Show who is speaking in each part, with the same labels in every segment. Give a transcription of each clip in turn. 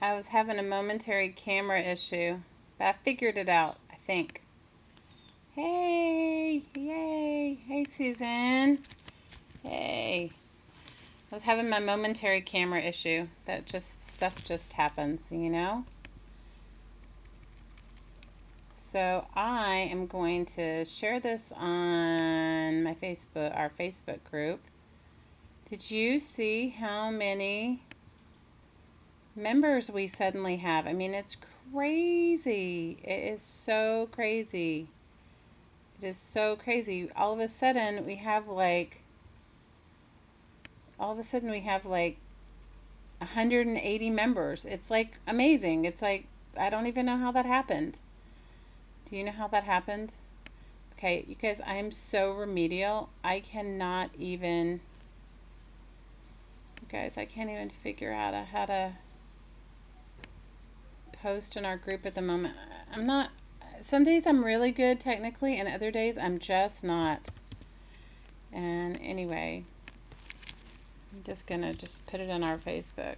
Speaker 1: I was having a momentary camera issue, but I figured it out, I think. Hey, yay. Hey, Susan. Hey. I was having my momentary camera issue. Stuff just happens, you know? So I am going to share this on my our Facebook group. Did you see how many members we suddenly have? I mean, it's crazy. It is so crazy. It is so crazy. All of a sudden we have like 180 members. It's like amazing. It's like, I don't even know how that happened. Do you know how that happened? Okay, you guys, I am so remedial. I can't even figure out how to post in our group at the moment. Some days I'm really good technically, and other days I'm just not. And anyway, I'm just gonna put it on our Facebook.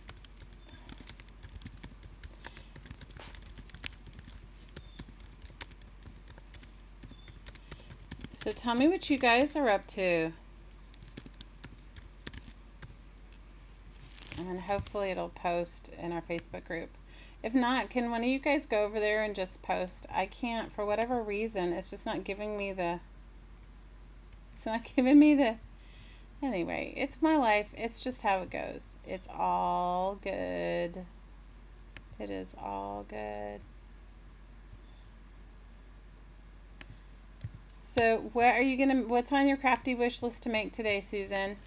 Speaker 1: So tell me what you guys are up to. And then hopefully it'll post in our Facebook group. If not, can one of you guys go over there and just post? I can't, for whatever reason, it's just not giving me the... Anyway, it's my life. It's just how it goes. It's all good. It is all good. So what's on your crafty wish list to make today, Susan?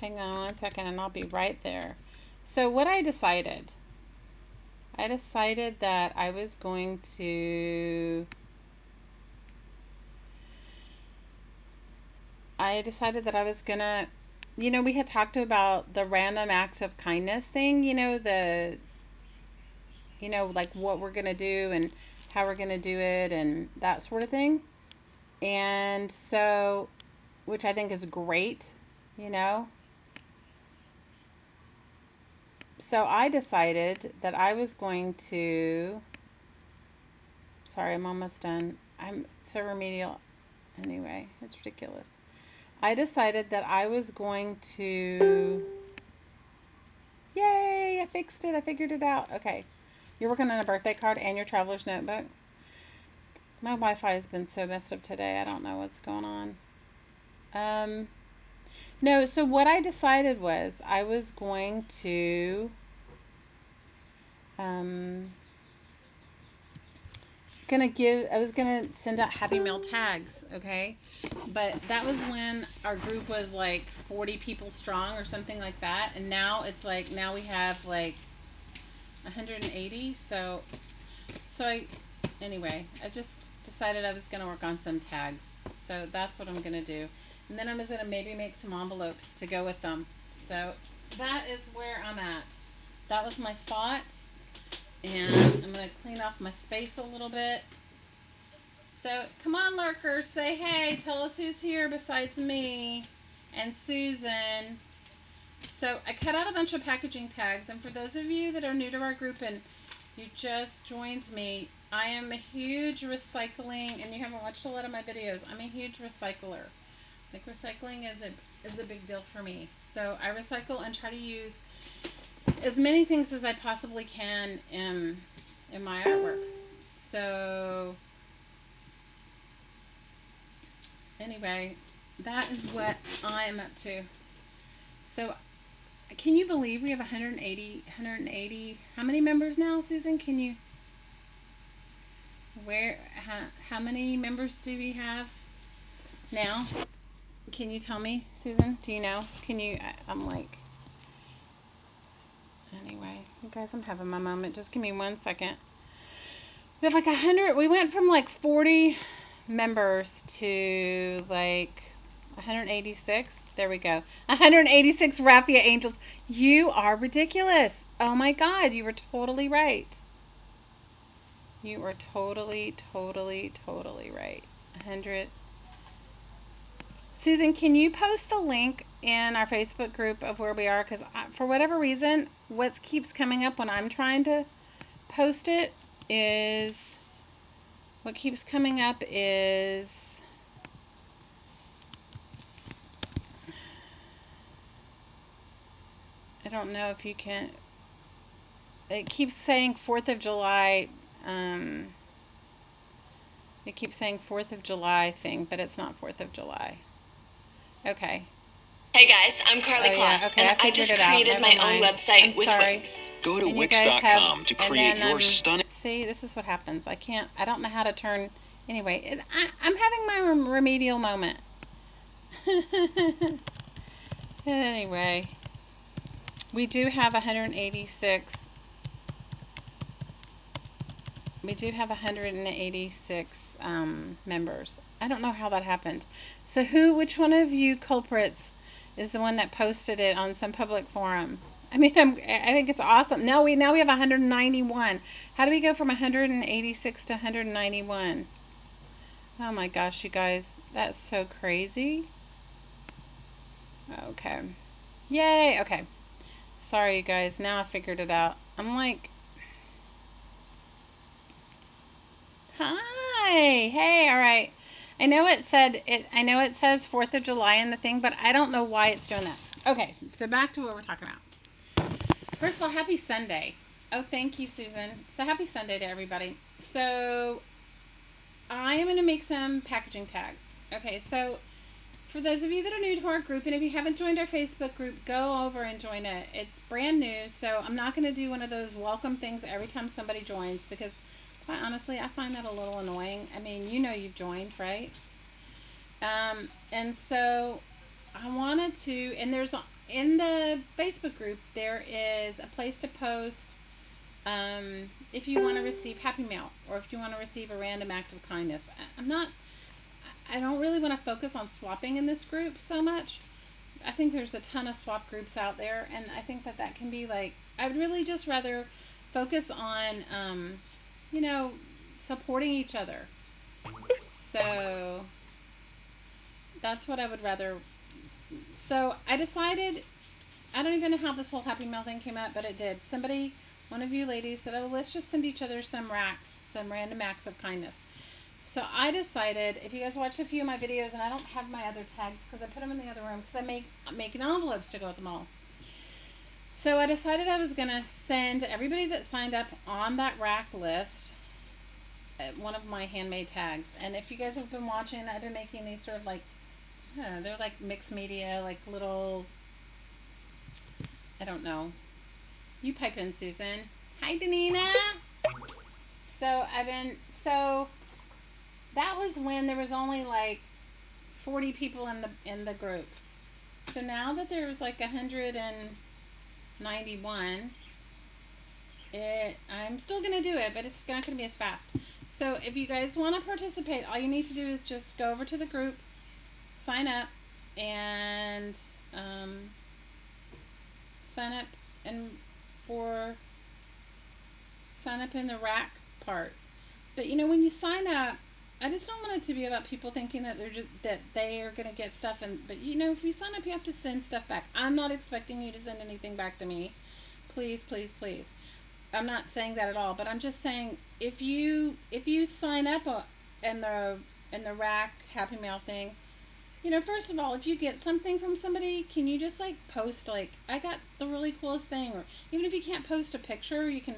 Speaker 1: Hang on one second and I'll be right there. So what I decided that I was going to... we had talked about the random acts of kindness thing, like what we're going to do and how we're going to do it and that sort of thing. And so, which I think is great, So I decided that I was going to... Sorry, I'm almost done. I'm so remedial. Anyway, it's ridiculous. I decided that I was going to... Yay! I fixed it. I figured it out. Okay. You're working on a birthday card and your traveler's notebook. My Wi-Fi has been so messed up today. I don't know what's going on. No, so what I decided was I was going to... I was gonna send out Happy Meal tags, okay? But that was when our group was like 40 people strong or something like that, and now we have like 180. Anyway, I just decided I was gonna work on some tags, so that's what I'm gonna do, and then I'm gonna maybe make some envelopes to go with them. So that is where I'm at. That was my thought. And I'm going to clean off my space a little bit. So, come on, lurkers. Say hey. Tell us who's here besides me and Susan. So, I cut out a bunch of packaging tags. And for those of you that are new to our group and you just joined me, I am a huge recycling, and you haven't watched a lot of my videos, I'm a huge recycler. Like, recycling is a big deal for me. So, I recycle and try to use as many things as I possibly can in my artwork. So anyway, that is what I'm up to. So can you believe we have 180? How many members now, Susan? How many members do we have now? Can you tell me, Susan? Do you know? Anyway, you guys, I'm having my moment. Just give me 1 second. We have like 100. We went from like 40 members to like 186. There we go. 186 Raffia Angels. You are ridiculous. Oh my God, you were totally right. You are totally, totally, totally right. 100. Susan, can you post the link in our Facebook group of where we are? Because for whatever reason, what keeps coming up when I'm trying to post it is, what keeps coming up is, I don't know if you can, it keeps saying 4th of July, it keeps saying 4th of July thing, but it's not 4th of July. Okay.
Speaker 2: Hey guys, I'm Carly Kloss,
Speaker 1: yeah, okay,
Speaker 2: and I just created my own website with Wix.
Speaker 3: Go to Wix.com to create your stunning...
Speaker 1: See, this is what happens. I don't know how to turn... Anyway, I'm having my remedial moment. Anyway, we do have 186... We do have 186 members. I don't know how that happened. So which one of you culprits is the one that posted it on some public forum? I mean, I think it's awesome. Now we have 191. How do we go from 186 to 191? Oh my gosh, you guys, that's so crazy. Okay. Yay, okay. Sorry, you guys, now I figured it out. I'm like... Hi. Hey, all right. I know it says 4th of July in the thing, but I don't know why it's doing that. Okay, so back to what we're talking about. First of all, happy Sunday. Oh, thank you, Susan. So happy Sunday to everybody. So I am going to make some packaging tags. Okay, so for those of you that are new to our group, and if you haven't joined our Facebook group, go over and join it. It's brand new, so I'm not going to do one of those welcome things every time somebody joins, because quite honestly, I find that a little annoying. I mean, you know you've joined, right? And so I wanted to, and there's, in the Facebook group, there is a place to post if you want to receive Happy Mail, or if you want to receive a random act of kindness. I don't really want to focus on swapping in this group so much. I think there's a ton of swap groups out there, and I think that can be like, I would really just rather focus on, you know, supporting each other. So that's what I would rather. So I decided, I don't even know how this whole Happy Mail thing came up, but it did. One of you ladies said, oh, let's just send each other some random acts of kindness. So I decided, if you guys watch a few of my videos, and I don't have my other tags because I put them in the other room because I'm making envelopes to go with them all. So I decided I was going to send everybody that signed up on that rack list one of my handmade tags. And if you guys have been watching, I've been making these sort of like, I don't know, they're like mixed media, like little, I don't know. You pipe in, Susan. Hi, Danina. So that was when there was only like 40 people in the group. So now that there's like 191, I'm still gonna do it, but it's not gonna be as fast. So if you guys want to participate, all you need to do is just go over to the group, sign up, and sign up in the rack part. But you know, when you sign up, I just don't want it to be about people thinking that they are going to get stuff. But you know, if you sign up, you have to send stuff back. I'm not expecting you to send anything back to me. Please, please, please. I'm not saying that at all, but I'm just saying if you sign up in the rack Happy Mail thing, you know, first of all, if you get something from somebody, can you just like post like, I got the really coolest thing? Or even if you can't post a picture, you can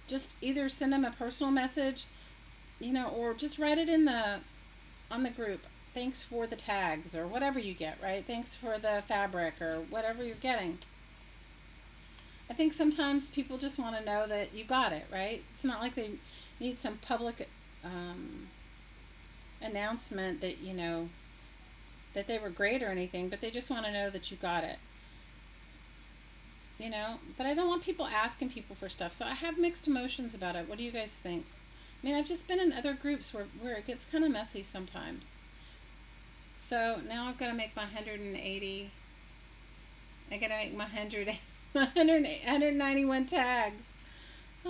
Speaker 1: just either send them a personal message, you know, or just write it on the group. Thanks for the tags, or whatever you get, right? Thanks for the fabric, or whatever you're getting. I think sometimes people just want to know that you got it, right? It's not like they need some public announcement that, you know, that they were great or anything, but they just want to know that you got it. You know, but I don't want people asking people for stuff, so I have mixed emotions about it. What do you guys think? I mean, I've just been in other groups where it gets kind of messy sometimes. So now I've got to make my 180. I got to make my 191 tags.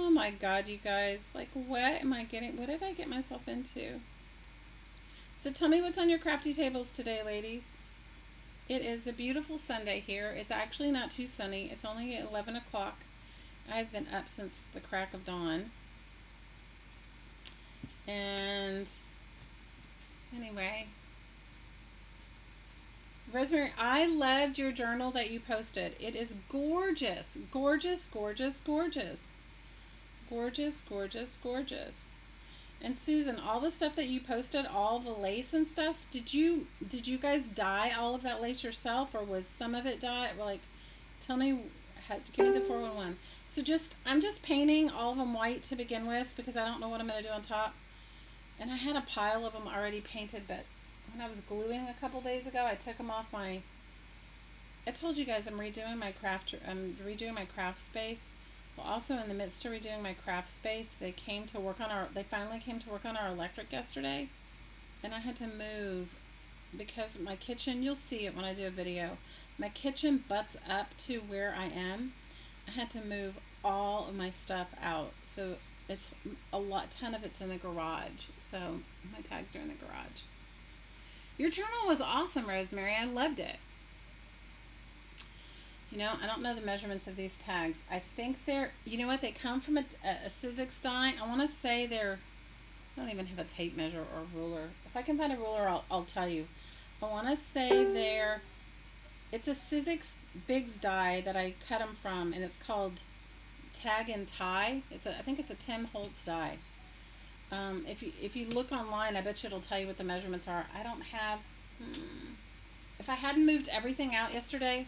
Speaker 1: Oh my God, you guys. Like, what did I get myself into? So tell me what's on your crafty tables today, ladies. It is a beautiful Sunday here. It's actually not too sunny. It's only 11 o'clock. I've been up since the crack of dawn. And anyway, Rosemary, I loved your journal that you posted. It is gorgeous. Gorgeous, gorgeous, gorgeous. Gorgeous, gorgeous, gorgeous. And Susan, all the stuff that you posted, all the lace and stuff, did you guys dye all of that lace yourself, or was some of it dyed? Like, tell me, give me the 411. So I'm just painting all of them white to begin with, because I don't know what I'm going to do on top. And I had a pile of them already painted, but when I was gluing a couple days ago, I took them off I told you guys I'm redoing my craft space. Well, also in the midst of redoing my craft space, they finally came to work on our electric yesterday, and I had to move because my kitchen, you'll see it when I do a video, my kitchen butts up to where I am. I had to move all of my stuff out, so it's ton of it's in the garage, so my tags are in the garage. Your journal was awesome, Rosemary. I loved it. You know, I don't know the measurements of these tags. I think they're, you know what, they come from a Sizzix die. I want to say I don't even have a tape measure or ruler. If I can find a ruler, I'll tell you. I want to say it's a Sizzix Bigs die that I cut them from, and it's called Tag and Tie. I think it's a Tim Holtz die. If you look online, I bet you it'll tell you what the measurements are. I don't have, if I hadn't moved everything out yesterday,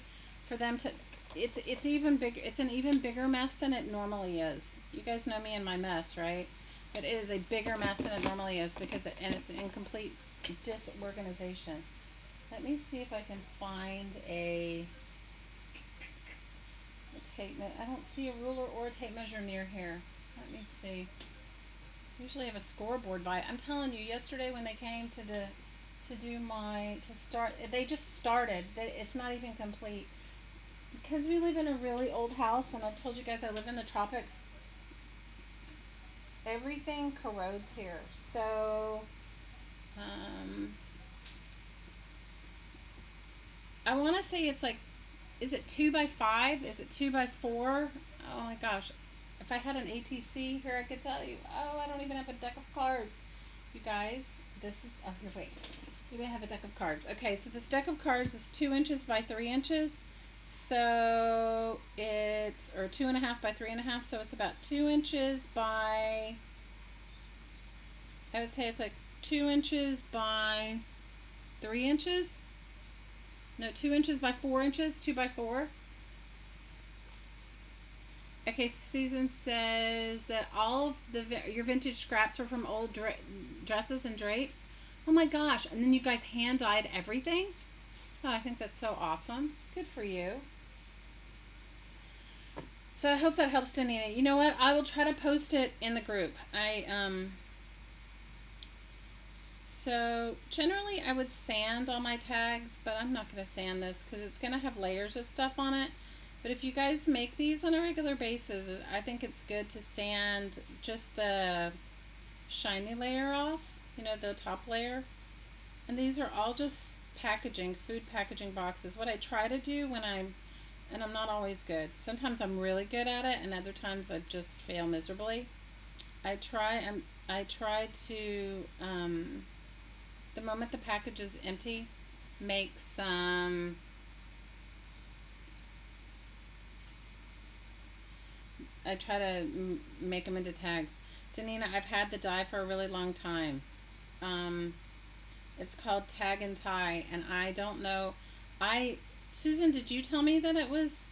Speaker 1: for them to, it's even big. It's an even bigger mess than it normally is. You guys know me and my mess, right? It is a bigger mess than it normally is and it's in complete disorganization. Let me see if I can find a tape measure. I don't see a ruler or a tape measure near here. Let me see. Usually I have a scoreboard by it. I'm telling you, yesterday when they came they just started. It's not even complete. Because we live in a really old house, and I've told you guys I live in the tropics, everything corrodes here. So, I want to say it's like, is it 2x5? Is it 2x4? Oh my gosh. If I had an ATC here, I could tell you. Oh, I don't even have a deck of cards. You guys, here, wait. You may have a deck of cards. Okay, so this deck of cards is 2 inches by 3 inches. So it's, or 2.5 by 3.5. So it's about 2 inches by, I would say it's like 2 inches by 3 inches. No, 2 inches by 4 inches, 2 by 4. Okay, Susan says that all of your vintage scraps were from old dresses and drapes. Oh my gosh, and then you guys hand dyed everything? Oh, I think that's so awesome. Good for you. So I hope that helps Danina. You know what? I will try to post it in the group. So generally I would sand all my tags, but I'm not going to sand this because it's going to have layers of stuff on it. But if you guys make these on a regular basis, I think it's good to sand just the shiny layer off, you know, the top layer. And these are all just food packaging boxes. What I try to do and I'm not always good. Sometimes I'm really good at it, and other times I just fail miserably. I try to, the moment the package is empty, make some, I try to make them into tags. Danina, I've had the die for a really long time. It's called Tag and Tie, and I don't know. Susan, did you tell me that it was,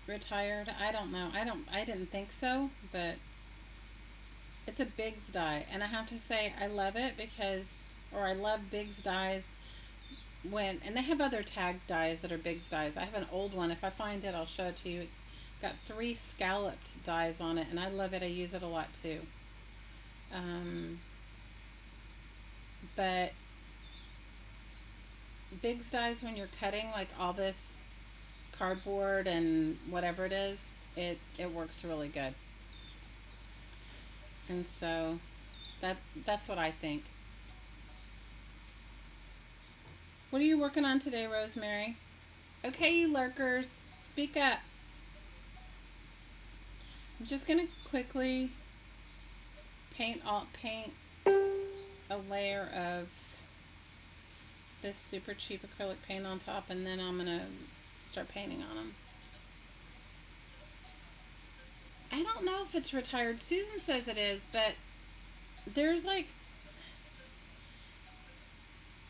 Speaker 1: retired? I don't know. I didn't think so, but it's a Biggs die, and I have to say I love it I love Biggs dies and they have other tag dies that are Biggs dies. I have an old one. If I find it, I'll show it to you. It's got 3 scalloped dies on it, and I love it. I use it a lot too. But Biggs dies when you're cutting like all this cardboard and whatever it is. It works really good. And so that's what I think. What are you working on today, Rosemary? Okay, you lurkers, speak up. I'm just gonna quickly paint a layer of this super cheap acrylic paint on top, and then I'm gonna start painting on them. I don't know if it's retired. Susan says it is, but there's like,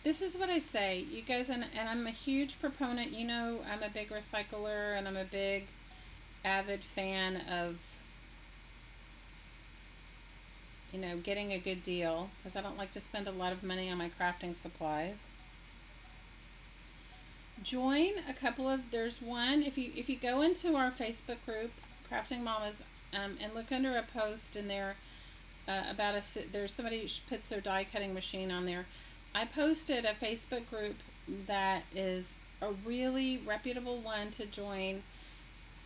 Speaker 1: this is what I say, you guys, and I'm a huge proponent, you know, I'm a big recycler, and I'm a big avid fan of, you know, getting a good deal, because I don't like to spend a lot of money on my crafting supplies. Join a couple of, there's one, if you go into our Facebook group, Crafting Mamas, and look under a post in there about there's somebody who puts their die cutting machine on there. I posted a Facebook group that is a really reputable one to join,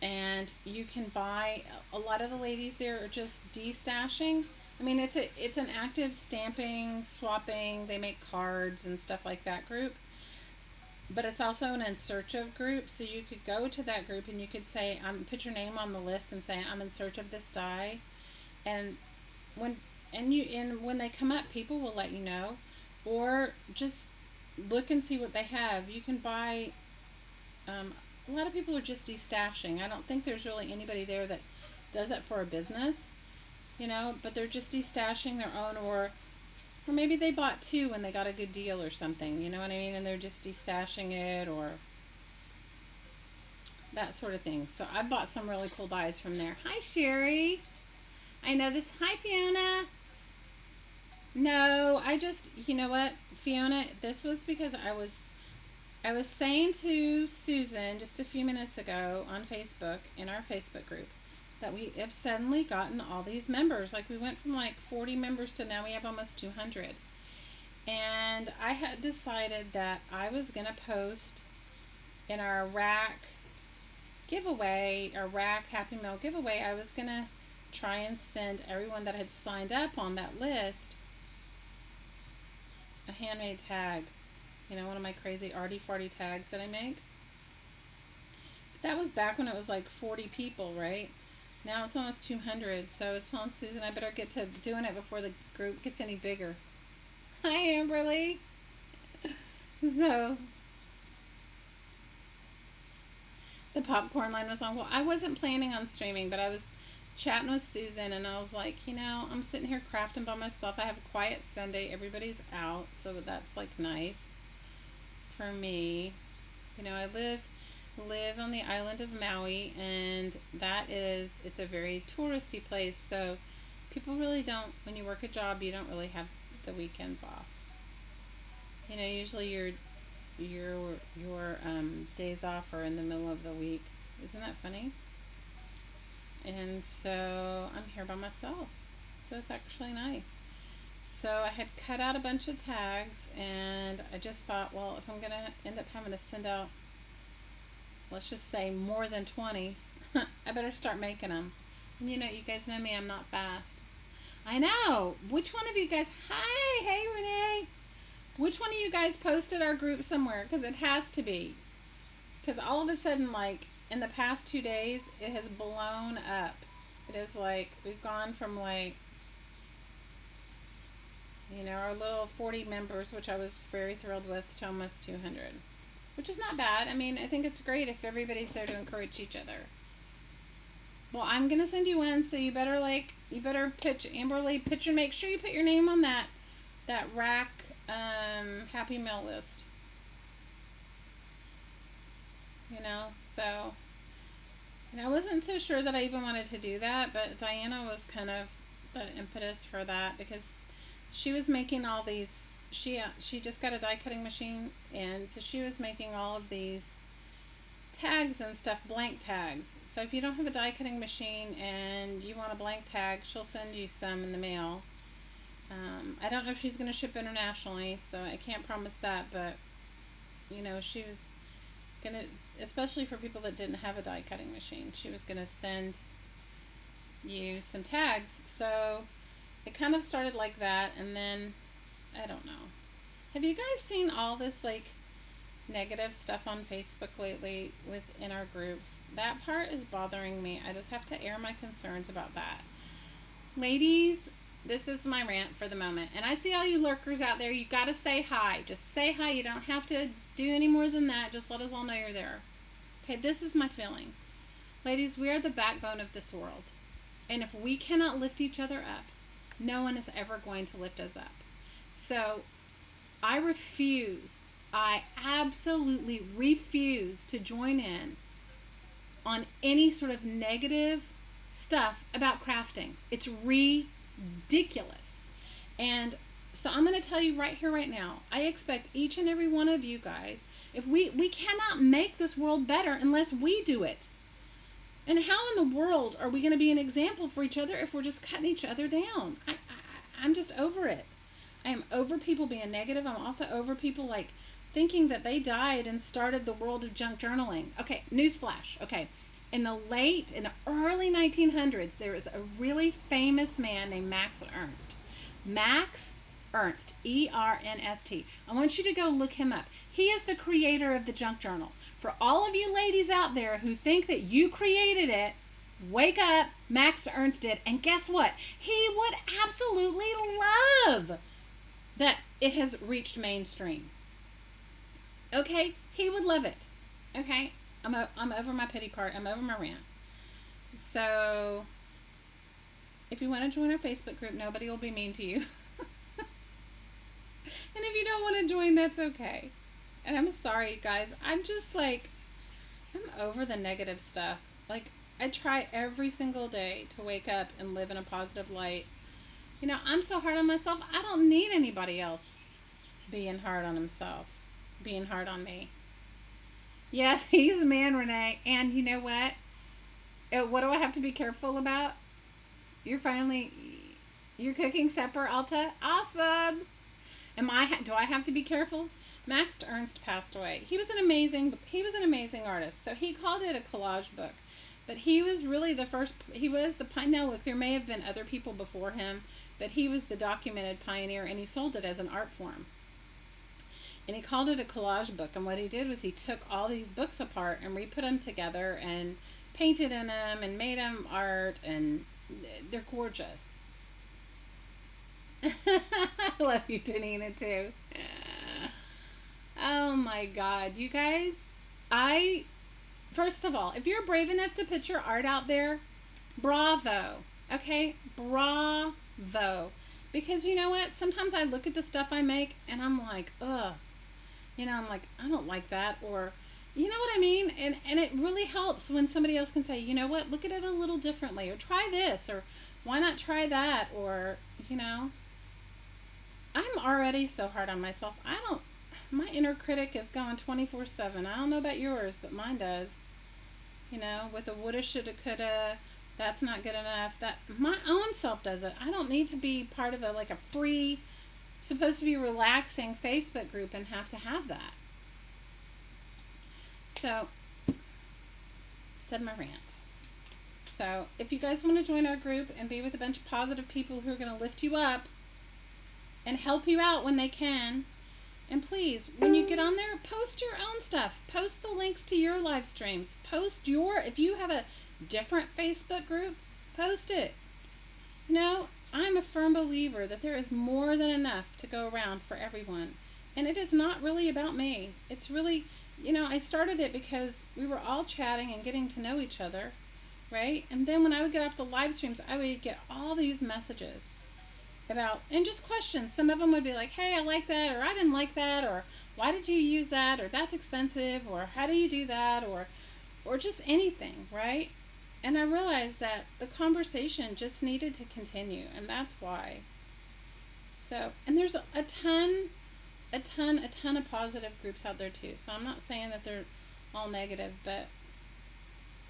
Speaker 1: and you can buy, a lot of the ladies there are just de-stashing. I mean, it's an active stamping, swapping, they make cards and stuff like that group. But it's also an in search of group, so you could go to that group and you could say, put your name on the list and say, I'm in search of this die. And when they come up, people will let you know. Or just look and see what they have. You can buy, a lot of people are just de-stashing. I don't think there's really anybody there that does it for a business, you know, but they're just de-stashing their own, or maybe they bought two when they got a good deal or something, you know what I mean, and they're just de-stashing it, or that sort of thing. So I bought some really cool dies from there. Hi, Sherry. I know this. Hi, Fiona. No, I just, you know what, Fiona, this was because I was saying to Susan just a few minutes ago on Facebook, in our Facebook group, that we have suddenly gotten all these members. Like, we went from like 40 members to now we have almost 200. And I had decided that I was going to post in our rack giveaway, our rack Happy Meal giveaway, I was going to try and send everyone that had signed up on that list a handmade tag. You know, one of my crazy arty farty tags that I make. But that was back when it was like 40 people, right? Now it's almost 200, so I was telling Susan I better get to doing it before the group gets any bigger. Hi, Amberly. So, the popcorn line was on. Well, I wasn't planning on streaming, but I was chatting with Susan, and I was like, you know, I'm sitting here crafting by myself. I have a quiet Sunday. Everybody's out, so that's like nice for me. You know, I live on the island of Maui, and it's a very touristy place, so people really don't, when you work a job, you don't really have the weekends off. You know, usually your days off are in the middle of the week. Isn't that funny? And so I'm here by myself, so it's actually nice. So I had cut out a bunch of tags, and I just thought, well, if I'm gonna end up having to send out, let's just say, more than 20, I better start making them. And you know, you guys know me, I'm not fast. I know. Which one of you guys, hi, hey Renee. Which one of you guys posted our group somewhere? Because it has to be. Because all of a sudden, like, in the past 2 days, it has blown up. It is like, we've gone from like, you know, our little 40 members, which I was very thrilled with, to almost 200. Which is not bad. I mean, I think it's great if everybody's there to encourage each other. Well, I'm going to send you one, so you better pitch, Amberly, make sure you put your name on that rack Happy Meal list. You know, so, and I wasn't so sure that I even wanted to do that, but Diana was kind of the impetus for that, because she was making all these, she just got a die cutting machine, and so she was making all of these tags and stuff, blank tags. So if you don't have a die cutting machine and you want a blank tag, she'll send you some in the mail. I don't know if she's going to ship internationally, so I can't promise that, but she was gonna, especially for people that didn't have a die cutting machine, she was gonna send you some tags. So it kind of started like that, and then I don't know. Have you guys seen all this like negative stuff on Facebook lately within our groups? That part is bothering me. I just have to air my concerns about that. Ladies, this is my rant for the moment. And I see all you lurkers out there. You got to say hi. Just say hi. You don't have to do any more than that. Just let us all know you're there. Okay, this is my feeling. Ladies, we are the backbone of this world. And if we cannot lift each other up, no one is ever going to lift us up. So I absolutely refuse to join in on any sort of negative stuff about crafting. It's ridiculous. And so I'm going to tell you right here, right now, I expect each and every one of you guys, if we cannot make this world better unless we do it. And how in the world are we going to be an example for each other if we're just cutting each other down? I'm just over it. I am over people being negative. I'm also over people like thinking that they died and started the world of junk journaling. Okay, newsflash. Okay, in the early 1900s, there was a really famous man named Max Ernst. Max Ernst, E-R-N-S-T. I want you to go look him up. He is the creator of the junk journal. For all of you ladies out there who think that you created it, wake up. Max Ernst did. And guess what? He would absolutely love that it has reached mainstream. Okay? He would love it. Okay? I'm over my pity part. I'm over my rant. So, if you want to join our Facebook group, nobody will be mean to you. And if you don't want to join, that's okay. And I'm sorry, guys. I'm just like, I'm over the negative stuff. Like, I try every single day to wake up and live in a positive light. I'm so hard on myself. I don't need anybody else being hard on himself, being hard on me. Yes, he's a man, Renee. And you know what? What do I have to be careful about? You're cooking supper, Alta? Awesome. Do I have to be careful? Max Ernst passed away. He was an amazing artist. So he called it a collage book. But he was really the first, now look, there may have been other people before him, but he was the documented pioneer, and he sold it as an art form. And he called it a collage book. And what he did was he took all these books apart and re-put them together and painted in them and made them art, and they're gorgeous. I love you, Tanina, too. Oh my God, you guys, first of all, if you're brave enough to put your art out there, bravo, okay? Bravo. Because you know what? Sometimes I look at the stuff I make and I'm like, ugh. I'm like, I don't like that. Or, you know what I mean? And it really helps when somebody else can say, you know what? Look at it a little differently. Or try this. Or why not try that? Or, I'm already so hard on myself. My inner critic is going 24/7. I don't know about yours, but mine does. With a woulda, shoulda, coulda, that's not good enough. That my own self does it. I don't need to be part of a free, supposed to be relaxing Facebook group and have to have that. So, said my rant. So, if you guys want to join our group and be with a bunch of positive people who are going to lift you up and help you out when they can, and please, when you get on there, post your own stuff. Post the links to your live streams. If you have a different Facebook group, post it. I'm a firm believer that there is more than enough to go around for everyone. And it is not really about me. It's really, I started it because we were all chatting and getting to know each other, right? And then when I would get off the live streams, I would get all these messages and just questions. Some of them would be like, hey, I like that, or I didn't like that, or why did you use that, or that's expensive, or how do you do that, or just anything, right? And I realized that the conversation just needed to continue, and that's why. So, and there's a ton of positive groups out there too. So I'm not saying that they're all negative, but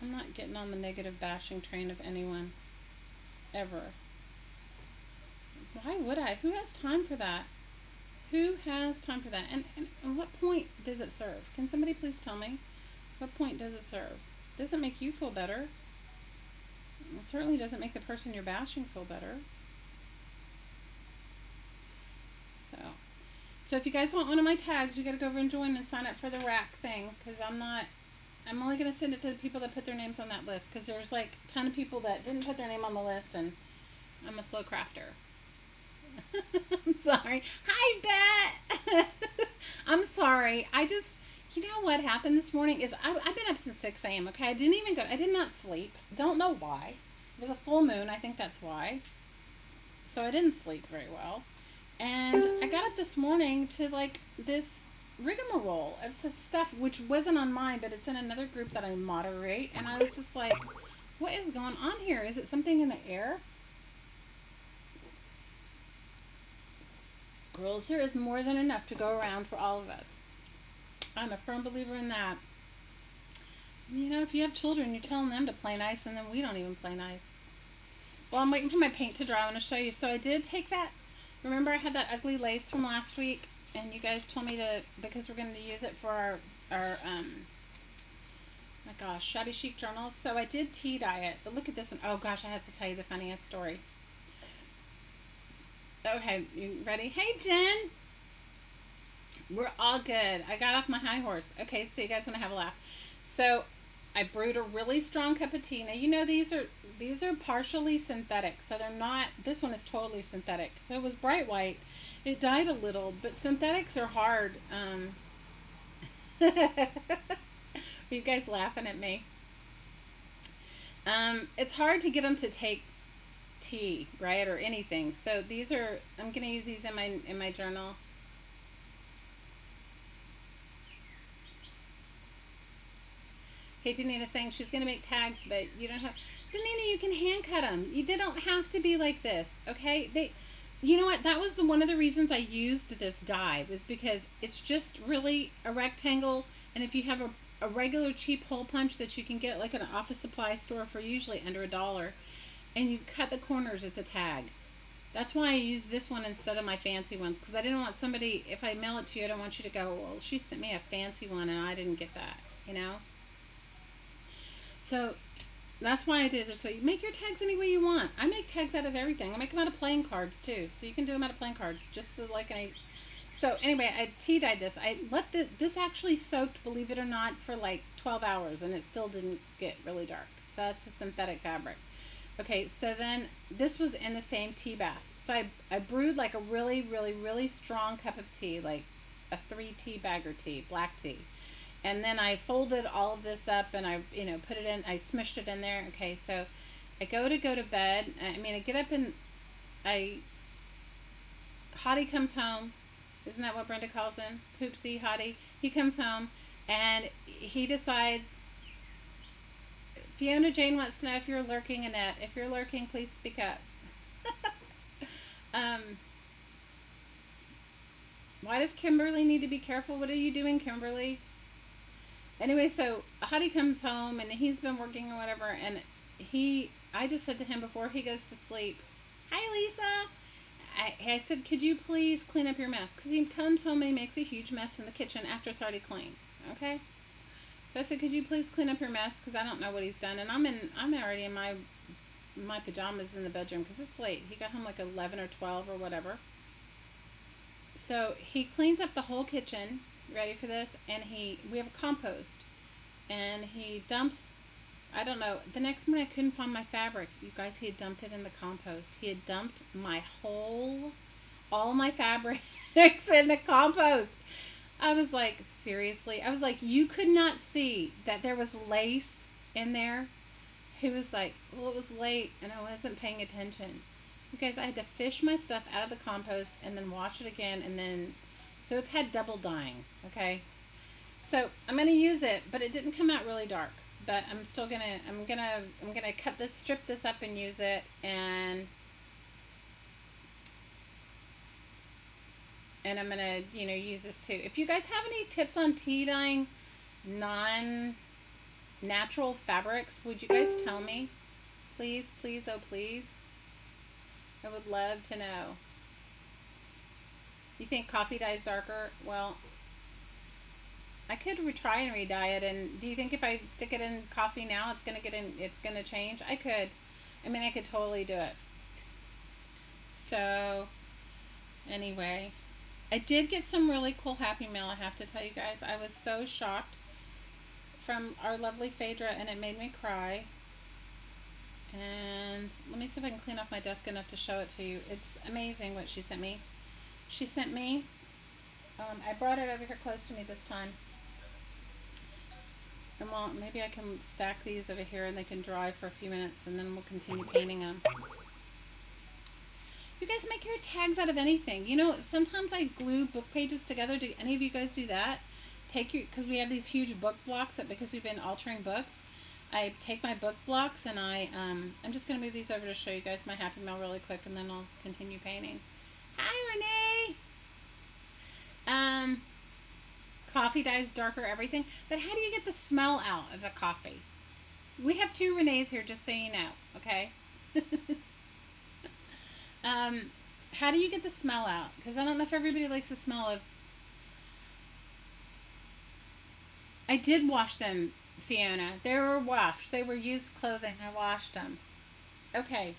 Speaker 1: I'm not getting on the negative bashing train of anyone, ever. Why would I? Who has time for that? Who has time for that? And what point does it serve? Can somebody please tell me? What point does it serve? Doesn't make you feel better. It certainly doesn't make the person you're bashing feel better. So if you guys want one of my tags, you got to go over and join and sign up for the rack thing, because I'm only going to send it to the people that put their names on that list, because there's like a ton of people that didn't put their name on the list, and I'm a slow crafter. I'm sorry. Hi, Bet. I'm sorry. You know what happened this morning is I've been up since 6 a.m. Okay, I did not sleep. Don't know why. It was a full moon. I think that's why. So I didn't sleep very well. And I got up this morning to like this rigmarole of some stuff which wasn't on mine, but it's in another group that I moderate. And I was just like, what is going on here? Is it something in the air? Girls, there is more than enough to go around for all of us. I'm a firm believer in that. You know, if you have children, you're telling them to play nice, and then we don't even play nice. Well, I'm waiting for my paint to dry. I want to show you. So I did take that. Remember I had that ugly lace from last week, and you guys told me to, because we're going to use it for our my gosh, shabby chic journals. So I did tea dye it. But look at this one. Oh gosh, I had to tell you the funniest story. Okay, you ready? Hey, Jen. We're all good. I got off my high horse. Okay, so you guys want to have a laugh. So I brewed a really strong cup of tea. Now, you know, these are partially synthetic. So they're not, this one is totally synthetic. So it was bright white. It dyed a little, but synthetics are hard. Are you guys laughing at me? It's hard to get them to take tea, right, or anything. So these are, I'm going to use these in my journal. Okay, Danita's saying she's going to make tags, but you don't have, Danita, you can hand cut them. They don't have to be like this, okay? You know what, that was one of the reasons I used this die, was because it's just really a rectangle, and if you have a regular cheap hole punch that you can get like at an office supply store for usually under $1, and you cut the corners, it's a tag. That's why I use this one instead of my fancy ones, because I didn't want somebody, if I mail it to you, I don't want you to go, well, she sent me a fancy one and I didn't get that, you know? So that's why I did it this way. You make your tags any way you want. I make tags out of everything. I make them out of playing cards too. So you can do them out of playing cards. So anyway, I tea dyed this. I let this actually soaked, believe it or not, for like 12 hours, and it still didn't get really dark. So that's a synthetic fabric. Okay, so then this was in the same tea bath. So I brewed like a really, really, really strong cup of tea, like a 3 tea bagger tea, black tea. And then I folded all of this up, and I, put it in, I smushed it in there. Okay, so I go to bed. I get up and Hottie comes home. Isn't that what Brenda calls him? Poopsie, Hottie. He comes home, and he decides, Fiona Jane wants to know if you're lurking, Annette. If you're lurking, please speak up. Why does Kimberly need to be careful? What are you doing, Kimberly? Anyway, so Hottie comes home, and he's been working or whatever, and I just said to him before he goes to sleep, hi, Lisa. I said, could you please clean up your mess? Because he comes home and he makes a huge mess in the kitchen after it's already clean. Okay? So I said, could you please clean up your mess? Because I don't know what he's done. And I'm already in my pajamas in the bedroom because it's late. He got home like 11 or 12 or whatever. So he cleans up the whole kitchen. Ready for this? And we have a compost. And he dumps, I don't know, the next morning I couldn't find my fabric. You guys, he had dumped it in the compost. He had dumped all my fabrics in the compost. I was like, seriously? I was like, you could not see that there was lace in there? He was like, well, it was late and I wasn't paying attention. You guys, I had to fish my stuff out of the compost and then wash it again, and then, so it's had double dyeing, okay? So I'm going to use it, but it didn't come out really dark. But I'm still going to, I'm going to strip this up and use it, and I'm going to, use this too. If you guys have any tips on tea dyeing non-natural fabrics, would you guys tell me? Please, please, oh please. I would love to know. You think coffee dyes darker? Well, I could try and re-dye it. And do you think if I stick it in coffee now, it's gonna change? I could. I mean, I could totally do it. So, anyway, I did get some really cool Happy Mail, I have to tell you guys. I was so shocked from our lovely Phaedra, and it made me cry. And let me see if I can clean off my desk enough to show it to you. It's amazing what she sent me. She sent me, I brought it over here close to me this time. And well, maybe I can stack these over here and they can dry for a few minutes and then we'll continue painting them. You guys make your tags out of anything. You know, sometimes I glue book pages together. Do any of you guys do that? Because we have these huge book blocks because we've been altering books. I take my book blocks and I'm just going to move these over to show you guys my Happy Mail really quick and then I'll continue painting. Hi, Renee! Coffee dyes darker everything. But how do you get the smell out of the coffee? We have 2 Renees here, just so you know, okay? How do you get the smell out? Because I don't know if everybody likes the smell of... I did wash them, Fiona. They were washed. They were used clothing. I washed them. Okay.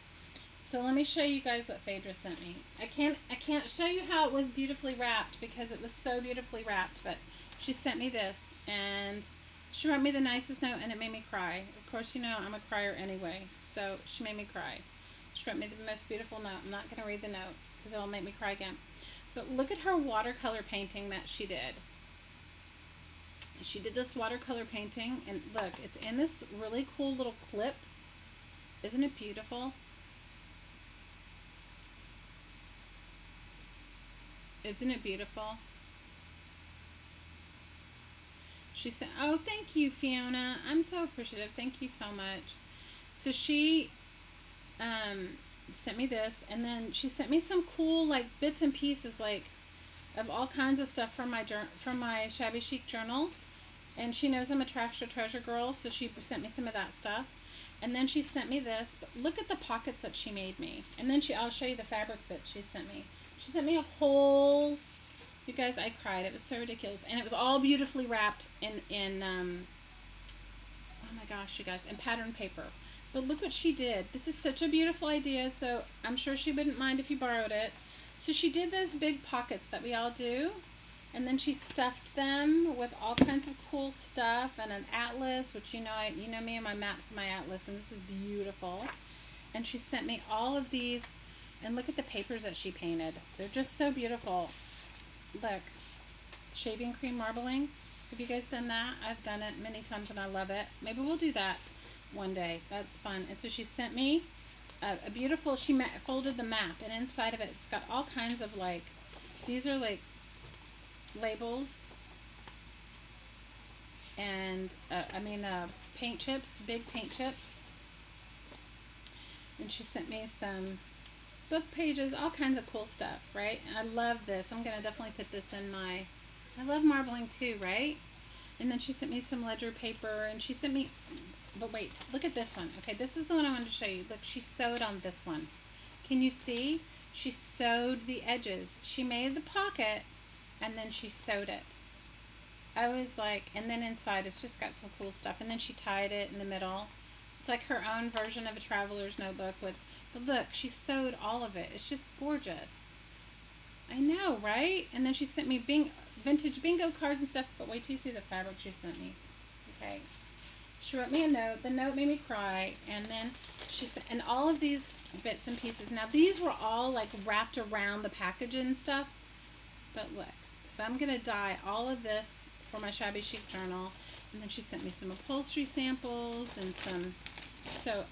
Speaker 1: So let me show you guys what Phaedra sent me. I can't show you how it was beautifully wrapped because it was so beautifully wrapped, but she sent me this and she wrote me the nicest note and it made me cry. Of course, you know I'm a crier anyway, so she made me cry. She wrote me the most beautiful note. I'm not going to read the note because it'll make me cry again. But look at her watercolor painting that she did. She did this watercolor painting and look, it's in this really cool little clip. Isn't it beautiful? Isn't it beautiful? She said, oh, thank you, Fiona. I'm so appreciative. Thank you so much. So she sent me this, and then she sent me some cool like bits and pieces like of all kinds of stuff from my Shabby Chic journal. And she knows I'm a trash or treasure girl, so she sent me some of that stuff. And then she sent me this. But look at the pockets that she made me. And then I'll show you the fabric bits she sent me. She sent me a whole... You guys, I cried. It was so ridiculous. And it was all beautifully wrapped in oh my gosh, you guys, in pattern paper. But look what she did. This is such a beautiful idea, so I'm sure she wouldn't mind if you borrowed it. So she did those big pockets that we all do. And then she stuffed them with all kinds of cool stuff and an atlas, which you know me and my maps and my atlas, and this is beautiful. And she sent me all of these, and look at the papers that she painted. They're just so beautiful. Look, shaving cream marbling. Have you guys done that? I've done it many times and I love it. Maybe we'll do that one day. That's fun. And so she sent me a beautiful, she folded the map, and inside of it, it's got all kinds of like, these are like labels and paint chips, big paint chips. And she sent me some book pages, all kinds of cool stuff, right? And I love this. I'm going to definitely put this in my... I love marbling too, right? And then she sent me some ledger paper, and she sent me... But wait, look at this one. Okay, this is the one I wanted to show you. Look, she sewed on this one. Can you see? She sewed the edges. She made the pocket, and then she sewed it. I was like... And then inside, it's just got some cool stuff. And then she tied it in the middle. It's like her own version of a traveler's notebook with... But look, she sewed all of it. It's just gorgeous. I know, right? And then she sent me vintage bingo cards and stuff. But wait till you see the fabric she sent me. Okay. She wrote me a note. The note made me cry. And then she sent... And all of these bits and pieces. Now, these were all like wrapped around the package and stuff. But look. So I'm going to dye all of this for my Shabby Chic journal. And then she sent me some upholstery samples and some... So...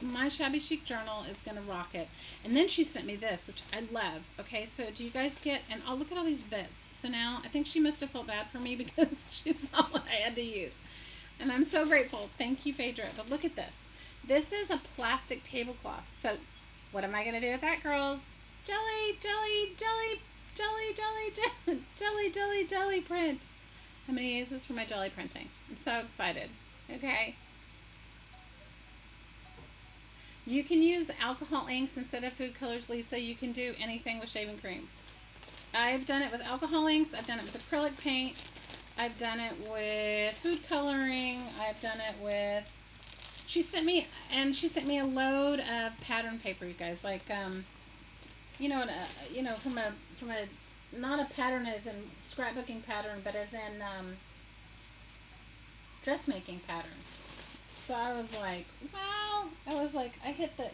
Speaker 1: my Shabby Chic journal is going to rock it. And then she sent me this, which I love. Okay, so do you guys get... And oh, look at all these bits. So now, I think she must have felt bad for me because she saw what I had to use. And I'm so grateful. Thank you, Phaedra. But look at this. This is a plastic tablecloth. So what am I going to do with that, girls? Jelly, jelly, jelly, jelly, jelly, jelly, jelly, jelly, jelly print. I'm going to use this for my jelly printing. I'm so excited. Okay. You can use alcohol inks instead of food colors, Lisa. You can do anything with shaving cream. I've done it with alcohol inks. I've done it with acrylic paint. I've done it with food coloring. I've done it with... She sent me a load of pattern paper, you guys. Like, from a not a pattern as in scrapbooking pattern, but as in dressmaking pattern. So I was like, wow. I hit the...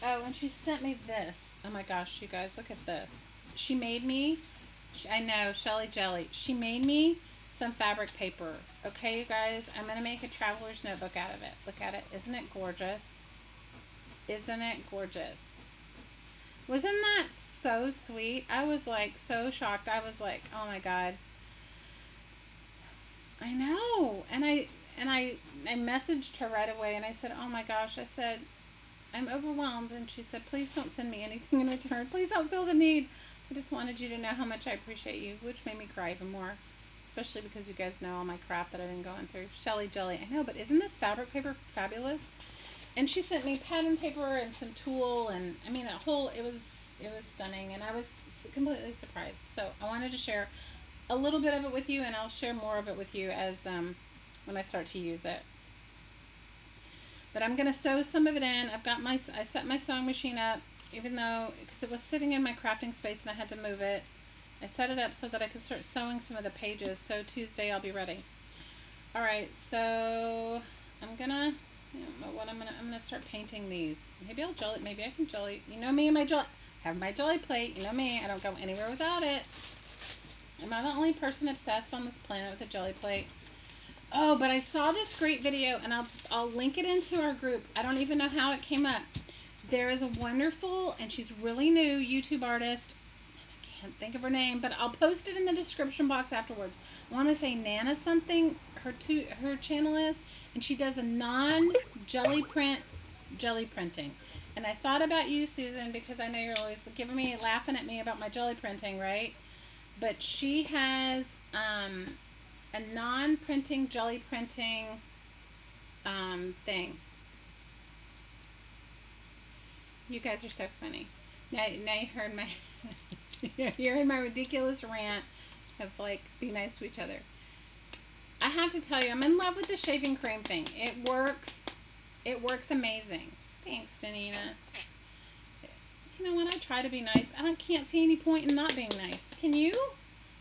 Speaker 1: Oh, and she sent me this. Oh my gosh, you guys, look at this. She made me... I know, Shelly Jelly. She made me some fabric paper. Okay, you guys, I'm going to make a traveler's notebook out of it. Look at it. Isn't it gorgeous? Isn't it gorgeous? Wasn't that so sweet? I was like so shocked. I was like, oh my God. I know. And I messaged her right away and I said, oh my gosh. I said, I'm overwhelmed. And she said, please don't send me anything in return. Please don't feel the need. I just wanted you to know how much I appreciate you, which made me cry even more. Especially because you guys know all my crap that I've been going through. Shelly Jelly. I know, but isn't this fabric paper fabulous? And she sent me pattern paper and some tulle, and I mean, it was stunning, and I was completely surprised. So I wanted to share a little bit of it with you, and I'll share more of it with you as when I start to use it. But I'm gonna sew some of it in. I set my sewing machine up, even though because it was sitting in my crafting space and I had to move it. I set it up so that I could start sewing some of the pages. So Tuesday I'll be ready. All right, so I'm gonna. I don't know what I'm gonna start painting these. Maybe I'll jelly. Maybe I can jelly. You know me and my jelly. Have my jelly plate. You know me. I don't go anywhere without it. Am I the only person obsessed on this planet with a jelly plate? Oh, but I saw this great video, and I'll link it into our group. I don't even know how it came up. There is a wonderful, and she's really new, YouTube artist. I can't think of her name, but I'll post it in the description box afterwards. I want to say Nana something. Her channel is. And she does a non-jelly printing. And I thought about you, Susan, because I know you're always laughing at me about my jelly printing, right? But she has a non-printing jelly printing thing. You guys are so funny. Now you heard my you're in my ridiculous rant of like be nice to each other. I have to tell you, I'm in love with the shaving cream thing. It works. It works amazing. Thanks, Danina. You know, when I try to be nice, I can't see any point in not being nice. Can you?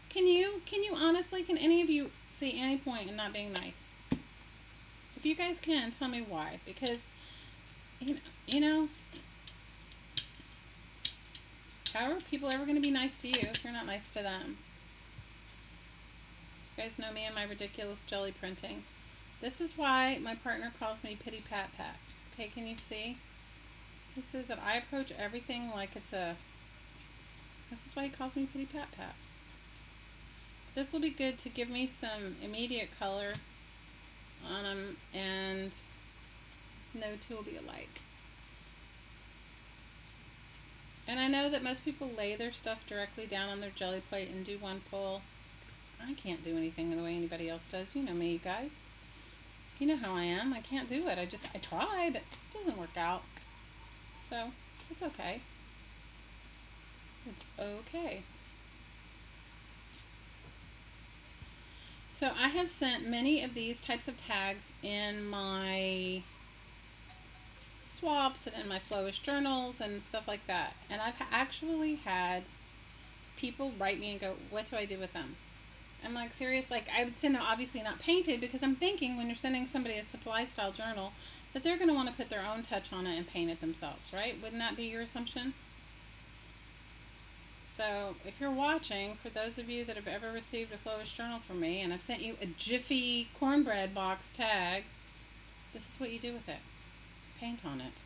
Speaker 1: Can you honestly, can any of you see any point in not being nice? If you guys can, tell me why. Because, you know, how are people ever going to be nice to you if you're not nice to them? You guys know me and my ridiculous jelly printing. This is why my partner calls me Pity Pat Pat. Okay, can you see? He says that I approach everything like it's a... This is why he calls me Pity Pat Pat. This will be good to give me some immediate color on them, and no two will be alike. And I know that most people lay their stuff directly down on their jelly plate and do one pull. I can't do anything the way anybody else does. You know me, you guys. You know how I am. I can't do it. I try, but it doesn't work out. So, it's okay. It's okay. So, I have sent many of these types of tags in my swaps and in my Flowish journals and stuff like that. And I've actually had people write me and go, what do I do with them? I'm like, serious? Like, I would send them obviously not painted, because I'm thinking when you're sending somebody a supply style journal that they're going to want to put their own touch on it and paint it themselves, right? Wouldn't that be your assumption? So if you're watching, for those of you that have ever received a Flowish journal from me, and I've sent you a Jiffy cornbread box tag, this is what you do with it. Paint on it.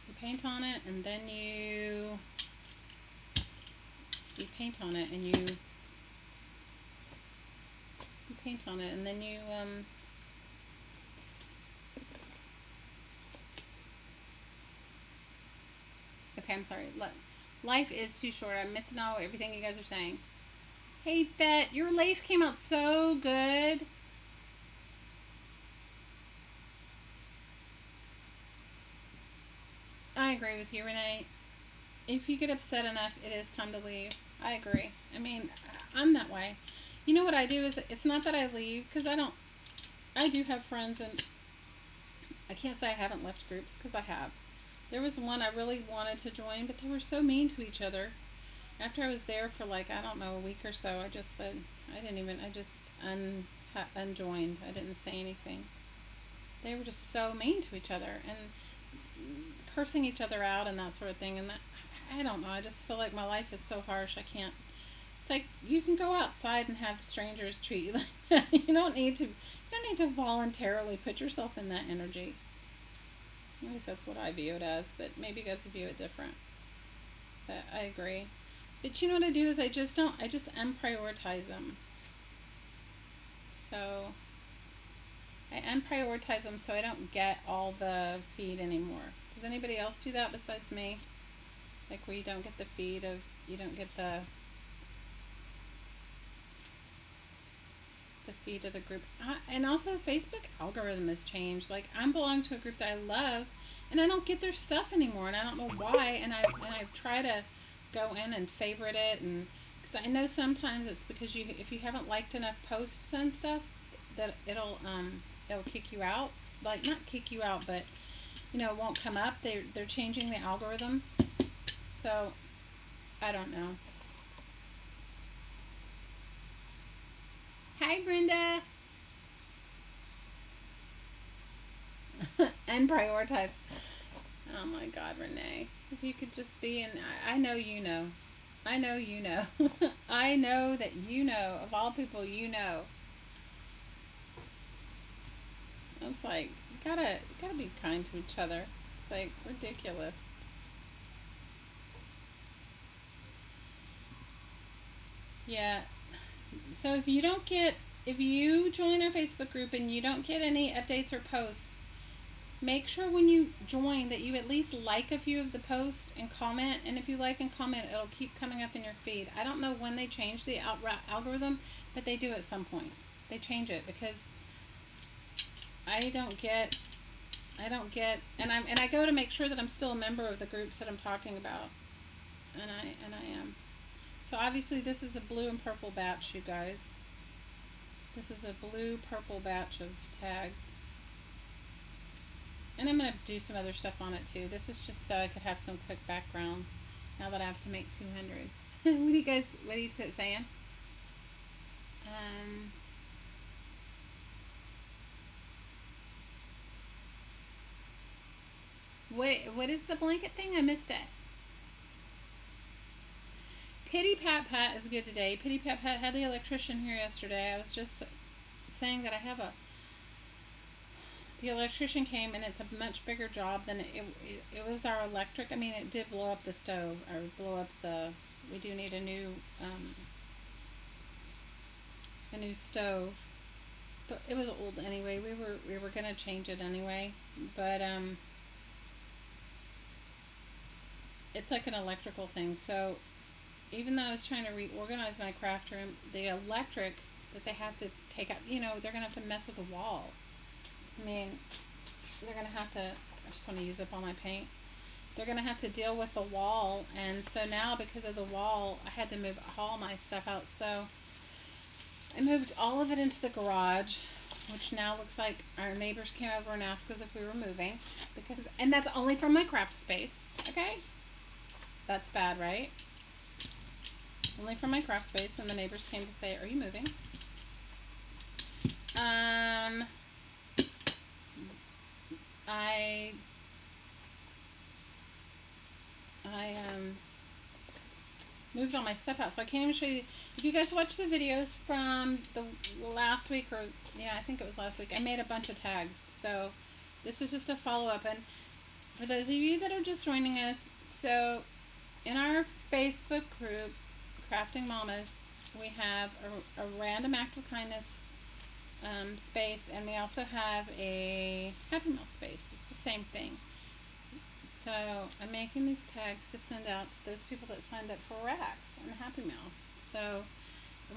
Speaker 1: You paint on it, and then you paint on it, and you paint on it, and then you okay, I'm sorry. Life is too short. I'm missing everything you guys are saying. Hey, Bet, your lace came out so good. I agree with you, Renee. if you get upset enough, it is time to leave. I agree. I mean, I'm that way. You know what I do is, it's not that I leave, because I do have friends, and I can't say I haven't left groups, because I have. There was one I really wanted to join, but they were so mean to each other. After I was there for like, I don't know, a week or so, I just said, I just unjoined. I didn't say anything. They were just so mean to each other, and cursing each other out and that sort of thing. And that, I don't know, I just feel like my life is so harsh. I can't. It's like, you can go outside and have strangers treat you like that. You don't need to voluntarily put yourself in that energy. At least that's what I view it as, but maybe you guys view it different. But I agree. But you know what I do is I just unprioritize them. So I unprioritize them so I don't get all the feed anymore. Does anybody else do that besides me? Like where you don't get the feed of, you don't get the feed of the group. And also Facebook algorithm has changed. Like I belong to a group that I love, and I don't get their stuff anymore, and I don't know why. And I try to go in and favorite it, and because I know sometimes it's because if you haven't liked enough posts and stuff, that it'll kick you out. Like not kick you out, but it won't come up. They're changing the algorithms. So I don't know. Hi, Brenda. And prioritize. Oh my God, Renee. If you could just be in, I know you know. I know you know. I know that you know. Of all people, you know. It's like, you gotta be kind to each other. It's like ridiculous. Yeah. So if you join our Facebook group and you don't get any updates or posts, make sure when you join that you at least like a few of the posts and comment. And if you like and comment, it'll keep coming up in your feed. I don't know when they change the algorithm, but they do at some point. They change it because I don't get, and I go to make sure that I'm still a member of the groups that I'm talking about, and I am. So obviously this is a blue and purple batch, you guys. This is a blue-purple batch of tags. And I'm going to do some other stuff on it too. This is just so I could have some quick backgrounds now that I have to make 200. What are you saying? What is the blanket thing? I missed it. Pity Pat Pat is good today. Pity Pat Pat had the electrician here yesterday. I was just saying that the electrician came, and it's a much bigger job than it was our electric. I mean, it did blow up the stove, or blow up we do need a new stove. But it was old anyway. We were gonna change it anyway. But it's like an electrical thing. So even though I was trying to reorganize my craft room, the electric that they have to take out, they're going to have to mess with the wall. I mean, they're going to have to, I just want to use up all my paint. They're going to have to deal with the wall. And so now, because of the wall, I had to move all my stuff out. So I moved all of it into the garage, which now looks like our neighbors came over and asked us if we were moving. And that's only from my craft space, okay? That's bad, right? Only from my craft space, and the neighbors came to say, "Are you moving?" I moved all my stuff out, so I can't even show you. If you guys watch the videos from the last week, or I think it was last week, I made a bunch of tags. So this was just a follow-up, and for those of you that are just joining us, so in our Facebook group, Crafting Mamas, we have a random act of kindness space, and we also have a Happy Meal space. It's the same thing. So I'm making these tags to send out to those people that signed up for racks and Happy Meal. So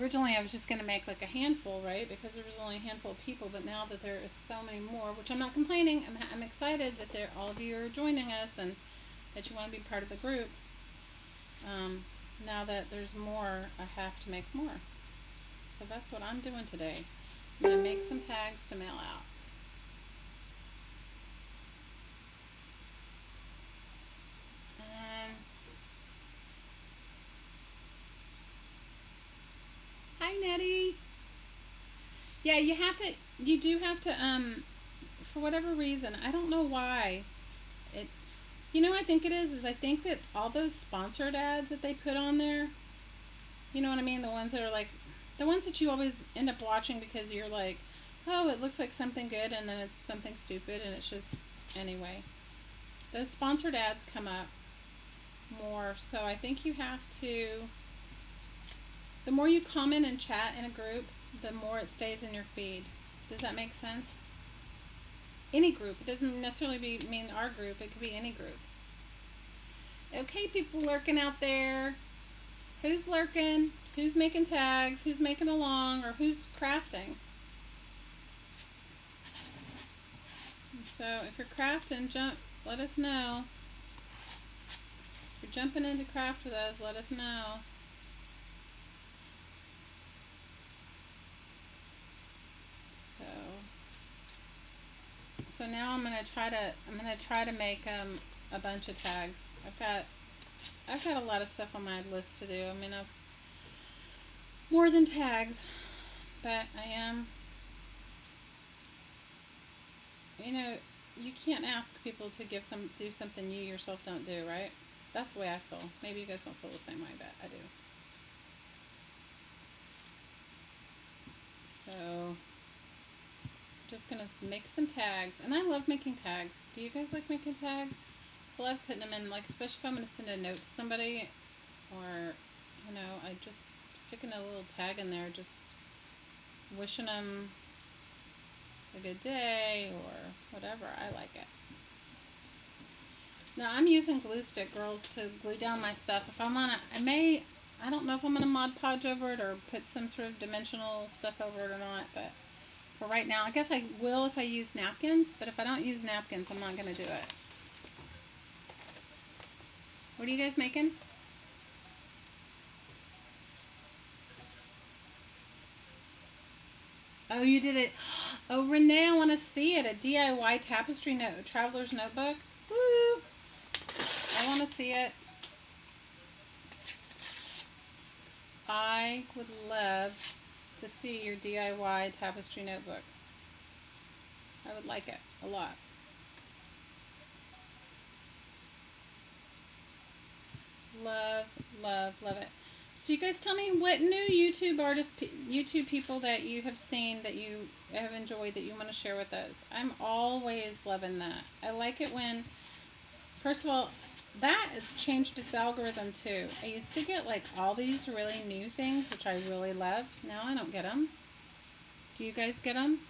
Speaker 1: originally I was just going to make like a handful, right, because there was only a handful of people, but now that there is so many more, which I'm not complaining, I'm excited that all of you are joining us and that you want to be part of the group. now that there's more, I have to make more. So that's what I'm doing today. I'm going to make some tags to mail out. Hi, Nettie. Yeah, you do have to, for whatever reason, I don't know why. I think it is I think that all those sponsored ads that they put on there, you know what I mean? The ones that are like, the ones that you always end up watching because you're like, oh, it looks like something good, and then it's something stupid, and it's just, anyway. Those sponsored ads come up more, so I think you have to, the more you comment and chat in a group, the more it stays in your feed. Does that make sense? Any group. It doesn't necessarily mean our group. It could be any group. Okay, people lurking out there. Who's lurking? Who's making tags? Who's making along? Or who's crafting? And so if you're crafting, let us know. If you're jumping into craft with us, let us know. So now I'm gonna try to make a bunch of tags. I've got a lot of stuff on my list to do. I mean, I've more than tags, but I am. You can't ask people to do something you yourself don't do, right? That's the way I feel. Maybe you guys don't feel the same way, but I do. So, just gonna make some tags, and I love making tags. Do you guys like making tags? I love putting them in, like, especially if I'm gonna send a note to somebody, or I just sticking a little tag in there, just wishing them a good day or whatever. I like it. Now I'm using glue stick, girls, to glue down my stuff. If I'm on I don't know if I'm gonna Mod Podge over it or put some sort of dimensional stuff over it or not, but for right now, I guess I will if I use napkins, but if I don't use napkins, I'm not gonna do it. What are you guys making? Oh, you did it. Oh, Renee, I want to see it. A DIY tapestry traveler's notebook. Woo! I want to see it. I would love to see your DIY tapestry notebook. I would like it a lot. Love, love, love it. So you guys tell me what new YouTube people that you have seen that you have enjoyed that you want to share with us. I'm always loving that. I like it when, first of all, that has changed its algorithm too. I used to get like all these really new things, which I really loved. Now I don't get them. Do you guys get them?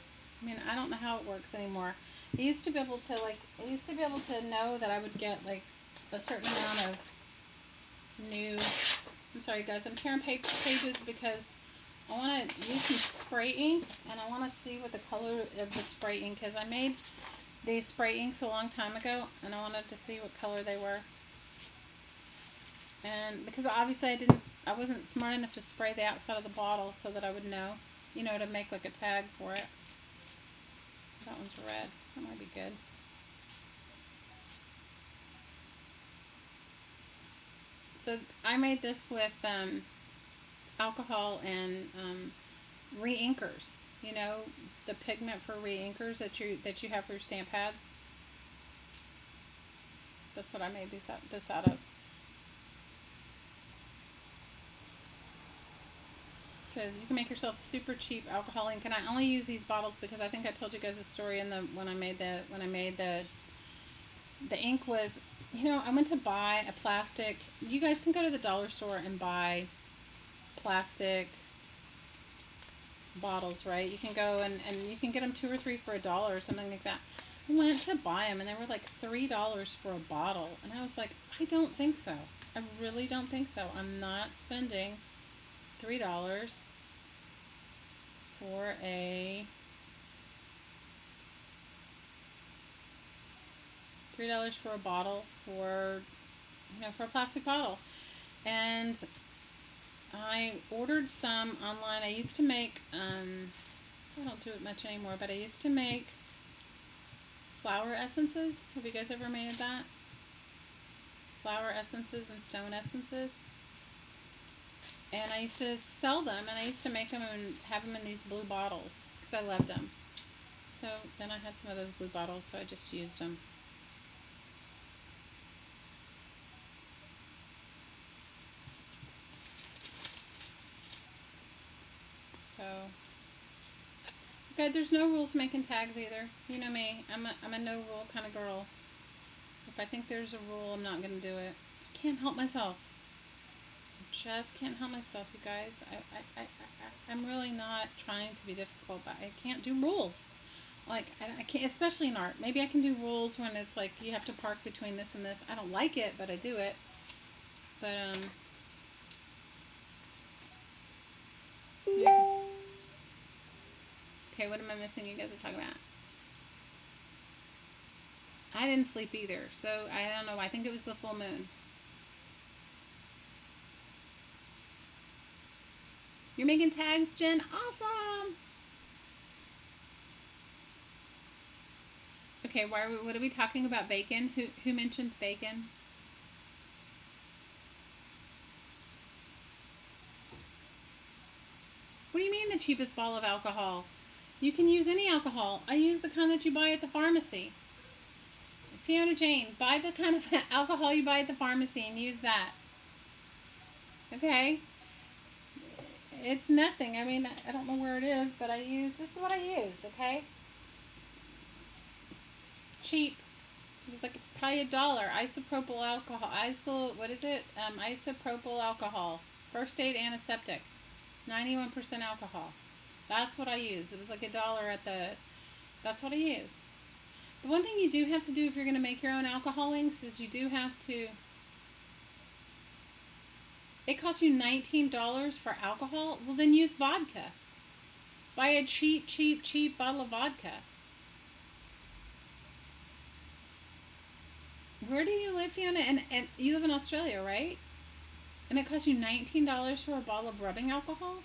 Speaker 1: I mean, I don't know how it works anymore. I used to be able to know that I would get like a certain amount of new. I'm sorry guys, I'm tearing pages because I want to use some spray ink, and I want to see what the color of the spray ink is. I made these spray inks a long time ago, and I wanted to see what color they were. And because obviously I wasn't smart enough to spray the outside of the bottle so that I would know, to make like a tag for it. That one's red. That might be good. So I made this with alcohol and re-inkers. The pigment for re-inkers that you have for your stamp pads. That's what I made this out of. So you can make yourself super cheap alcohol ink, and I only use these bottles because I think I told you guys a story when I made the ink was. I went to buy a plastic. You guys can go to the dollar store and buy plastic bottles, right? You can go and you can get them 2 or 3 for $1 or something like that. I went to buy them and they were like $3 for a bottle. And I was like, I don't think so. I really don't think so. I'm not spending $3 for a $3 for a bottle for a plastic bottle. And I ordered some online. I used to make, I don't do it much anymore, but I used to make flower essences. Have you guys ever made that? Flower essences and stone essences. And I used to sell them, and I used to make them and have them in these blue bottles because I loved them. So then I had some of those blue bottles, so I just used them. So, okay, there's no rules making tags either. You know me, I'm a no rule kind of girl. If I think there's a rule, I'm not going to do it. I can't help myself. I just can't help myself, you guys. I'm really not trying to be difficult, but I can't do rules. Like, I can't, especially in art. Maybe I can do rules when it's like you have to park between this and this. I don't like it, but I do it. But, yeah. Okay, what am I missing you guys are talking about? I didn't sleep either, so I don't know. I think it was the full moon. You're making tags, Jen? Awesome! Okay, what are we talking about? Bacon? Who mentioned bacon? What do you mean the cheapest bottle of alcohol? You can use any alcohol. I use the kind that you buy at the pharmacy. Fiona Jane, buy the kind of alcohol you buy at the pharmacy and use that. Okay? It's nothing. I mean, I don't know where it is, but this is what I use, okay? Cheap. It was like probably $1. Isopropyl alcohol. What is it? Isopropyl alcohol. First aid antiseptic. 91% alcohol. That's what I use. It was like $1 that's what I use. The one thing you do have to do if you're going to make your own alcohol inks is you do have to, it costs you $19 for alcohol. Well, then use vodka. Buy a cheap bottle of vodka. Where do you live, Fiona? And you live in Australia, right? And it costs you $19 for a bottle of rubbing alcohol?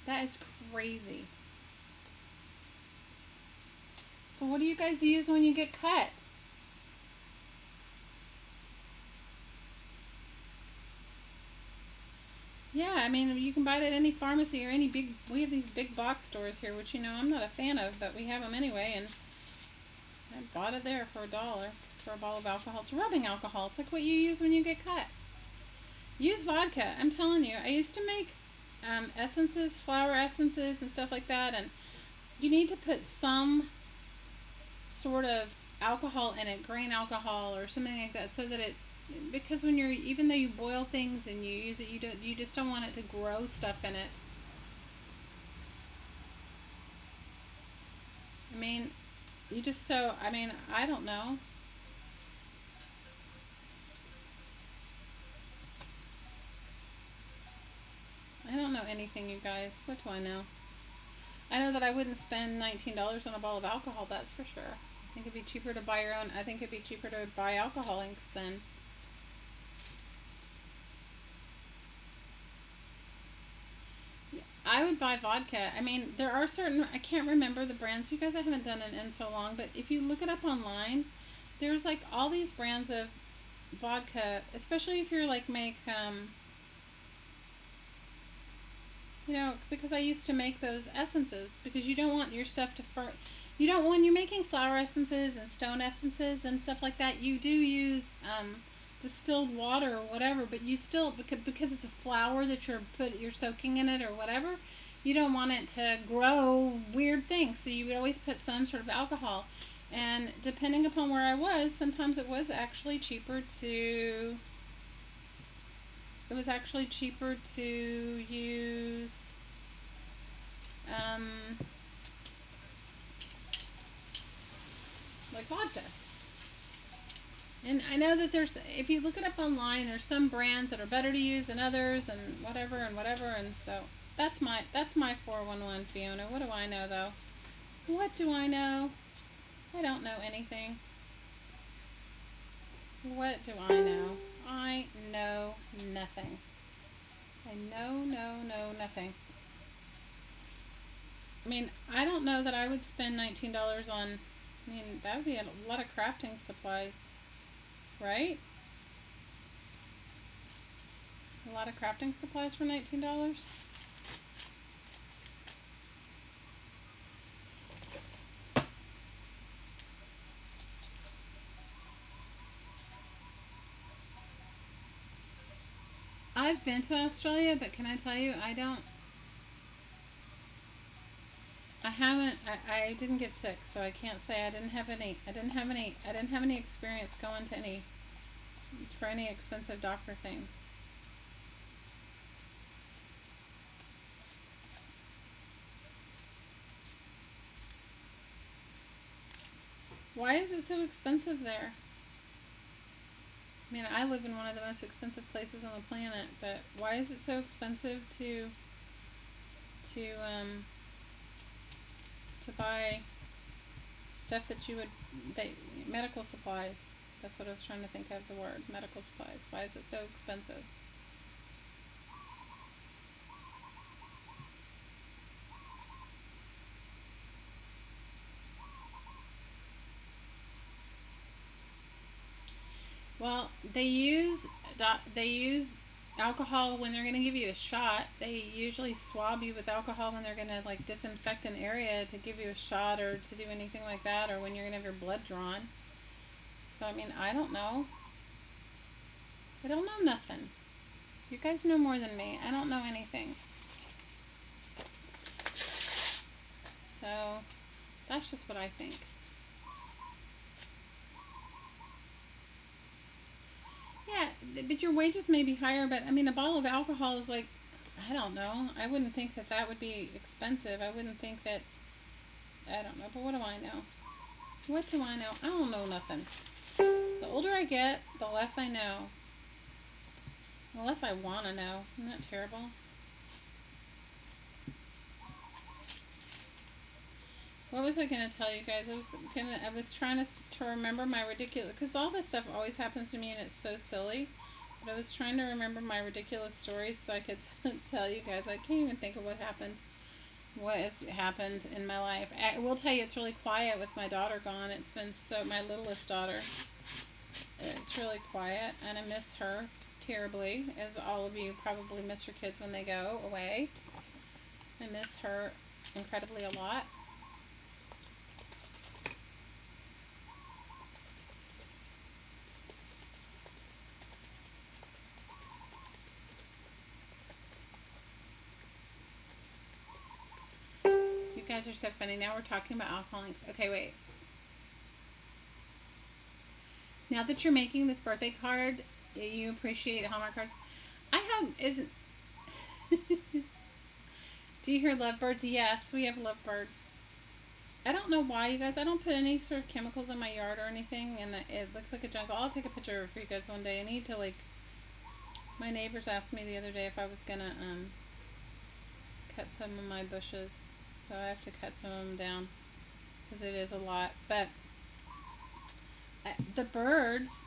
Speaker 1: That is crazy. So what do you guys use when you get cut? Yeah, I mean, you can buy it at any pharmacy or any we have these big box stores here, which, you know, I'm not a fan of, but we have them anyway, and I bought it there for $1 for a bottle of alcohol. It's rubbing alcohol. It's like what you use when you get cut. Use vodka. I'm telling you. I used to make essences, flower essences and stuff like that, and you need to put some sort of alcohol in it, grain alcohol or something like that, so that because when even though you boil things and you use it, you just don't want it to grow stuff in it. I mean, I don't know. I don't know anything, you guys. What do I know? I know that I wouldn't spend $19 on a bottle of alcohol, that's for sure. I think it'd be cheaper to buy your own. I think it'd be cheaper to buy alcohol inks than. I would buy vodka. I mean, there are certain, I can't remember the brands. You guys, I haven't done it in so long, but if you look it up online, there's like all these brands of vodka, especially if you're like you know, because I used to make those essences, because you don't want your stuff to when you're making flower essences and stone essences and stuff like that, you do use distilled water or whatever, but you still, because it's a flower that you're soaking in it or whatever, you don't want it to grow weird things, so you would always put some sort of alcohol. And depending upon where I was, sometimes it was actually cheaper to use like vodka. And I know that if you look it up online, there's some brands that are better to use than others, and whatever, and so that's my 411, Fiona. What do I know, though? What do I know? I don't know anything. What do I know? I know nothing. I know nothing. I mean, I don't know that I would spend $19 on, I mean, that would be a lot of crafting supplies, right? A lot of crafting supplies for $19? I've been to Australia, but can I tell you, I didn't get sick, so I can't say I didn't have any experience going to any expensive doctor things. Why is it so expensive there? I mean, I live in one of the most expensive places on the planet, but why is it so expensive to buy stuff that medical supplies? That's what I was trying to think of, the word, medical supplies. Why is it so expensive? Well, they use alcohol when they're going to give you a shot. They usually swab you with alcohol when they're going to like disinfect an area to give you a shot or to do anything like that, or when you're going to have your blood drawn. So I mean, I don't know. I don't know nothing. You guys know more than me. I don't know anything. So that's just what I think. Yeah, but your wages may be higher, but I mean, a bottle of alcohol is like, I don't know. I wouldn't think that would be expensive. I wouldn't think that, I don't know, but what do I know? What do I know? I don't know nothing. The older I get, the less I know. The less I want to know. Isn't that terrible? What was I going to tell you guys? I was trying to remember my ridiculous, because all this stuff always happens to me and it's so silly. But I was trying to remember my ridiculous stories so I could tell you guys. I can't even think of what happened. What has happened in my life. I will tell you, it's really quiet with my daughter gone. It's been my littlest daughter. It's really quiet and I miss her terribly, as all of you probably miss your kids when they go away. I miss her incredibly a lot. You guys are so funny. Now we're talking about alcoholics. Okay, wait. Now that you're making this birthday card, you appreciate Hallmark cards. Isn't... Do you hear lovebirds? Yes, we have lovebirds. I don't know why, you guys. I don't put any sort of chemicals in my yard or anything, and it looks like a jungle. I'll take a picture of it for you guys one day. I need to, like... My neighbors asked me the other day if I was gonna, cut some of my bushes. So I have to cut some of them down, because it is a lot. But the birds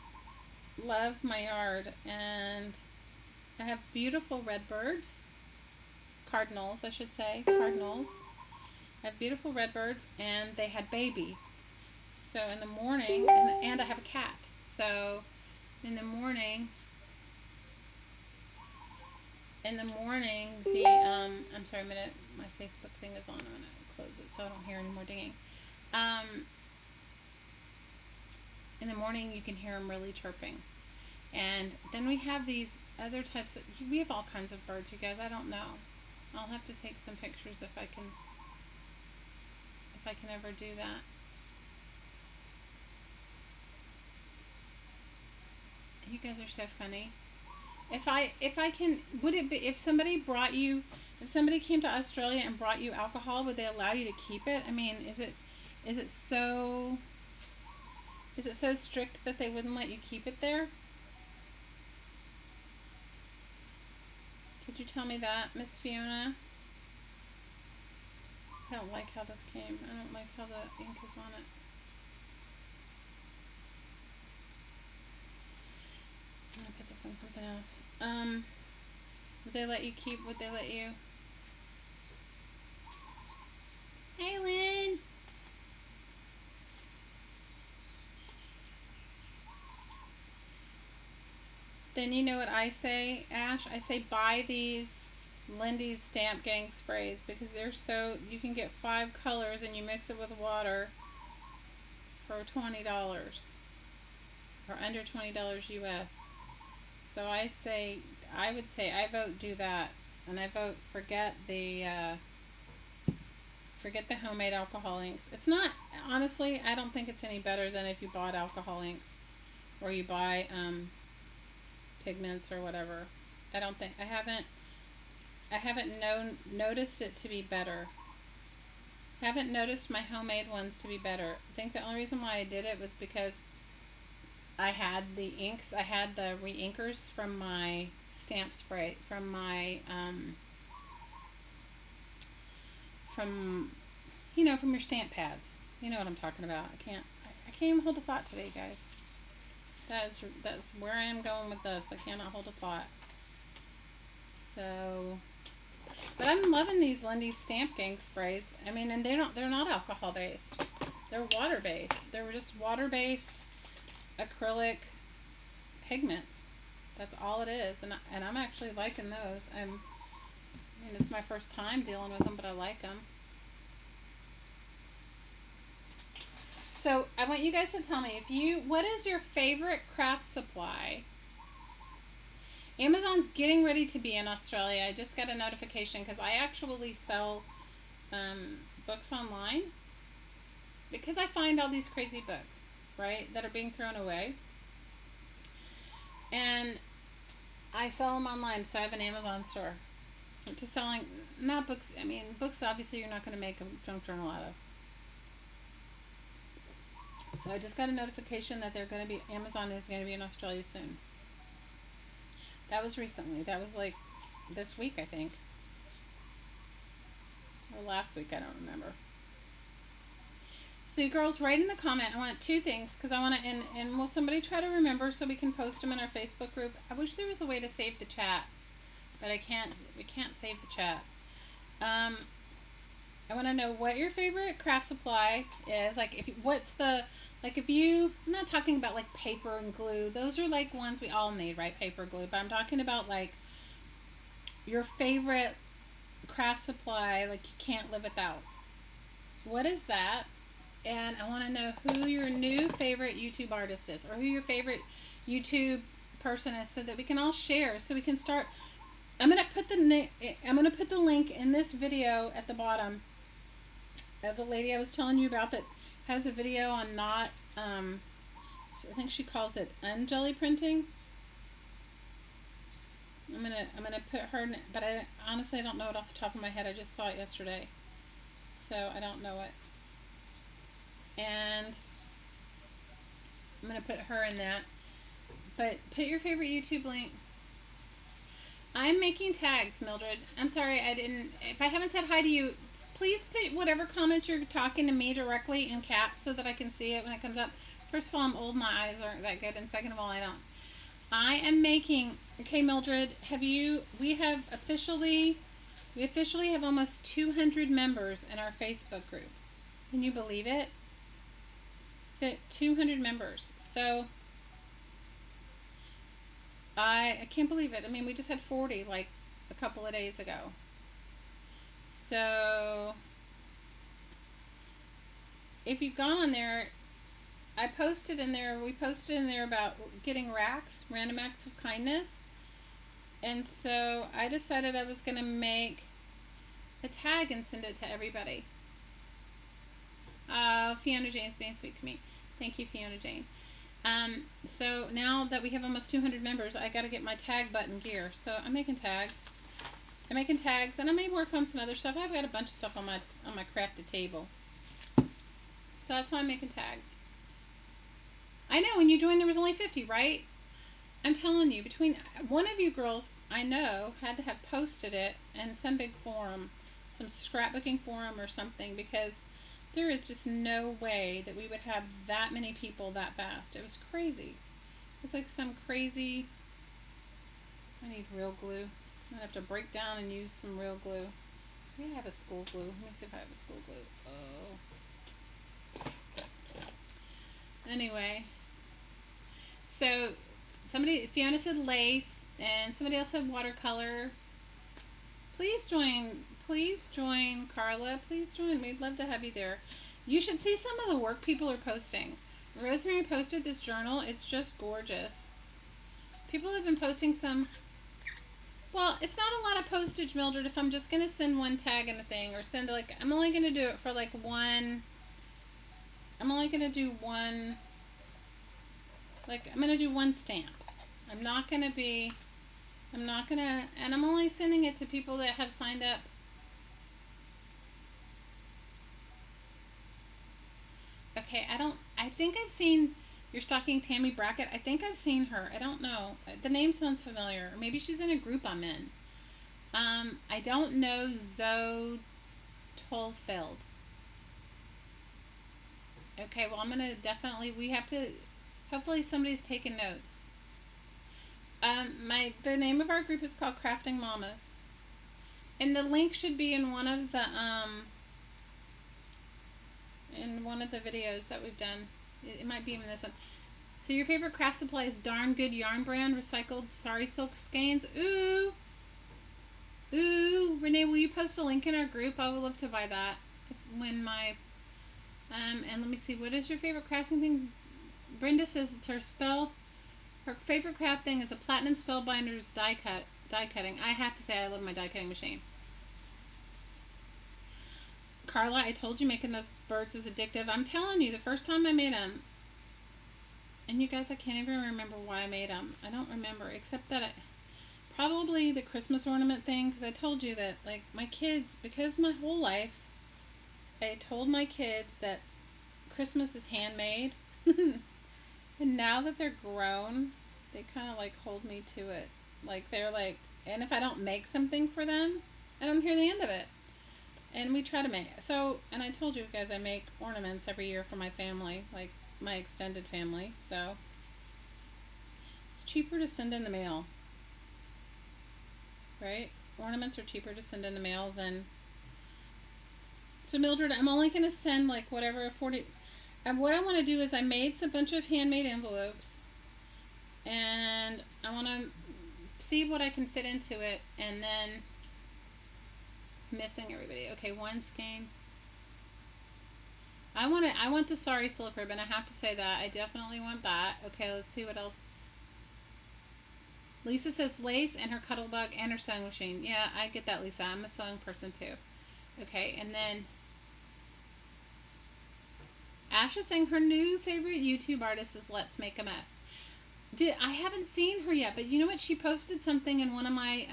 Speaker 1: love my yard, and I have beautiful red birds, cardinals I should say, cardinals. I have beautiful red birds, and they had babies. So in the morning, and I have a cat. So in the morning, I'm sorry, my Facebook thing is on. I'm gonna close it so I don't hear any more dinging. In the morning, you can hear them really chirping. And then we have these other types we have all kinds of birds, you guys. I don't know. I'll have to take some pictures if I can ever do that. You guys are so funny. If I can, would it be, if somebody came to Australia and brought you alcohol, would they allow you to keep it? I mean, is it so strict that they wouldn't let you keep it there? Could you tell me that, Miss Fiona? I don't like how this came. I don't like how the ink is on it. I'm gonna put this asking something else. Would they let you keep? Would they let you? Hey, Lynn. Then you know what I say, Ash? I say buy these Lindy's Stamp Gang sprays because they're so, you can get 5 colors and you mix it with water for $20 or under $20 US. So I would vote do that, and I vote forget the homemade alcohol inks. It's not, honestly, I don't think it's any better than if you bought alcohol inks or you buy pigments or whatever. I haven't noticed it to be better. Haven't noticed my homemade ones to be better. I think the only reason why I did it was because I had the inks. I had the re-inkers from my stamp spray, from my from your stamp pads. You know what I'm talking about. I can't even hold a thought today, guys. That's where I am going with this. I cannot hold a thought. So, but I'm loving these Lindy's Stamp Gang sprays. I mean, and they're not alcohol based. They're water based. They're just water based acrylic pigments. That's all it is, and I'm actually liking those. I mean, it's my first time dealing with them, but I like them. So I want you guys to tell me what is your favorite craft supply? Amazon's getting ready to be in Australia. I just got a notification because I actually sell books online because I find all these crazy books, right, that are being thrown away. And I sell them online, so I have an Amazon store. To selling, not books, I mean, books obviously you're not going to make a junk journal out of. So I just got a notification that Amazon is going to be in Australia soon. That was recently. That was like this week, I think. Or last week, I don't remember. So girls, write in the comment. I want 2 things because I want to, and will somebody try to remember so we can post them in our Facebook group? I wish there was a way to save the chat, but we can't save the chat. I want to know what your favorite craft supply is. Like, I'm not talking about like paper and glue. Those are like ones we all need, right? Paper, glue. But I'm talking about like your favorite craft supply, like you can't live without. What is that? And I want to know who your new favorite YouTube artist is, or who your favorite YouTube person is, so that we can all share, so we can start. I'm gonna put the link in this video at the bottom of the lady I was telling you about that has a video on I think she calls it unjelly printing. I'm gonna put her, but I honestly don't know it off the top of my head. I just saw it yesterday, so I don't know it. And I'm gonna put her in that. But put your favorite YouTube link. I'm making tags, Mildred. I'm sorry if I haven't said hi to you, please put whatever comments you're talking to me directly in caps so that I can see it when it comes up. First of all, I'm old, my eyes aren't that good, and second of all, I am making, okay, Mildred, we officially have almost 200 members in our Facebook group. Can you believe it? 200 members. So I can't believe it. I mean, we just had 40 like a couple of days ago. So if you've gone on there, we posted in there about getting racks, random acts of kindness. And so I decided I was going to make a tag and send it to everybody. Fiona Jane's being sweet to me. Thank you, Fiona Jane. So now that we have almost 200 members, I got to get my tag button gear. So I'm making tags. And I may work on some other stuff. I've got a bunch of stuff on my crafted table. So that's why I'm making tags. I know, when you joined there was only 50, right? I'm telling you, between one of you girls I know had to have posted it in some big forum, some scrapbooking forum or something, because there is just no way that we would have that many people that fast. It was crazy. It's like some crazy I need real glue. I'm gonna have to break down and use some real glue. Maybe I have a school glue. Let me see if I have a school glue. Oh. Anyway. So, Fiona said lace, and somebody else said watercolor. Please join, Carla. Please join. We'd love to have you there. You should see some of the work people are posting. Rosemary posted this journal. It's just gorgeous. People have been posting some. Well, it's not a lot of postage, Mildred, if I'm just going to send one tag in a thing, or send I'm only going to do it for one. I'm only going to do one. I'm going to do one stamp. And I'm only sending it to people that have signed up. Okay, I think I've seen you're stalking Tammy Brackett. I think I've seen her. I don't know. The name sounds familiar. Or maybe she's in a group I'm in. I don't know Zoe Tolfeld. Okay, well, I'm going to hopefully somebody's taking notes. The name of our group is called Crafting Mamas. And the link should be in one of the videos that we've done. It might be even this one. So your favorite craft supply is Darn Good Yarn Brand recycled sari silk skeins. Ooh, Renee, will you post a link in our group? I would love to buy that. And let me see, what is your favorite crafting thing? Brenda says it's her favorite craft thing is a Platinum Spellbinder's die cutting. I have to say I love my die cutting machine. Carla, I told you making those birds is addictive. I'm telling you, the first time I made them, and you guys, I can't even remember why I made them. I don't remember, except that probably the Christmas ornament thing, because I told you that, my kids, because my whole life, I told my kids that Christmas is handmade. And now that they're grown, they kind of hold me to it. They're and if I don't make something for them, I don't hear the end of it. And we try to make it. So, and I told you guys I make ornaments every year for my family, my extended family. So, it's cheaper to send in the mail. Right? Ornaments are cheaper to send in the mail than. So, Mildred, I'm only going to send whatever 40. And what I want to do is I made a bunch of handmade envelopes. And I want to see what I can fit into it. And then. Missing everybody. Okay, one skein. I want the sari silk ribbon. I have to say that. I definitely want that. Okay, let's see what else. Lisa says lace and her cuddle bug and her sewing machine. Yeah, I get that, Lisa. I'm a sewing person too. Okay, and then Ash is saying her new favorite YouTube artist is Let's Make a Mess. I haven't seen her yet, but you know what? She posted something in one of my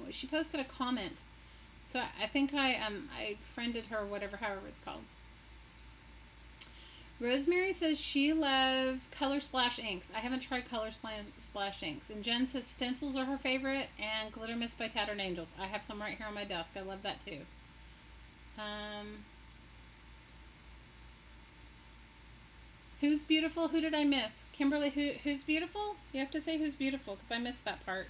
Speaker 1: she posted a comment. So I think I friended her, however it's called. Rosemary says she loves Color Splash inks. I haven't tried Color Splash inks. And Jen says stencils are her favorite and Glitter Mist by Tattered Angels. I have some right here on my desk. I love that too. Who's beautiful? Who did I miss? Kimberly, who's beautiful? You have to say who's beautiful because I missed that part.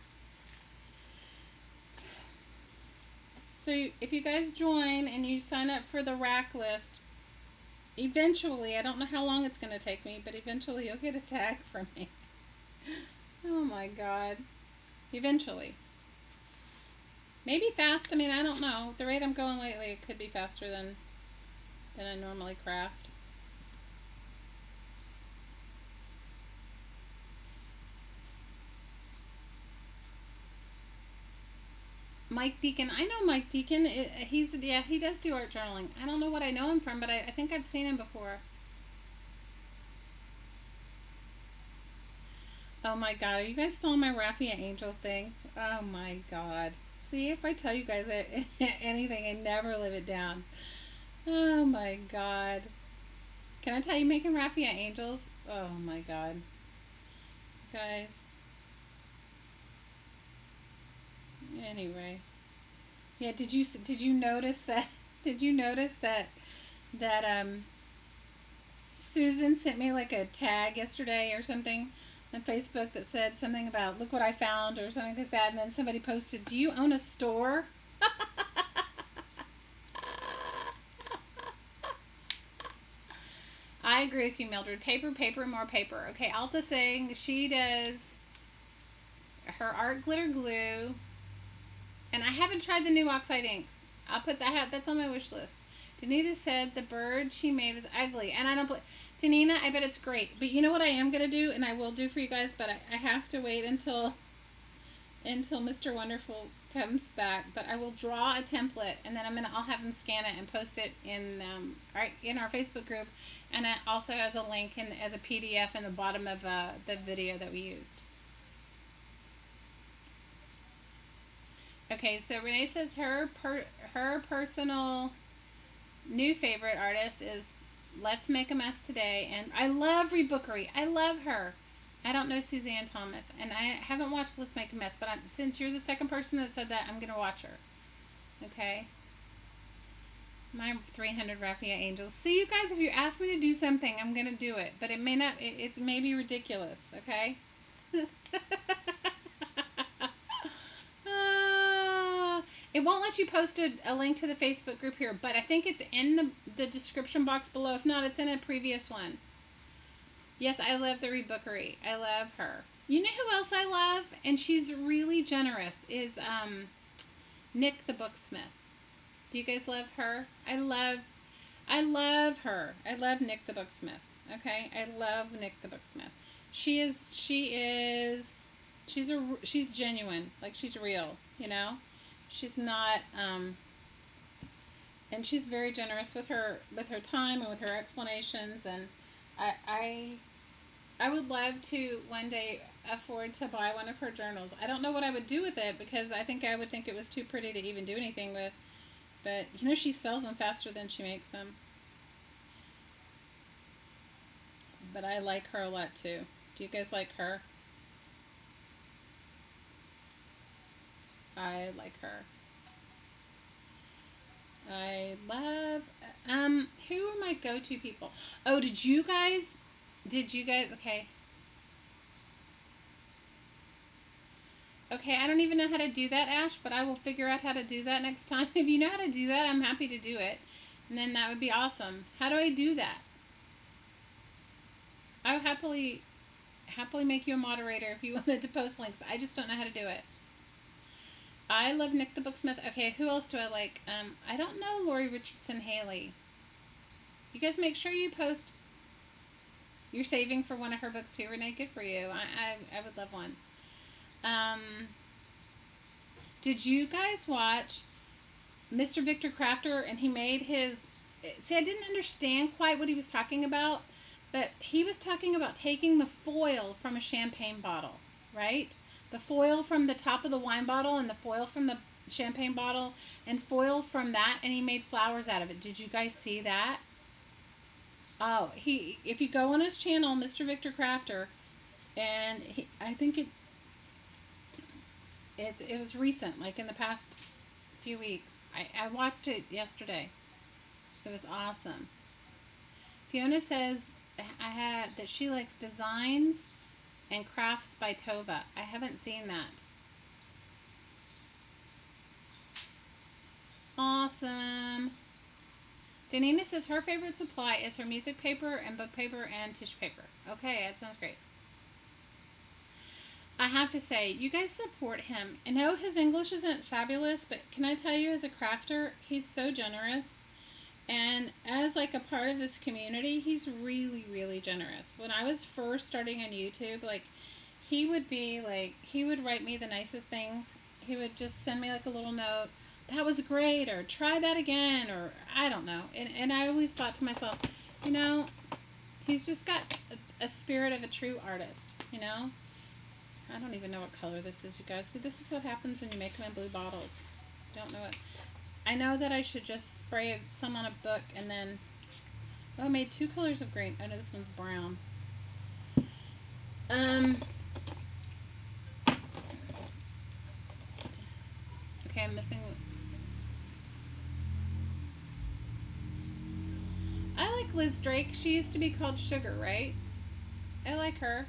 Speaker 1: So if you guys join and you sign up for the rack list, eventually, I don't know how long it's going to take me, but eventually you'll get a tag from me. Oh my God. Eventually. Maybe fast. I mean, I don't know. At the rate I'm going lately, it could be faster than I normally craft. Mike Deacon. I know Mike Deacon. He does do art journaling. I don't know what I know him from, but I think I've seen him before. Oh my God, are you guys still on my Raffia Angel thing? Oh my God. See, if I tell you guys anything, I never live it down. Oh my God. Can I tell you making Raffia Angels? Oh my God. Guys. Anyway, yeah. Did you notice that? Susan sent me a tag yesterday or something on Facebook that said something about look what I found or something like that, and then somebody posted, do you own a store? I agree with you, Mildred. Paper, paper, more paper. Okay, Alta saying she does her art glitter glue, and I haven't tried the new oxide inks. I'll put that. That's on my wish list. Danita said the bird she made was ugly, and I don't believe. Danina, I bet it's great. But you know what I am gonna do, and I will do for you guys, but I have to wait until Mr. Wonderful comes back. But I will draw a template, and then I'll have him scan it and post it in our Facebook group, and it also has a link as a PDF in the bottom of the video that we used. Okay, so Renee says her personal new favorite artist is Let's Make a Mess Today, and I love Rebookery. I love her. I don't know Suzanne Thomas, and I haven't watched Let's Make a Mess, but since you're the second person that said that, I'm going to watch her. Okay? My 300 Raffia Angels. See, you guys, if you ask me to do something, I'm going to do it, but it may not, it may be ridiculous, okay? It won't let you post a link to the Facebook group here, but I think it's in the description box below. If not, it's in a previous one. Yes, I love the Rebookery. I love her. You know who else I love? And she's really generous, is Nick the Booksmith. Do you guys love her? I love her. I love Nick the Booksmith. Okay? I love Nick the Booksmith. She's genuine. Like, she's real, you know? She's not, and she's very generous with her time and with her explanations, and I would love to one day afford to buy one of her journals. I don't know what I would do with it, because I would think it was too pretty to even do anything with, but you know, she sells them faster than she makes them. But I like her a lot too. Do you guys like her? I like her. I love, who are my go-to people? Oh, did you guys, okay. Okay, I don't even know how to do that, Ash, but I will figure out how to do that next time. If you know how to do that, I'm happy to do it. And then that would be awesome. How do I do that? I would happily make you a moderator if you wanted to post links. I just don't know how to do it. I love Nick the Booksmith. Okay, who else do I like? I don't know Lori Richardson Haley. You guys make sure you post. You're saving for one of her books too, Renee. Good for you. I would love one. Did you guys watch Mr. Victor Crafter? And he made his... See, I didn't understand quite what he was talking about, but he was talking about taking the foil from a champagne bottle, right? The foil from the top of the wine bottle and the foil from the champagne bottle and foil from that, and he made flowers out of it. Did you guys see that? Oh, if you go on his channel, Mr. Victor Crafter, and I think it was recent, like in the past few weeks. I watched it yesterday. It was awesome. Fiona says that she likes designs and crafts by Tova. I haven't seen that. Awesome. Danina says her favorite supply is her music paper and book paper and tissue paper. Okay, that sounds great. I have to say, you guys support him. I know his English isn't fabulous, but can I tell you, as a crafter, he's so generous. And as like a part of this community, he's really, really generous. When I was first starting on YouTube, like, he would write me the nicest things. He would just send me like a little note, that was great, or try that again, or I don't know. And I always thought to myself, you know, he's just got a spirit of a true artist, you know? I don't even know what color this is, you guys. See, this is what happens when you make them in blue bottles. Don't know it. I know that I should just spray some on a book and then... Oh, I made 2 colors of green. I know this one's brown. Okay, I'm missing... I like Liz Drake. She used to be called Sugar, right? I like her.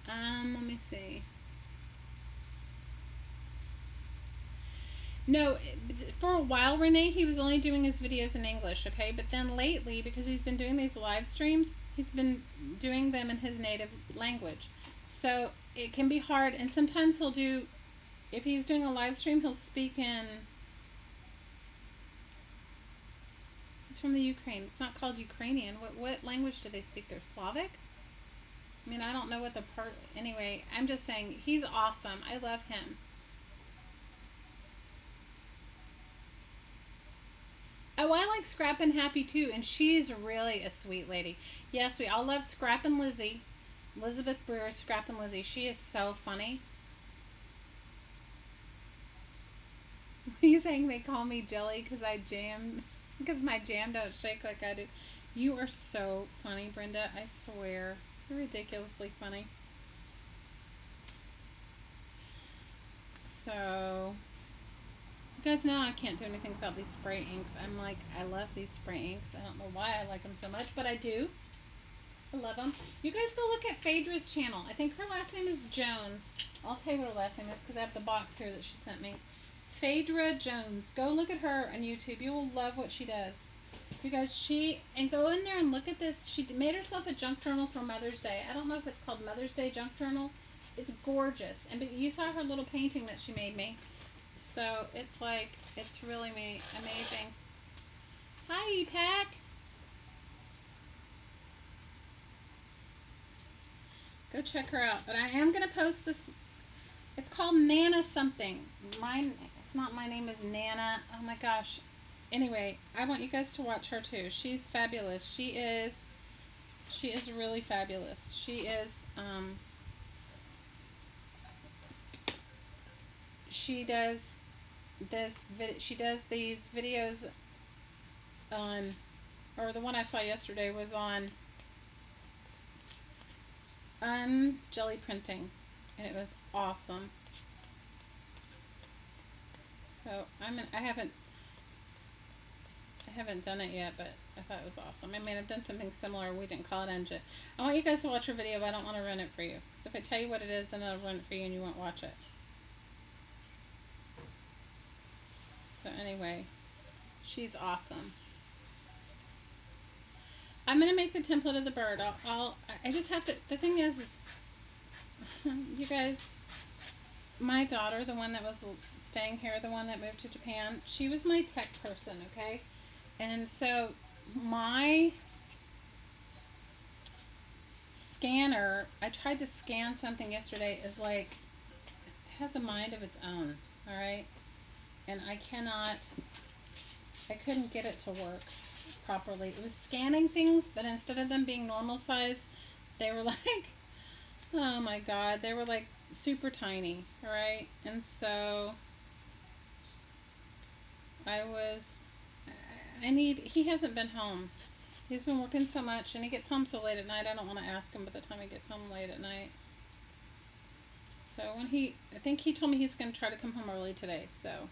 Speaker 1: Let me see. No, for a while, Renee, he was only doing his videos in English, okay? But then lately, because he's been doing these live streams, he's been doing them in his native language. So it can be hard, and sometimes he'll do, if he's doing a live stream, he'll speak in, it's from the Ukraine. It's not called Ukrainian. What language do they speak there? Slavic? I mean, I don't know what the part, anyway, I'm just saying, he's awesome. I love him. Oh, I like Scrap and Happy too, and she's really a sweet lady. Yes, we all love Scrap and Lizzie. Elizabeth Brewer, Scrap and Lizzie. She is so funny. He's saying they call me Jelly because because my jam don't shake like I do. You are so funny, Brenda. I swear. You're ridiculously funny. So... you guys know I can't do anything without these spray inks. I'm like, I love these spray inks. I don't know why I like them so much, but I do. I love them. You guys go look at Phaedra's channel. I think her last name is Jones. I'll tell you what her last name is because I have the box here that she sent me. Phaedra Jones. Go look at her on YouTube. You will love what she does. You guys, and go in there and look at this. She made herself a junk journal for Mother's Day. I don't know if it's called Mother's Day Junk Journal. It's gorgeous. And you saw her little painting that she made me. So it's like, it's really amazing. Hi, E-Pack. Go check her out. But I am going to post this. It's called Nana something. It's not my name is Nana. Oh my gosh. Anyway, I want you guys to watch her too. She's fabulous. She is really fabulous. She is, she does these videos on, or the one I saw yesterday was on jelly printing, and it was awesome. So I haven't done it yet, but I thought it was awesome. I mean, I've done something similar. We didn't call it engine. I want you guys to watch her video, but I don't want to run it for you. Because if I tell you what it is, then I'll run it for you and you won't watch it. So anyway, she's awesome. I'm going to make the template of the bird. I just have to, the thing is you guys, my daughter, the one that was staying here, the one that moved to Japan, she was my tech person, okay? And so my scanner, I tried to scan something yesterday, is like, it has a mind of its own, all right? And I couldn't get it to work properly. It was scanning things, but instead of them being normal size, they were like, oh my God, they were like super tiny, all right? And so he hasn't been home. He's been working so much, and he gets home so late at night. I don't want to ask him by the time he gets home late at night. So I think he told me he's going to try to come home early today. So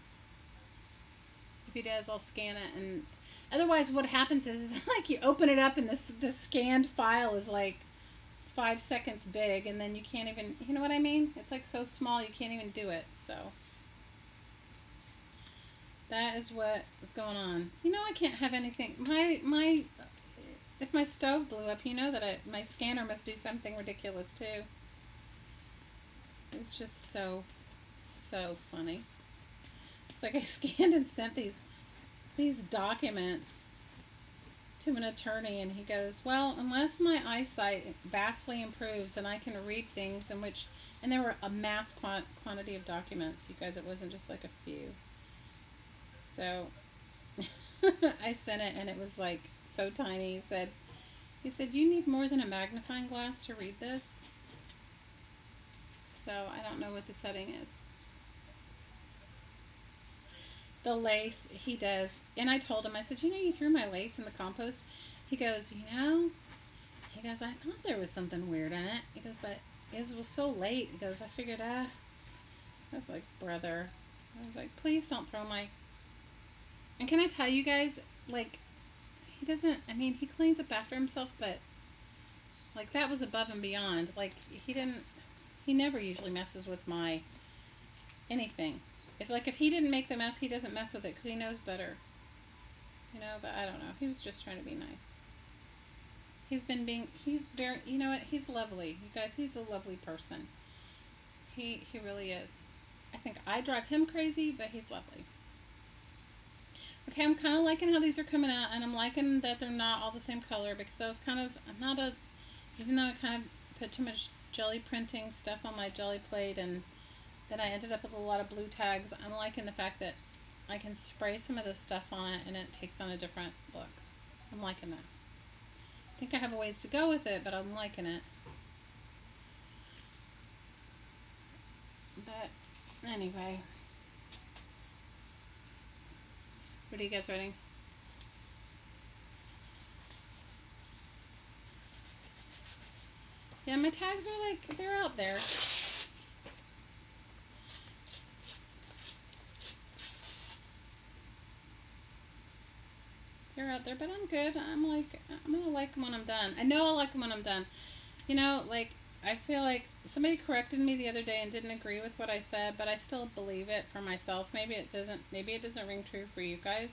Speaker 1: if he does, I'll scan it. And otherwise, what happens is like you open it up, and the scanned file is like 5 seconds big, and then you can't even, you know what I mean? It's like so small you can't even do it. So that is what is going on. You know, I can't have anything. If my stove blew up, you know that my scanner must do something ridiculous too. It's just so funny. It's like I scanned and sent these documents to an attorney, and he goes, well, unless my eyesight vastly improves and I can read things and there were a mass quantity of documents, you guys, it wasn't just like a few. So I sent it, and it was like so tiny. He said, you need more than a magnifying glass to read this. So I don't know what the setting is. The lace, he does. And I told him, I said, you threw my lace in the compost. He goes, I thought there was something weird in it. He goes, but it was so late. He goes, I figured, I was like, brother. I was like, please don't throw my... And can I tell you guys, like, he cleans up after himself, but, like, that was above and beyond. Like, he didn't... He never usually messes with my anything. If he didn't make the mess, he doesn't mess with it because he knows better. But I don't know. He was just trying to be nice. He's very, you know what? He's lovely. You guys, he's a lovely person. He really is. I think I drive him crazy, but he's lovely. Okay, I'm kind of liking how these are coming out, and I'm liking that they're not all the same color because I was even though I kind of put too much jelly printing stuff on my jelly plate, and then I ended up with a lot of blue tags. I'm liking the fact that I can spray some of this stuff on it, and it takes on a different look. I'm liking that. I think I have a ways to go with it, but I'm liking it. But anyway, what are you guys writing? Yeah, my tags are they're out there. They're out there, but I'm good. I'm gonna like them when I'm done. I know I'll like them when I'm done. I feel like somebody corrected me the other day and didn't agree with what I said, but I still believe it for myself. Maybe it doesn't ring true for you guys,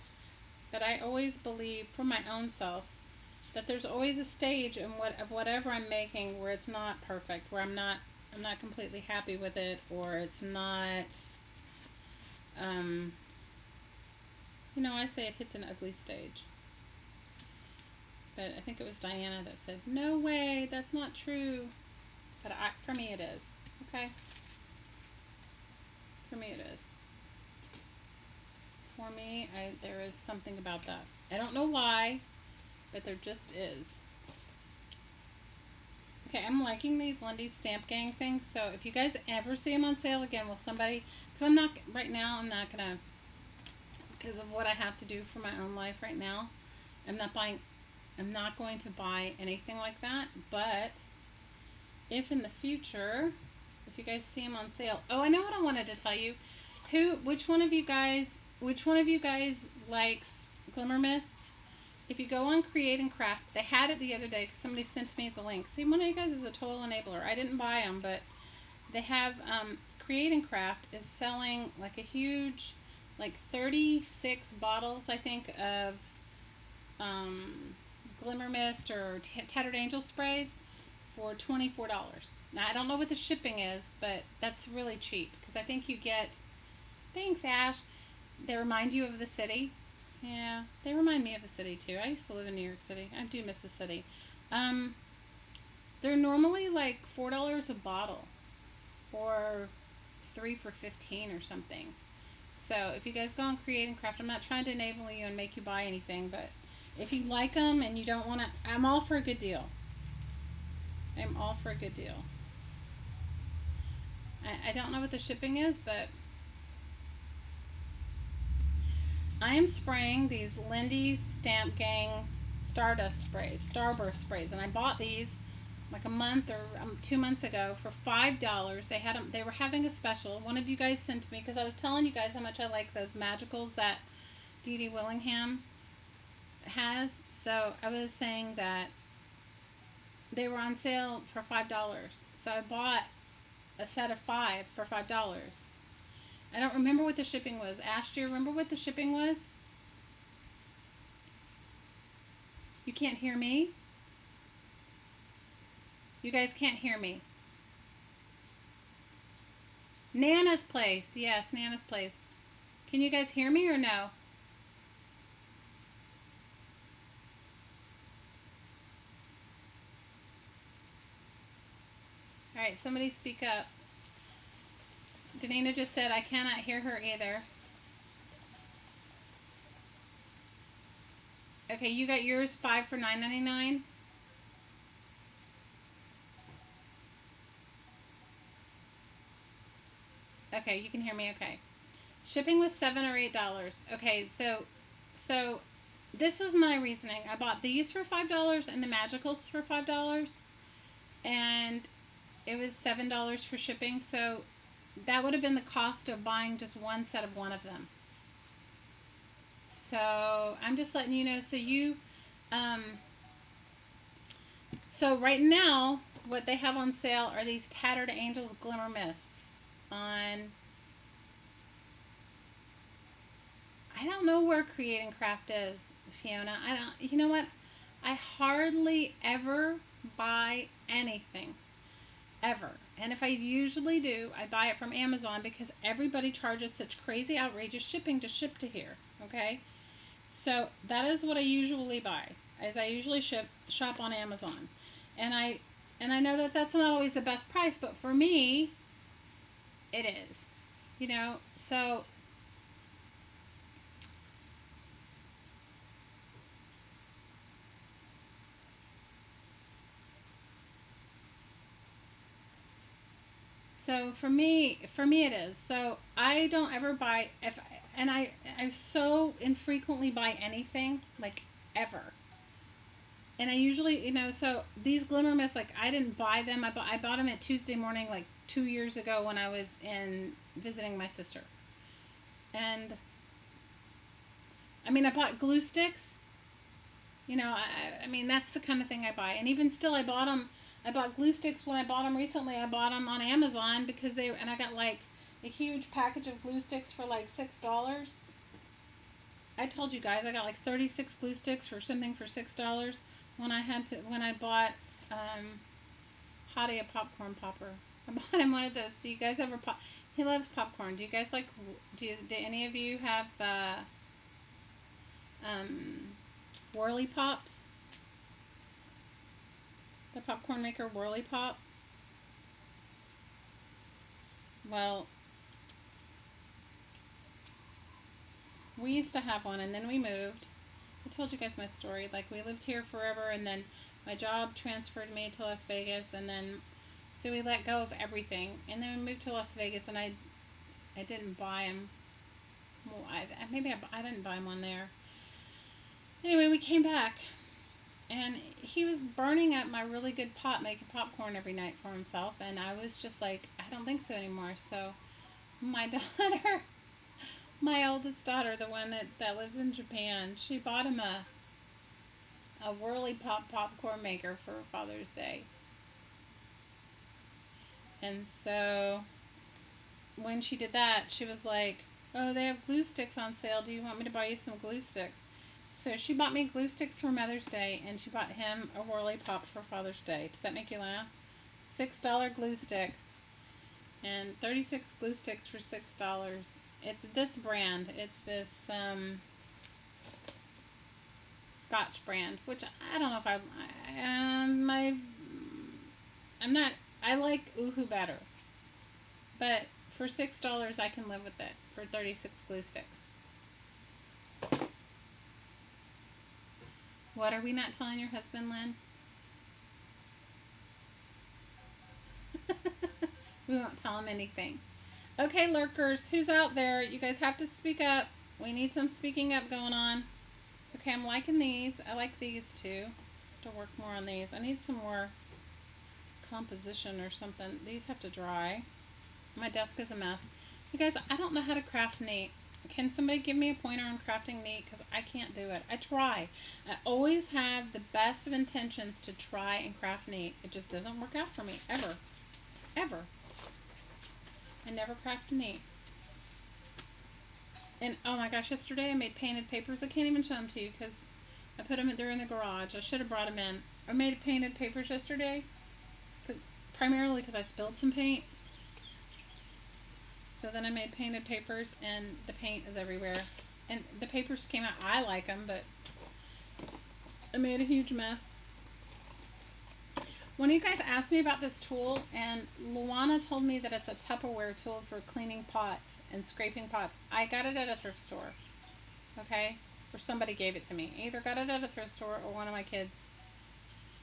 Speaker 1: but I always believe for my own self that there's always a stage of whatever I'm making where it's not perfect, where I'm not completely happy with it, or it's not I say it hits an ugly stage. But I think it was Diana that said, "No way, that's not true." But for me it is. Okay? For me it is. For me, there is something about that. I don't know why, but there just is. Okay, I'm liking these Lindy's Stamp Gang things, so if you guys ever see them on sale again, because I'm not gonna, because of what I have to do for my own life right now, I'm not going to buy anything like that, but if in the future, if you guys see them on sale, I know what I wanted to tell you. Which one of you guys likes Glimmer Mists? If you go on Create and Craft, they had it the other day because somebody sent me the link. See, one of you guys is a total enabler. I didn't buy them, but they have Create and Craft is selling like a huge, 36 bottles, I think, of Glimmer Mist or Tattered Angel sprays for $24. Now, I don't know what the shipping is, but that's really cheap because I think you get, thanks, Ash, they remind you of the city. Yeah, they remind me of the city too. I used to live in New York City. I do miss the city. They're normally like $4 a bottle or 3 for $15 or something. So if you guys go on Create and Craft, I'm not trying to enable you and make you buy anything, but if you like them and you don't want to, I'm all for a good deal. I'm all for a good deal. I don't know what the shipping is, but I am spraying these Lindy's Stamp Gang Starburst sprays, and I bought these like a month or 2 months ago for $5. They were having a special. One of you guys sent to me because I was telling you guys how much I like those magicals that Dee Dee Willingham has. So I was saying that they were on sale for $5. So I bought a set of 5 for $5. I don't remember what the shipping was. Ash, do you remember what the shipping was? You can't hear me? You guys can't hear me. Nana's Place. Yes, Nana's Place. Can you guys hear me or no? Alright, somebody speak up. Danina just said, I cannot hear her either. Okay, you got yours 5 for $9.99. Okay, you can hear me okay. Shipping was $7 or $8. Okay, so this was my reasoning. I bought these for $5 and the Magicals for $5. And it was $7 for shipping, so that would have been the cost of buying just one set of one of them. So I'm just letting you know. So so right now, what they have on sale are these Tattered Angels Glimmer Mists on, I don't know where Create and Craft is, Fiona. You know what? I hardly ever buy anything. Ever. And if I usually do, I buy it from Amazon because everybody charges such crazy, outrageous shipping to ship to here. Okay? So that is what I usually buy. As I usually shop on Amazon. And I know that that's not always the best price, but for me, it is. You know, so for me it is. So I don't ever buy I so infrequently buy anything, like, ever. And I usually, so these Glimmer Mists, like, I didn't buy them. I bought them at Tuesday Morning, like, 2 years ago when I was visiting my sister. And I mean, I bought glue sticks. I mean, that's the kind of thing I buy. And even still, I bought glue sticks when I bought them recently. I bought them on Amazon because and I got, like, a huge package of glue sticks for, like, $6. I told you guys I got, like, 36 glue sticks for something for $6 when I bought Hottie a popcorn popper. I bought him one of those. Do you guys ever pop? He loves popcorn. Do you guys like? Do any of you have Whirly Pops? The popcorn maker Whirly Pop. Well, we used to have one, and then we moved. I told you guys my story. Like, we lived here forever, and then my job transferred me to Las Vegas, and then so we let go of everything, and then we moved to Las Vegas, and I didn't buy them. Well, I didn't buy them on there. Anyway, we came back, and he was burning up my really good pot, making popcorn every night for himself, and I was just like, I don't think so anymore. So my daughter, my oldest daughter, the one that lives in Japan, she bought him a Whirly Pop popcorn maker for Father's Day. And so when she did that, she was like, oh, they have glue sticks on sale. Do you want me to buy you some glue sticks? So she bought me glue sticks for Mother's Day, and she bought him a Whirly Pop for Father's Day. Does that make you laugh? $6 glue sticks. And 36 glue sticks for $6. It's this brand. It's this Scotch brand, which I don't know if I like Oohoo better. But for $6, I can live with it for 36 glue sticks. What are we not telling your husband, Lynn? We won't tell him anything. Okay, lurkers, who's out there? You guys have to speak up. We need some speaking up going on. Okay, I'm liking these. I like these too. To work more on these. I need some more composition or something. These have to dry. My desk is a mess. You guys, I don't know how to craft neat. Can somebody give me a pointer on crafting neat? Because I can't do it. I try. I always have the best of intentions to try and craft neat. It just doesn't work out for me. Ever. Ever. I never craft neat. And oh my gosh, yesterday I made painted papers. I can't even show them to you because I put them they're in the garage. I should have brought them in. I made painted papers yesterday, primarily because I spilled some paint. So then I made painted papers, and the paint is everywhere. And the papers came out. I like them, but I made a huge mess. One of you guys asked me about this tool, and Luana told me that it's a Tupperware tool for cleaning pots and scraping pots. I got it at a thrift store, okay? Or somebody gave it to me. I either got it at a thrift store or one of my kids.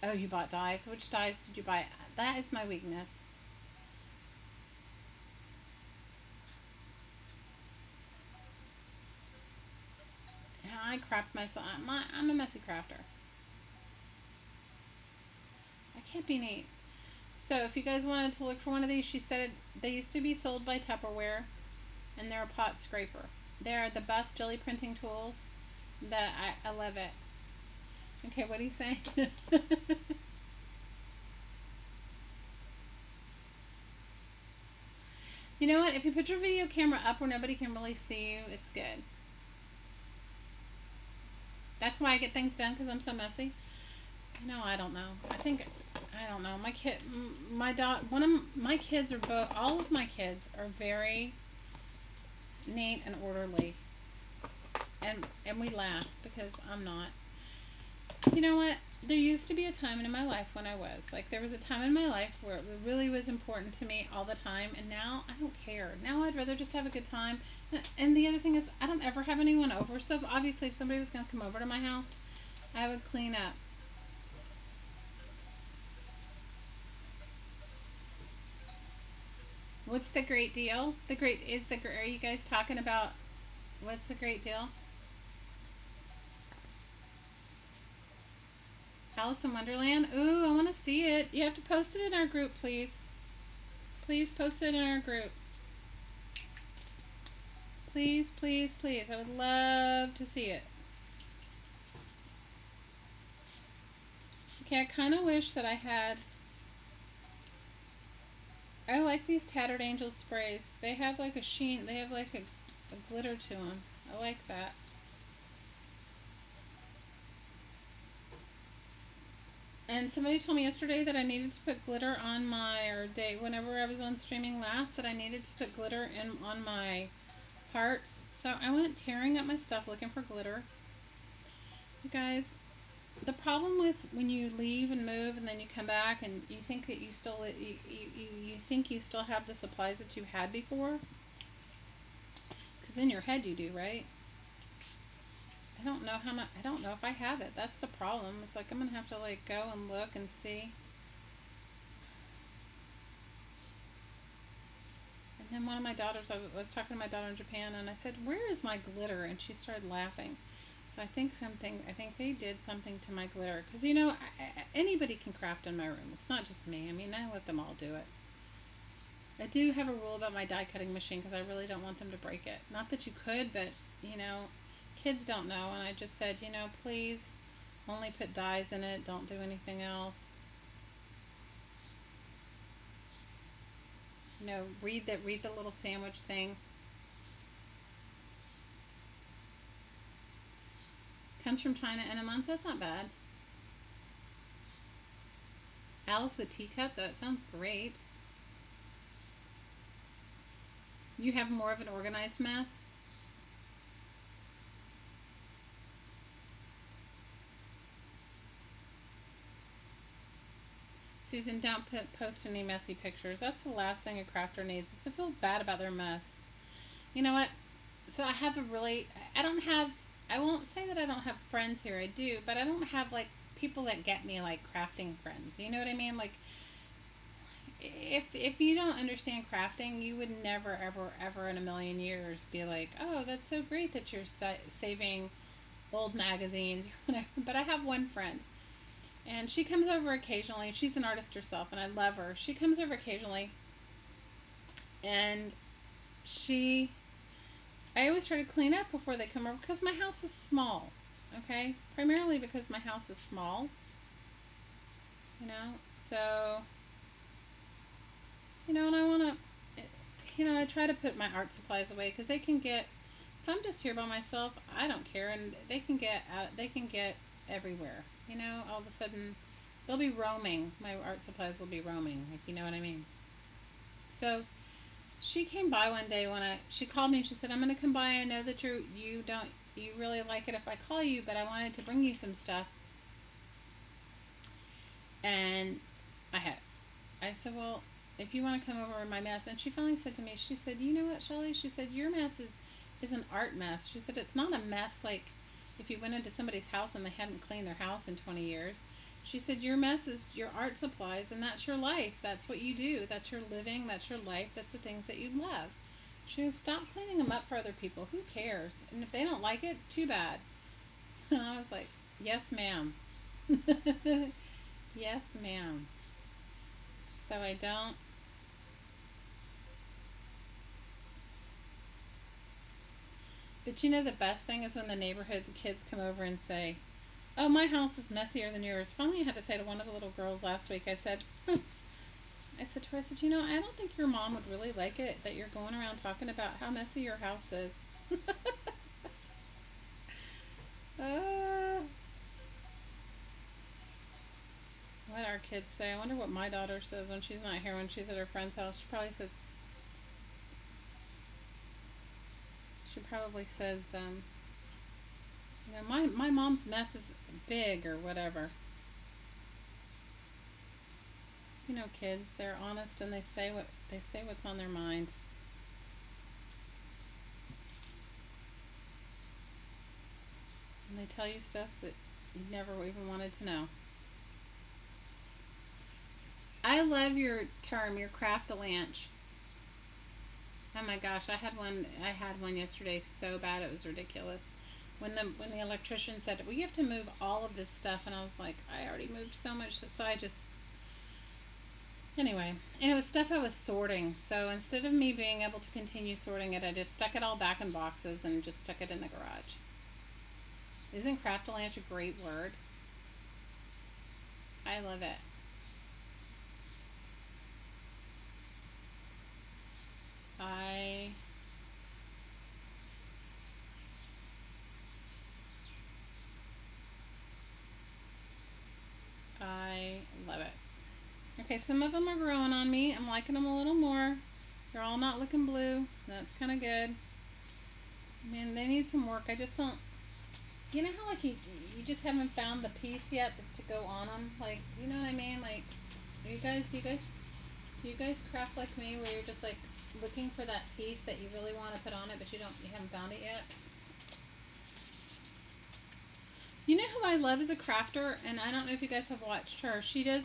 Speaker 1: Oh, you bought dyes? Which dyes did you buy? That is my weakness. I craft myself. I'm a messy crafter. I can't be neat. So if you guys wanted to look for one of these, she said they used to be sold by Tupperware, and they're a pot scraper. They're the best jelly printing tools. That I love it. Okay, what are you saying? You know what? If you put your video camera up where nobody can really see you, it's good. That's why I get things done, because I'm so messy. No, I don't know. I don't know. All of my kids are very neat and orderly. And we laugh because I'm not. You know what? There used to be a time in my life when I was. Like, there was a time in my life where it really was important to me all the time, and now I don't care. Now I'd rather just have a good time. And the other thing is, I don't ever have anyone over, so obviously if somebody was going to come over to my house, I would clean up. What's the great deal? Are you guys talking about what's the great deal? Alice in Wonderland? Ooh, I want to see it. You have to post it in our group, please. Please post it in our group. Please, please, please. I would love to see it. Okay, I kind of wish that I had... I like these Tattered Angel sprays. They have like a sheen. They have like a glitter to them. I like that. And somebody told me yesterday that I needed to put glitter on whenever I was on streaming last, that I needed to put glitter on my hearts. So I went tearing up my stuff looking for glitter. You guys, the problem with when you leave and move and then you come back and you think that you still have the supplies that you had before, because in your head you do, right? I don't know how much. I don't know if I have it. That's the problem. It's like I'm gonna have to like go and look and see. And then one of my daughters, I was talking to my daughter in Japan, and I said, "Where is my glitter?" And she started laughing. So I think they did something to my glitter, because anybody can craft in my room. It's not just me. I mean, I let them all do it. I do have a rule about my die cutting machine, because I really don't want them to break it. Not that you could, but kids don't know, and I just said, please only put dyes in it, don't do anything else. Read the little sandwich thing. Comes from China in a month. That's not bad. Alice with teacups. Oh, it sounds great. You have more of an organized mess. Susan, don't post any messy pictures. That's the last thing a crafter needs, is to feel bad about their mess. You know what? So I won't say that I don't have friends here. I do, but I don't have like people that get me like crafting friends. You know what I mean? Like, if you don't understand crafting, you would never, ever, ever in a million years be like, oh, that's so great that you're saving old magazines or whatever. But I have one friend. And she comes over occasionally. She's an artist herself, and I love her. She comes over occasionally, and I always try to clean up before they come over, because my house is small, okay? Primarily because my house is small, so, and I want to, I try to put my art supplies away, because they can get, if I'm just here by myself, I don't care, and they can get everywhere. All of a sudden, they'll be roaming. My art supplies will be roaming, if you know what I mean. So, she came by one day she called me and she said, I'm going to come by. I know that you really like it if I call you, but I wanted to bring you some stuff. And I said, well, if you want to come over in my mess. And she finally said to me, she said, you know what, Shelley? She said, your mess is an art mess. She said, it's not a mess like if you went into somebody's house and they hadn't cleaned their house in 20 years. She said, your mess is your art supplies, and that's your life. That's what you do. That's your living. That's your life. That's the things that you love. She goes, stop cleaning them up for other people. Who cares? And if they don't like it, too bad. So I was like, yes, ma'am. Yes, ma'am. So I don't. But the best thing is when the neighborhood kids come over and say, oh, my house is messier than yours. Finally, I had to say to one of the little girls last week, I said, I said to her, I said, you know, I don't think your mom would really like it that you're going around talking about how messy your house is. What our kids say. I wonder what my daughter says when she's not here, when she's at her friend's house. She probably says, you know, my mom's mess is big or whatever. You know, kids, they're honest and they say what's on their mind. And they tell you stuff that you never even wanted to know. I love your term, your craft-a-lanch. Oh my gosh, I had one yesterday so bad it was ridiculous. When the electrician said, well, you have to move all of this stuff, and I was like, I already moved so much, so I just, anyway, and it was stuff I was sorting, so instead of me being able to continue sorting it, I just stuck it all back in boxes and just stuck it in the garage. Isn't craft-a-lanch a great word? I love it. I love it. Okay, some of them are growing on me. I'm liking them a little more. They're all not looking blue. That's kind of good. I mean, they need some work. I just don't, you know how like you just haven't found the piece yet to go on them? Like, you know what I mean? Like, do you guys craft like me where you're just like looking for that piece that you really want to put on it, but you haven't found it yet? You know who I love as a crafter, and I don't know if you guys have watched her. She does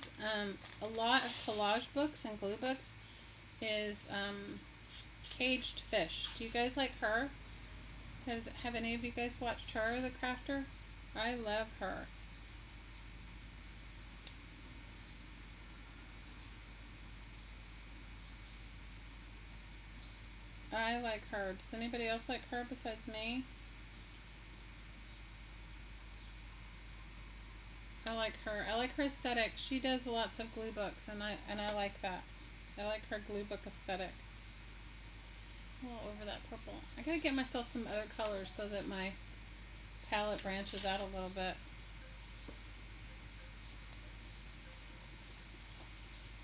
Speaker 1: a lot of collage books and glue books. Is Caged Fish. Do you guys like her? Have any of you guys watched her as a crafter? I love her. I like her. Does anybody else like her besides me? I like her. I like her aesthetic. She does lots of glue books, and I like that. I like her glue book aesthetic. A little over that purple. I gotta get myself some other colors so that my palette branches out a little bit.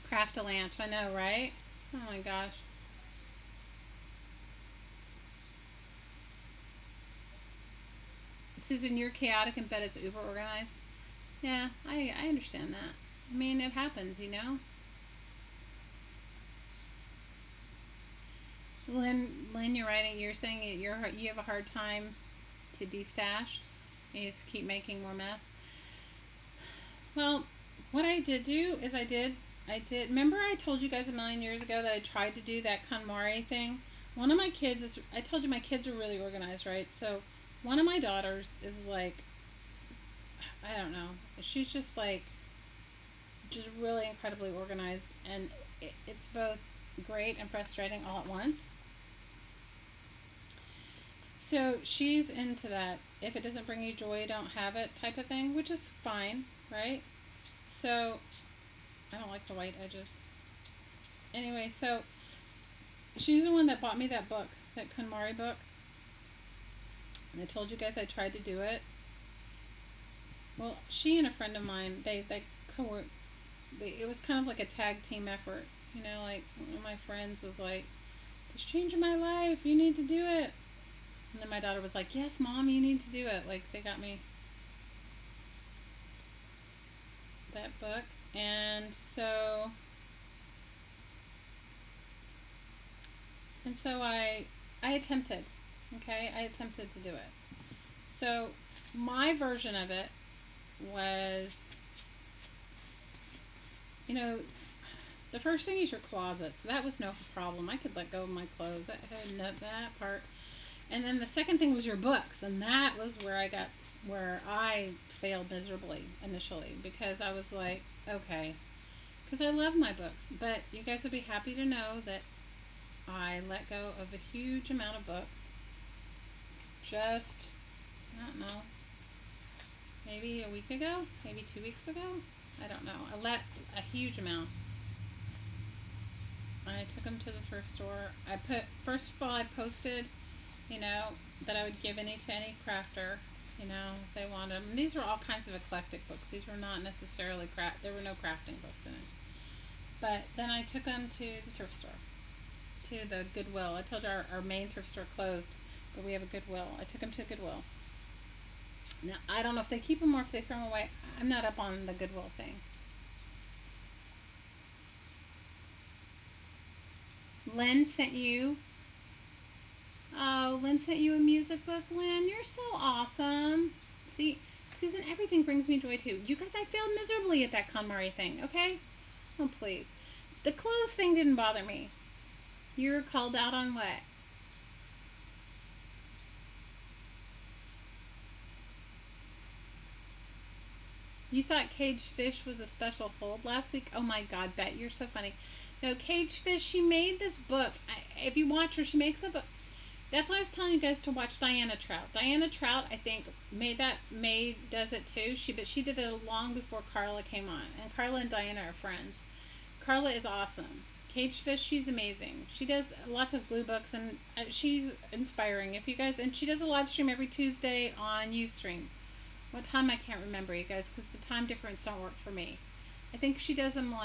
Speaker 1: Craft-a-lanch, I know, right? Oh my gosh. Susan, you're chaotic and Bet is uber organized. Yeah, I understand that. I mean, it happens, you know? Lynn, you're writing. You're saying you have a hard time to destash. You just keep making more mess. Well, what I did do is I did. Remember, I told you guys a million years ago that I tried to do that Calamari thing. One of my kids I told you my kids are really organized, right? So, one of my daughters is like, I don't know. She's just like, just really incredibly organized, and it's both great and frustrating all at once. So she's into that. If it doesn't bring you joy, don't have it type of thing, which is fine, right? So I don't like the white edges. Anyway, so she's the one that bought me that book, that Calamari book. And I told you guys I tried to do it. Well, she and a friend of mine, it was kind of like a tag team effort. You know, like one of my friends was like, it's changing my life, you need to do it. And then my daughter was like, yes, Mom, you need to do it. Like, they got me that book. And so I attempted, okay? I attempted to do it. So my version of it was, you know, the first thing is your closet. So that was no problem. I could let go of my clothes. I had that part. And then the second thing was your books. And that was where I failed miserably initially. Because I was like, okay. Because I love my books. But you guys would be happy to know that I let go of a huge amount of books. Just, I don't know, maybe a week ago? Maybe 2 weeks ago? I don't know. I let a huge amount. I took them to the thrift store. First of all, I posted, that I would give any to any crafter, if they wanted them. And these were all kinds of eclectic books. These were not necessarily there were no crafting books in it. But then I took them to the thrift store, to the Goodwill. I told you our main thrift store closed, but we have a Goodwill. I took them to Goodwill. Now, I don't know if they keep them or if they throw them away. I'm not up on the Goodwill thing. Lynn sent you a music book. Lynn, you're so awesome. See, Susan, everything brings me joy too. You guys, I failed miserably at that KonMari thing, okay? Oh, please. The clothes thing didn't bother me. You were called out on what? You thought caged fish was a special fold last week? Oh my God, Bet, you're so funny. No, caged fish, she made this book. If you watch her, she makes a book. That's why I was telling you guys to watch Diana Trout. Diana Trout, I think, does it too. But she did it long before Carla came on. And Carla and Diana are friends. Carla is awesome. Caged Fish, she's amazing. She does lots of glue books, and she's inspiring. And she does a live stream every Tuesday on Ustream. What time, I can't remember, you guys, because the time difference don't work for me. I think she does them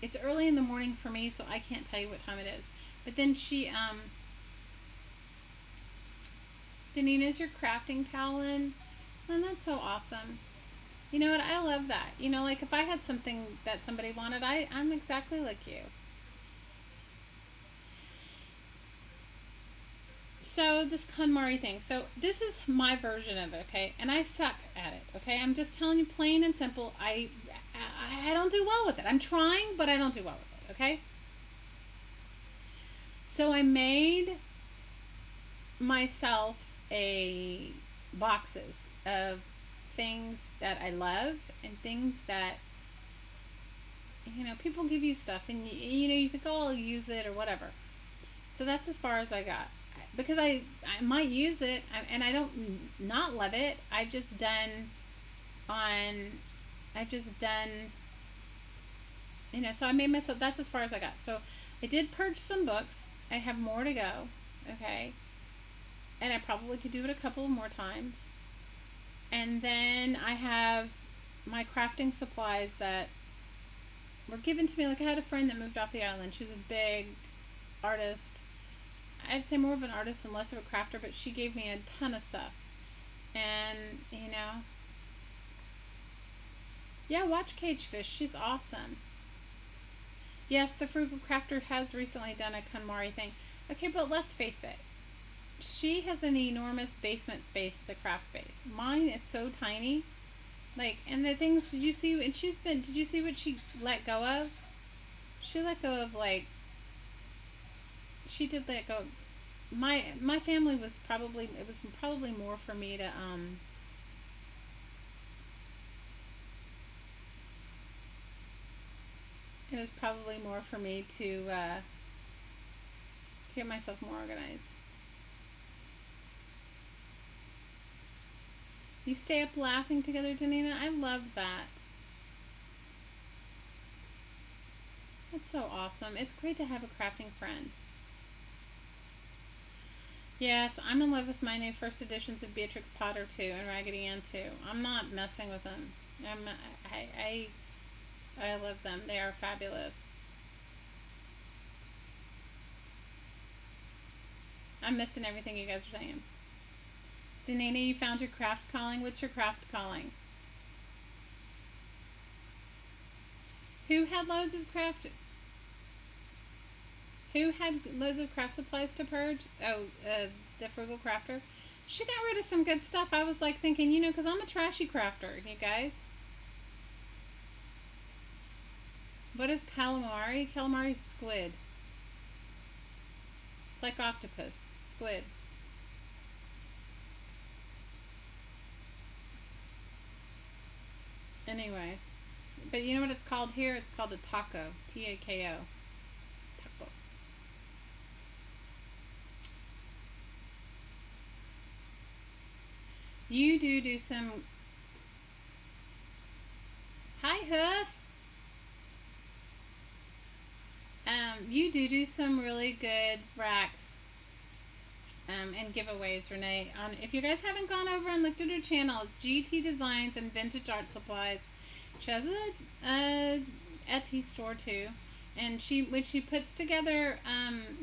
Speaker 1: it's early in the morning for me, so I can't tell you what time it is. But then she, Danina's your crafting pal, and that's so awesome. You know what? I love that. If I had something that somebody wanted, I'm exactly like you. So this KonMari thing. So this is my version of it, okay? And I suck at it, okay? I'm just telling you plain and simple. I don't do well with it. I'm trying, but I don't do well with it, okay? So I made myself boxes of things that I love and things that, people give you stuff and, you think, oh, I'll use it or whatever. So that's as far as I got. Because I might use it, and I don't not love it. I've just done, so I made myself, that's as far as I got. So I did purge some books. I have more to go, okay? And I probably could do it a couple more times. And then I have my crafting supplies that were given to me. I had a friend that moved off the island. She was a big artist. I'd say more of an artist and less of a crafter, but she gave me a ton of stuff. And, yeah, watch Caged Fish. She's awesome. Yes, the Frugal Crafter has recently done a KonMari thing. Okay, but let's face it. She has an enormous basement space as a craft space. Mine is so tiny. And the things, did you see what she let go of? She let go of, she did let go. My family was probably more for me to get myself more organized. You stay up laughing together, Danina? I love that. That's so awesome. It's great to have a crafting friend. Yes, I'm in love with my new first editions of Beatrix Potter 2 and Raggedy Ann 2. I'm not messing with them. I love them. They are fabulous. I'm missing everything you guys are saying. Danina, you found your craft calling. What's your craft calling? Who had loads of craft supplies to purge? Oh, the Frugal Crafter. She got rid of some good stuff. I was thinking, because I'm a trashy crafter, you guys. What is calamari? Calamari's squid. It's like octopus. Squid. Anyway. But you know what it's called here? It's called a taco. T-A-K-O. Taco. You do some... Hi, Hoof! you do some really good racks and giveaways, Renee. If you guys haven't gone over and looked at her channel, it's GT Designs and Vintage Art Supplies. She has a Etsy store too. And when she puts together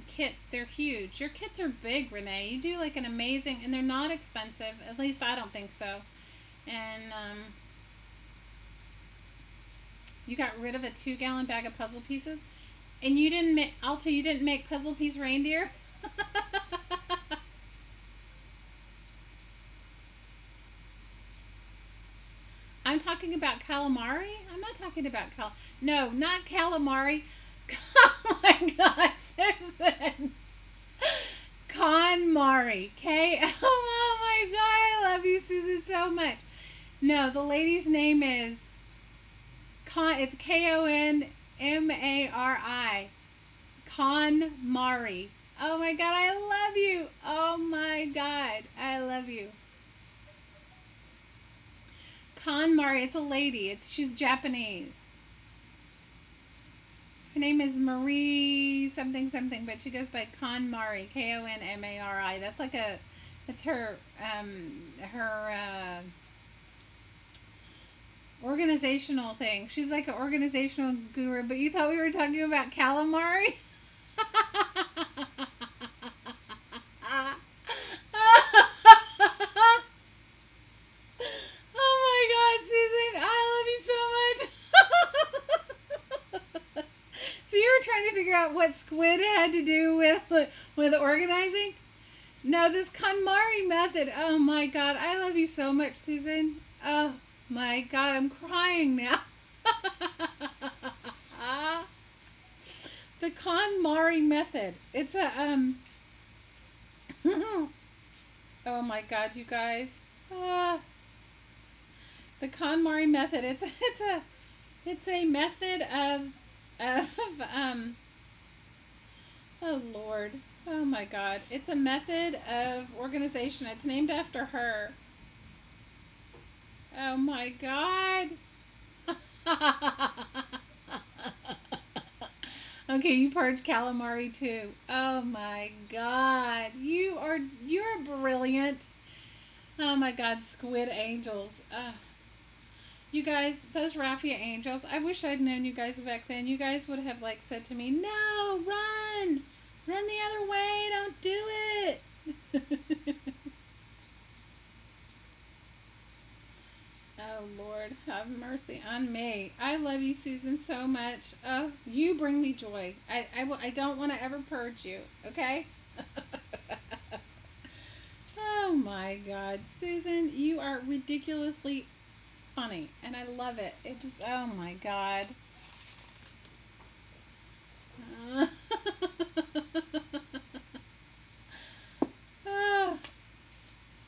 Speaker 1: kits, they're huge. Your kits are big, Renee. You do like an amazing, and they're not expensive. At least I don't think so. And you got rid of a 2-gallon bag of puzzle pieces, and you didn't make Alta. You didn't make puzzle piece reindeer. I'm talking about calamari. I'm not talking about No, not calamari. Oh my God, Susan. KonMari. Oh my God, I love you, Susan, so much. No, the lady's name is it's KonMari. KonMari. Oh my God, I love you. Oh my God, I love you. KonMari. It's a lady. She's Japanese. Her name is Marie something, but she goes by KonMari. KonMari. That's her organizational thing. She's like an organizational guru, but you thought we were talking about calamari? Out what squid had to do with organizing. No, this KonMari method. Oh my God, I love you so much, Susan. Oh my God, I'm crying now. The KonMari method. It's a oh my God, you guys. The KonMari method. It's a method of oh Lord. Oh my God. It's a method of organization. It's named after her. Oh my God. Okay, you purge calamari too. Oh my God. You're brilliant. Oh my God, squid angels. You guys, those raffia angels, I wish I'd known you guys back then. You guys would have like said to me, no, run the other way, don't do it. Oh Lord, have mercy on me. I love you, Susan, so much. Oh, you bring me joy. I don't want to ever purge you, okay? Oh my God, Susan, you are ridiculously funny, and I love it. It just, oh my God.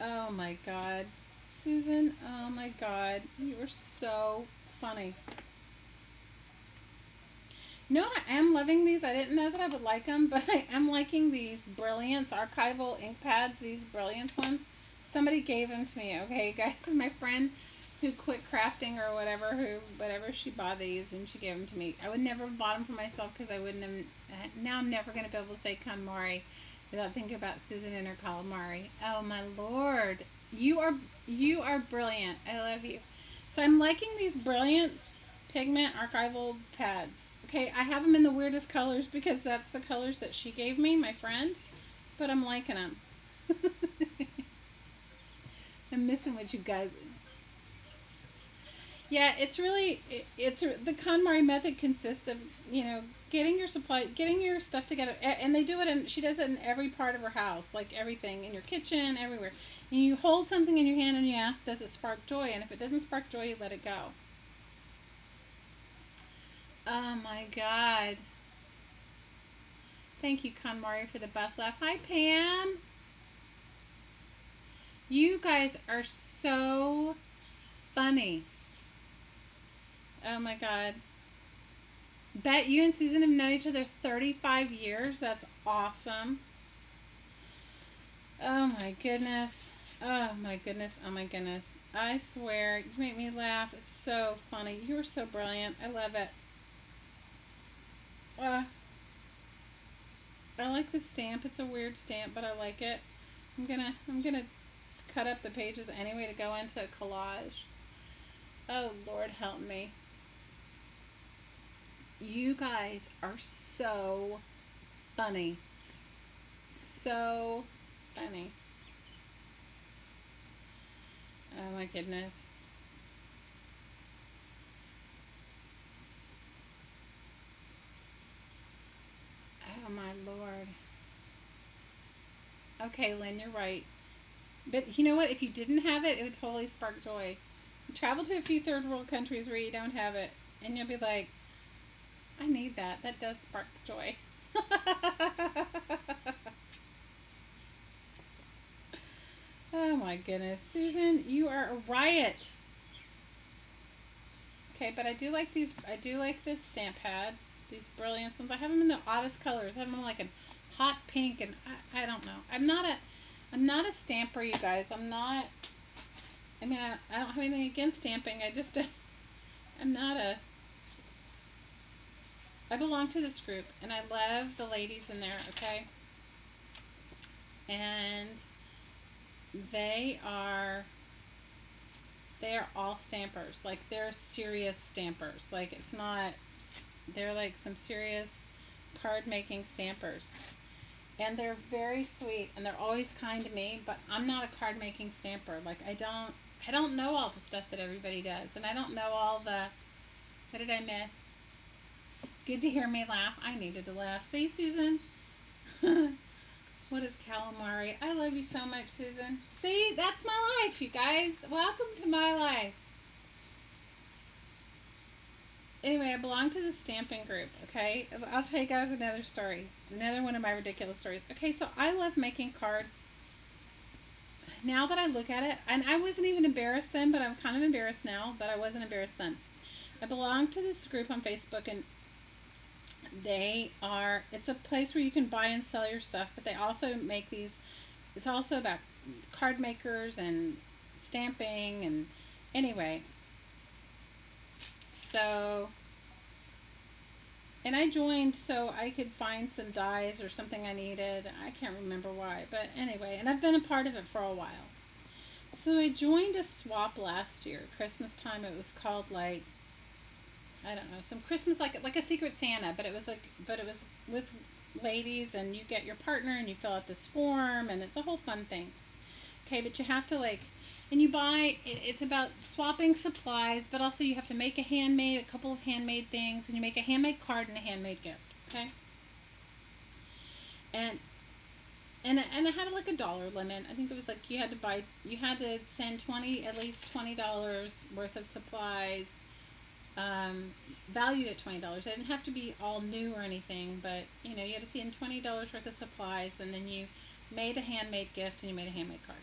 Speaker 1: Oh my God, Susan. Oh my God, you are so funny. You know what? I am loving these. I didn't know that I would like them, but I am liking these Brilliance archival ink pads. These Brilliance ones. Somebody gave them to me. Okay, you guys. My friend who quit crafting or whatever, she bought these and she gave them to me. I would never have bought them for myself because I wouldn't have. Now I'm never going to be able to say KonMari without thinking about Susan and her calamari. Oh my Lord, you are brilliant. I love you. So I'm liking these Brilliance pigment archival pads. Okay, I have them in the weirdest colors because that's the colors that she gave me, my friend. But I'm liking them. I'm missing what you guys. Yeah, it's really, the KonMari method consists of, getting your stuff together. And they do it, and she does it in every part of her house, like everything, in your kitchen, everywhere. And you hold something in your hand and you ask, does it spark joy? And if it doesn't spark joy, you let it go. Oh my God. Thank you, KonMari, for the best laugh. Hi, Pam. You guys are so funny. Oh my God. Bet you and Susan have known each other 35 years. That's awesome. Oh my goodness. Oh my goodness. Oh my goodness. I swear, you make me laugh. It's so funny. You're so brilliant. I love it. like this stamp. It's a weird stamp, but I like it. I'm gonna cut up the pages anyway to go into a collage. Oh, Lord help me. You guys are so funny. So funny. Oh my goodness. Oh my Lord. Okay, Lynn, you're right. But you know what? If you didn't have it, it would totally spark joy. Travel to a few third world countries where you don't have it, and you'll be like, I need that. That does spark joy. Oh my goodness. Susan, you are a riot. Okay, but I do like these. I do like this stamp pad. These Brilliance ones. I have them in the oddest colors. I have them in like a hot pink, and I don't know. I'm not a stamper, you guys. I don't have anything against stamping. I belong to this group, and I love the ladies in there, okay? And they are all stampers. Like, they're serious stampers. Like, they're like some serious card making stampers. And they're very sweet, and they're always kind to me, but I'm not a card making stamper. Like, I don't know all the stuff that everybody does, and I don't know all the, what did I miss? Good to hear me laugh. I needed to laugh. See, Susan? What is calamari? I love you so much, Susan. See, that's my life, you guys. Welcome to my life. Anyway, I belong to the stamping group, okay? I'll tell you guys another story. Another one of my ridiculous stories. Okay, so I love making cards. Now that I look at it, and I wasn't even embarrassed then, but I'm kind of embarrassed now, but I wasn't embarrassed then. I belong to this group on Facebook, and it's a place where you can buy and sell your stuff, but they also make these, it's also about card makers and stamping, and anyway. So, and I joined so I could find some dies or something I needed. I can't remember why, but anyway, and I've been a part of it for a while. So I joined a swap last year, Christmas time. It was called, like, I don't know, some Christmas, like a Secret Santa, but it was with ladies, and you get your partner and you fill out this form, and it's a whole fun thing. Okay, but you have to, and you buy, it's about swapping supplies, but also you have to make a couple of handmade things, and you make a handmade card and a handmade gift, okay? And I had like a dollar limit. I think it was like you had to send at least $20 worth of supplies, valued at $20. It didn't have to be all new or anything, but you had to send $20 worth of supplies, and then you made a handmade gift and you made a handmade card.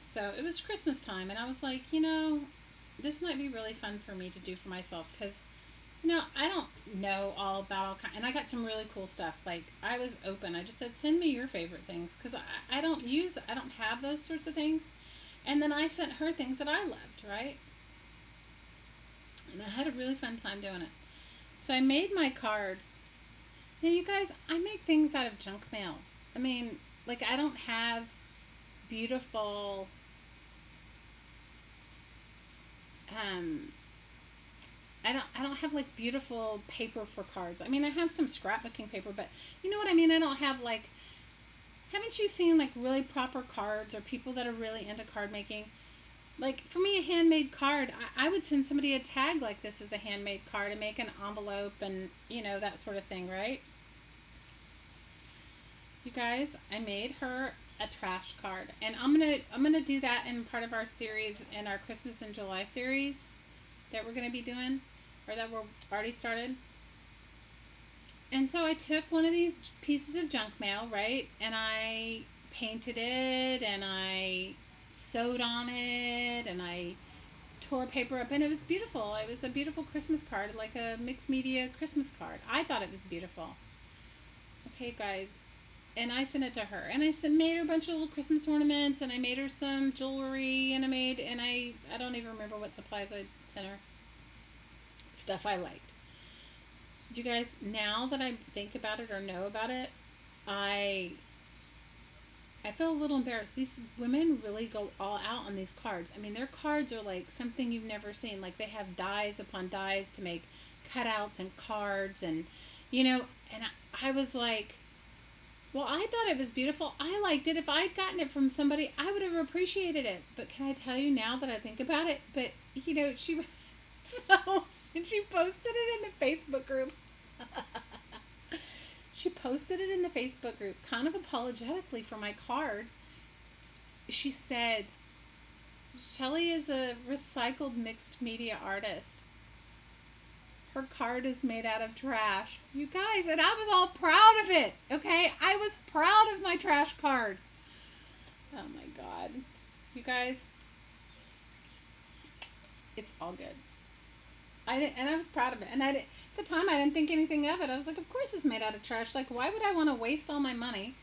Speaker 1: So it was Christmas time, and I was like, this might be really fun for me to do for myself, because I don't know all about all kinds, and I got some really cool stuff. Like, I was open. I just said, send me your favorite things, because I don't have those sorts of things. And then I sent her things that I loved, right? And I had a really fun time doing it. So I made my card. Now, you guys, I make things out of junk mail. I mean, like, I don't have beautiful, I don't have like beautiful paper for cards. I mean, I have some scrapbooking paper, but you know what I mean? I don't have like, haven't you seen like really proper cards, or people that are really into card making? Like, for me, a handmade card, I would send somebody a tag like this as a handmade card, and make an envelope and, that sort of thing, right? You guys, I made her a trash card, and I'm gonna do that in part of our series, in our Christmas in July series that we're gonna be doing, or that we're already started. And so I took one of these pieces of junk mail, right, and I painted it, and I sewed on it, and I tore paper up, and it was beautiful. It was a beautiful Christmas card, like a mixed media Christmas card. I thought it was beautiful. Okay, guys. And I sent it to her, and I made her a bunch of little Christmas ornaments, and I made her some jewelry, and I don't even remember what supplies I sent her. Stuff I liked. You guys, now that I think about it or know about it, I feel a little embarrassed. These women really go all out on these cards. I mean, their cards are like something you've never seen. Like, they have dies upon dies to make cutouts and cards, and and I was like, well, I thought it was beautiful. I liked it. If I'd gotten it from somebody, I would have appreciated it. But can I tell you now that I think about it? But she and she posted it in the Facebook group. She posted it in the Facebook group, kind of apologetically for my card. She said, Shelly is a recycled mixed media artist. Her card is made out of trash. You guys, and I was all proud of it, okay? I was proud of my trash card. Oh my God. You guys, it's all good. I was proud of it. And at the time, I didn't think anything of it. I was like, of course it's made out of trash. Like, why would I want to waste all my money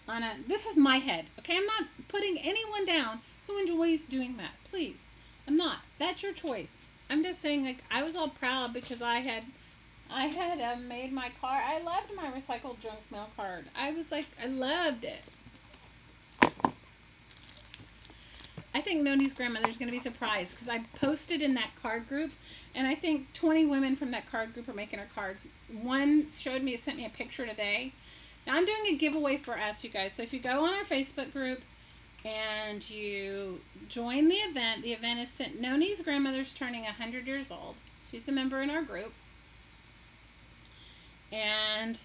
Speaker 1: on this is my head, okay? I'm not putting anyone down who enjoys doing that. Please. I'm not. That's your choice. I'm just saying, like, I was all proud because I had made my card. I loved my recycled junk mail card. I was like, I loved it. I think Noni's grandmother's going to be surprised because I posted in that card group, and I think 20 women from that card group are making her cards. One sent me a picture today. Now, I'm doing a giveaway for us, you guys. So if you go on our Facebook group and you join the event is sent. Noni's grandmother's turning 100 years old. She's a member in our group. And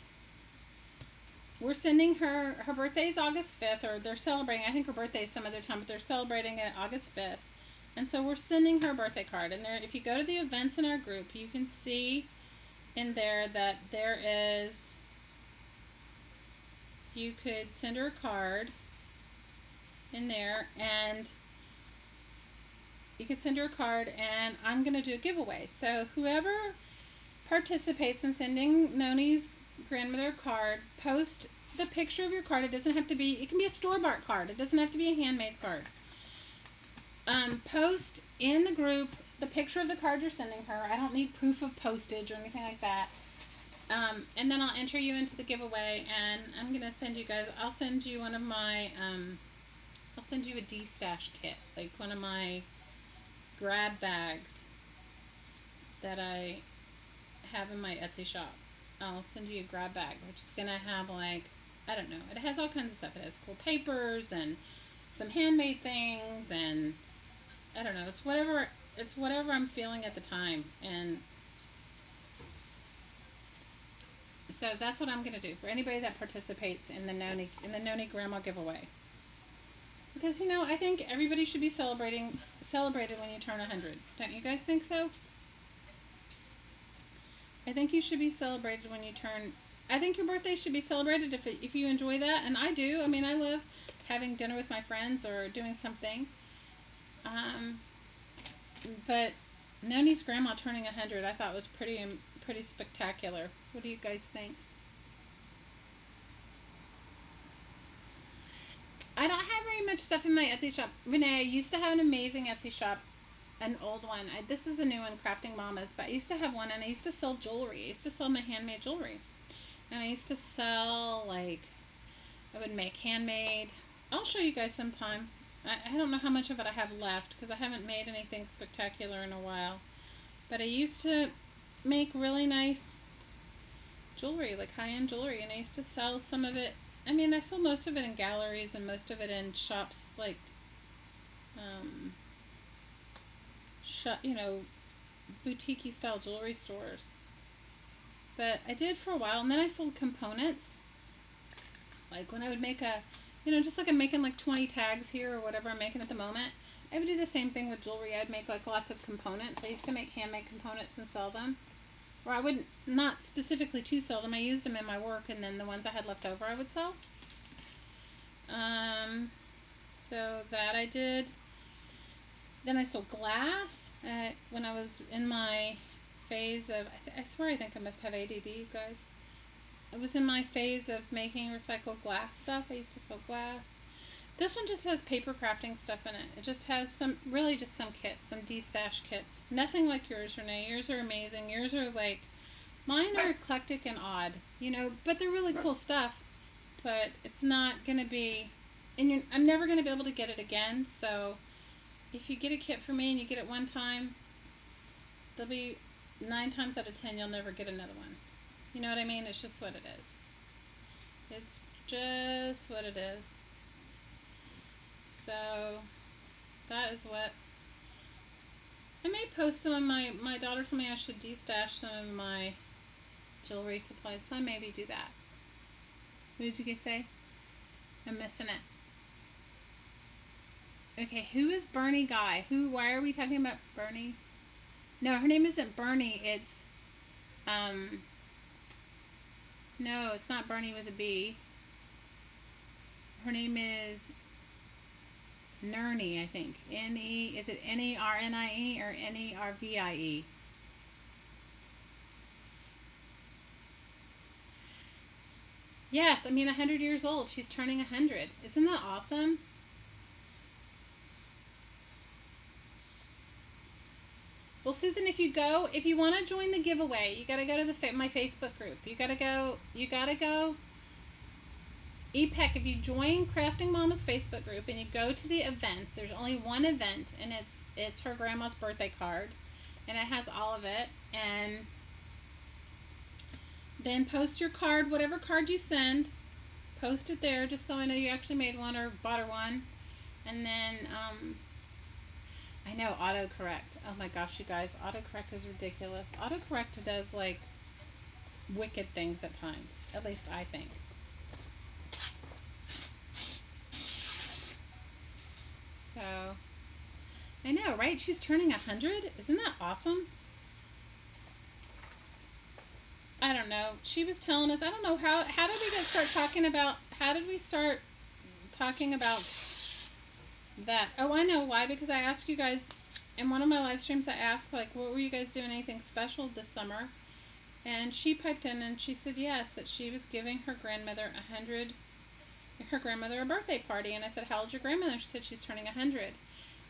Speaker 1: we're sending her birthday's August 5th, or they're celebrating. I think her birthday's some other time, but they're celebrating it August 5th. And so we're sending her a birthday card. And there, if you go to the events in our group, you can see in there that there is, you could send her a card in there, and you could send her a card, and I'm going to do a giveaway. So whoever participates in sending Noni's grandmother a card, post the picture of your card. It doesn't have to be, it can be a store-bought card. It doesn't have to be a handmade card. Post in the group the picture of the card you're sending her. I don't need proof of postage or anything like that. And then I'll enter you into the giveaway, and I'm going to send you guys, I'll send you one of my, I'll send you a D-stash kit, like one of my grab bags that I have in my Etsy shop. I'll send you a grab bag, which is going to have, like, I don't know, it has all kinds of stuff. It has cool papers and some handmade things, and I don't know, it's whatever I'm feeling at the time. And so that's what I'm going to do for anybody that participates in the Noni Grandma giveaway. Because, I think everybody should be celebrated when you turn 100. Don't you guys think so? I think you should be celebrated when you turn... I think your birthday should be celebrated if you enjoy that. And I do. I mean, I love having dinner with my friends or doing something. But Noni's grandma turning 100, I thought was pretty spectacular. What do you guys think? I don't have very much stuff in my Etsy shop. Renee, I used to have an amazing Etsy shop, an old one. This is a new one, Crafting Mamas, but I used to have one, and I used to sell jewelry. I used to sell my handmade jewelry. And I used to sell, like, I would make handmade. I'll show you guys sometime. I don't know how much of it I have left, because I haven't made anything spectacular in a while. But I used to make really nice jewelry, like high-end jewelry, and I used to sell some of it. I mean, I sold most of it in galleries and most of it in shops, like, boutique-y style jewelry stores. But I did for a while, and then I sold components. Like when I would make just like I'm making like 20 tags here or whatever I'm making at the moment, I would do the same thing with jewelry. I'd make like lots of components. I used to make handmade components and sell them. Or I wouldn't, not specifically to sell them. I used them in my work, and then the ones I had left over I would sell. So that I did. Then I sold glass when I was in my phase of, I swear I think I must have ADD, you guys. I was in my phase of making recycled glass stuff. I used to sell glass. This one just has paper crafting stuff in it. It just has some kits, some D-stash kits. Nothing like yours, Renee. Yours are amazing. Yours are like, mine are eclectic and odd, but they're really cool stuff. but it's not going to be, and I'm never going to be able to get it again. So if you get a kit for me and you get it one time, there'll be 9 times out of 10 you'll never get another one. You know what I mean? It's just what it is. It's just what it is. So that is what I may post some of my daughter told me I should de-stash some of my jewelry supplies, so I maybe do that. What did you guys say? I'm missing it. Okay, who is Bernie Guy? Why are we talking about Bernie? No, her name isn't Bernie, it's no, it's not Bernie with a B. Her name is Nernie, I think. N-E, is it N-E-R-N-I-E or N-E-R-V-I-E? Yes, I mean 100 years old. She's turning 100. Isn't that awesome? Well, Susan, if you want to join the giveaway, you got to go to my Facebook group. You got to go, EPEC, if you join Crafting Mama's Facebook group and you go to the events, there's only one event, and it's her grandma's birthday card, and it has all of it, and then post your card, whatever card you send, post it there just so I know you actually made one or bought her one, and then, I know, autocorrect. Oh my gosh, you guys, autocorrect is ridiculous. Autocorrect does, like, wicked things at times. At least I think. So, I know, right? She's turning 100. Isn't that awesome? I don't know. She was telling us, I don't know, how did we start talking about that? Oh, I know why, because I asked you guys in one of my live streams, I asked, like, what were you guys doing, anything special this summer? And she piped in and she said yes, that she was giving her grandmother a birthday party. And I said, how old's your grandmother? She said she's turning 100.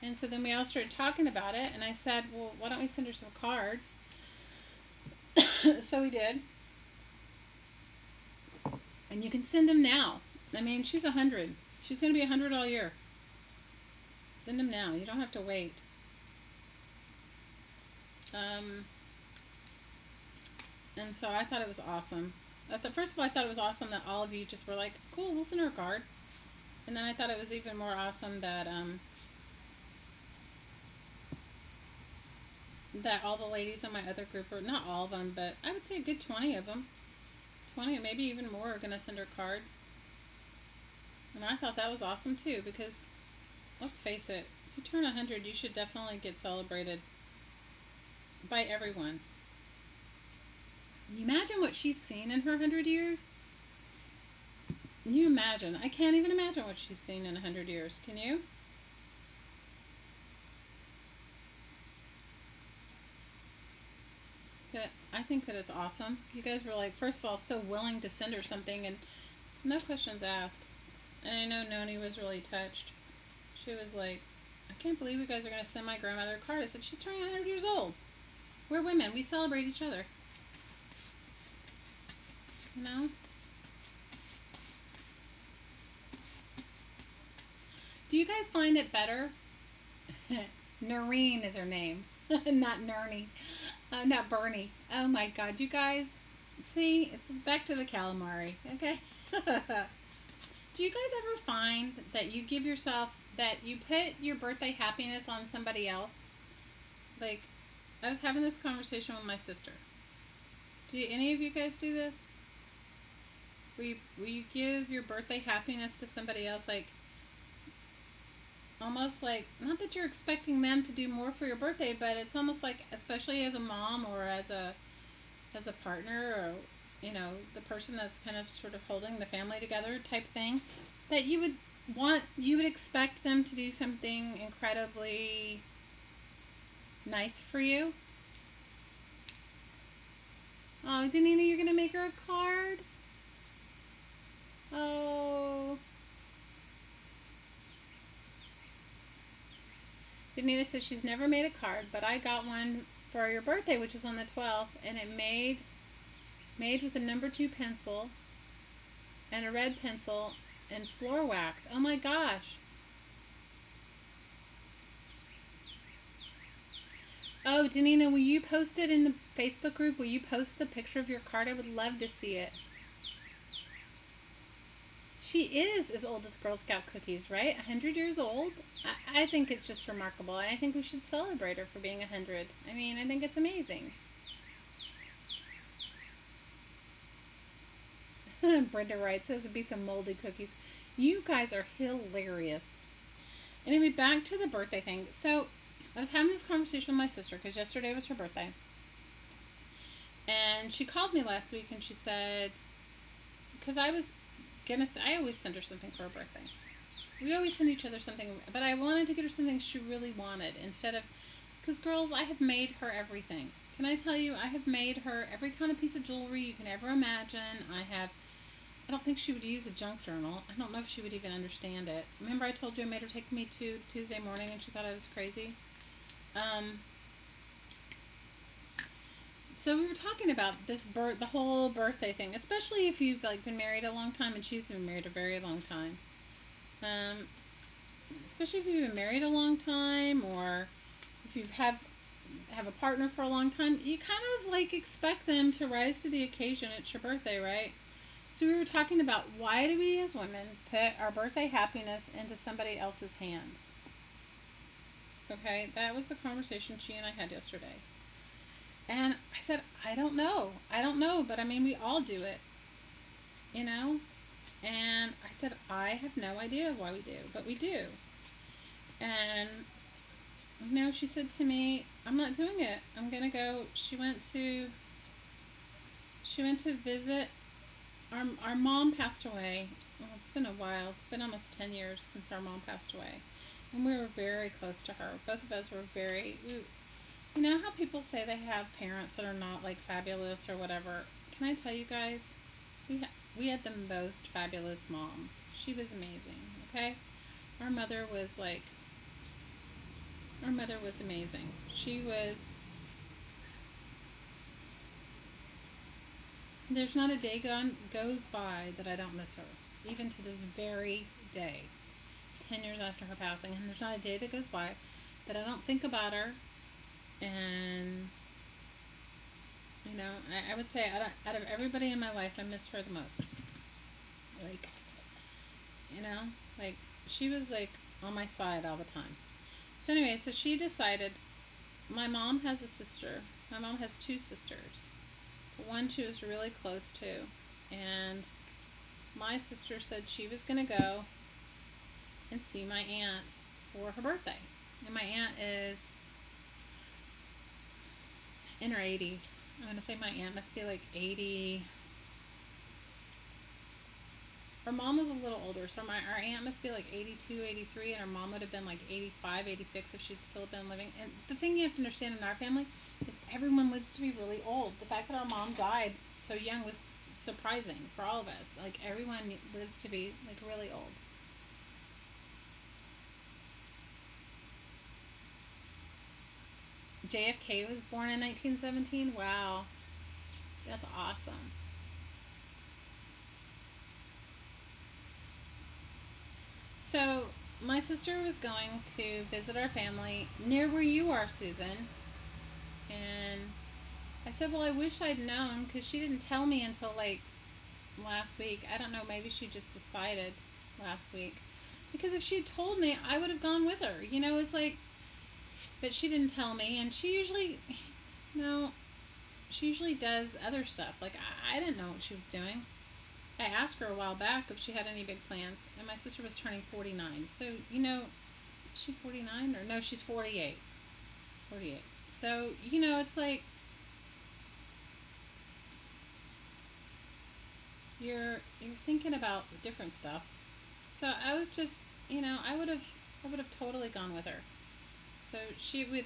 Speaker 1: And so then we all started talking about it, and I said, well, why don't we send her some cards? So we did. And you can send them now. I mean, she's 100. She's going to be 100 all year. Send them now. You don't have to wait. And so I thought it was awesome. First of all, I thought it was awesome that all of you just were like, cool, we'll send her a card. And then I thought it was even more awesome that that all the ladies in my other group, or not all of them, but I would say a good 20 of them, 20 or maybe even more, are going to send her cards. And I thought that was awesome too, because let's face it, if you turn 100, you should definitely get celebrated by everyone. Can you imagine what she's seen in her 100 years? Can you imagine? I can't even imagine what she's seen in 100 years. Can you? But I think that it's awesome. You guys were like, first of all, so willing to send her something, and no questions asked. And I know Noni was really touched. She was like, I can't believe you guys are going to send my grandmother a card. I said, she's turning 100 years old. We're women. We celebrate each other. You know? Do you guys find it better? Noreen is her name. Not Nernie. Not Bernie. Oh my god, you guys. See, it's back to the calamari, okay? Do you guys ever find that you give yourself, that you put your birthday happiness on somebody else? Like, I was having this conversation with my sister. Do any of you guys do this? Will you give your birthday happiness to somebody else, like, almost like, not that you're expecting them to do more for your birthday, but it's almost like, especially as a mom or as a partner, or, you know, the person that's kind of sort of holding the family together type thing, that you would expect them to do something incredibly nice for you. Oh, Danina, you're gonna make her a card? Oh. Danita says she's never made a card, but I got one for your birthday, which was on the 12th, and it made with a number 2 pencil, and a red pencil and floor wax. Oh my gosh. Oh, Danina, will you post it in the Facebook group? Will you post the picture of your card? I would love to see it. She is as old as Girl Scout cookies, right? 100 years old? I think it's just remarkable. And I think we should celebrate her for being 100. I mean, I think it's amazing. Brenda writes, says it'd be some moldy cookies. You guys are hilarious. Anyway, back to the birthday thing. So, I was having this conversation with my sister because yesterday was her birthday. And she called me last week and she said, because I always send her something for her birthday. We always send each other something, but I wanted to get her something she really wanted instead of, because girls, I have made her everything. Can I tell you, I have made her every kind of piece of jewelry you can ever imagine. I don't think she would use a junk journal. I don't know if she would even understand it. Remember I told you I made her take me to Tuesday morning and she thought I was crazy? So we were talking about the whole birthday thing, especially if you've been married a long time, and she's been married a very long time. Especially if you've been married a long time, or if you have a partner for a long time, you kind of expect them to rise to the occasion. It's your birthday, right? So we were talking about, why do we as women put our birthday happiness into somebody else's hands? Okay, that was the conversation she and I had yesterday. And I said, I don't know, but I mean, we all do it, And I said, I have no idea why we do, but we do. And, she said to me, I'm not doing it. I'm going to go. She went to visit, our mom passed away. Well, it's been a while. It's been almost 10 years since our mom passed away. And we were very close to her. Both of us were you know how people say they have parents that are not fabulous or whatever? Can I tell you guys, we had the most fabulous mom. She was amazing, okay? Our mother was amazing. There's not a day goes by that I don't miss her, even to this very day, 10 years after her passing. And there's not a day that goes by that I don't think about her. And, I would say out of everybody in my life, I miss her the most. She was on my side all the time. So anyway, so she decided, my mom has a sister. My mom has two sisters. One she was really close to. And my sister said she was going to go and see my aunt for her birthday. And my aunt is in her 80s. I'm going to say my aunt must be 80. Her mom was a little older, so our aunt must be 82, 83, and her mom would have been 85, 86 if she'd still been living. And the thing you have to understand in our family is everyone lives to be really old. The fact that our mom died so young was surprising for all of us. Everyone lives to be really old. JFK was born in 1917. Wow. That's awesome. So, my sister was going to visit our family near where you are, Susan. And I said, well, I wish I'd known, because she didn't tell me until last week. I don't know, maybe she just decided last week. Because if she'd told me, I would have gone with her. It's but she didn't tell me, and she usually does other stuff. I didn't know what she was doing. I asked her a while back if she had any big plans, and my sister was turning 49. So, is she 49? Or no, she's 48. 48. So, it's you're thinking about different stuff. So I was just, I would have totally gone with her. So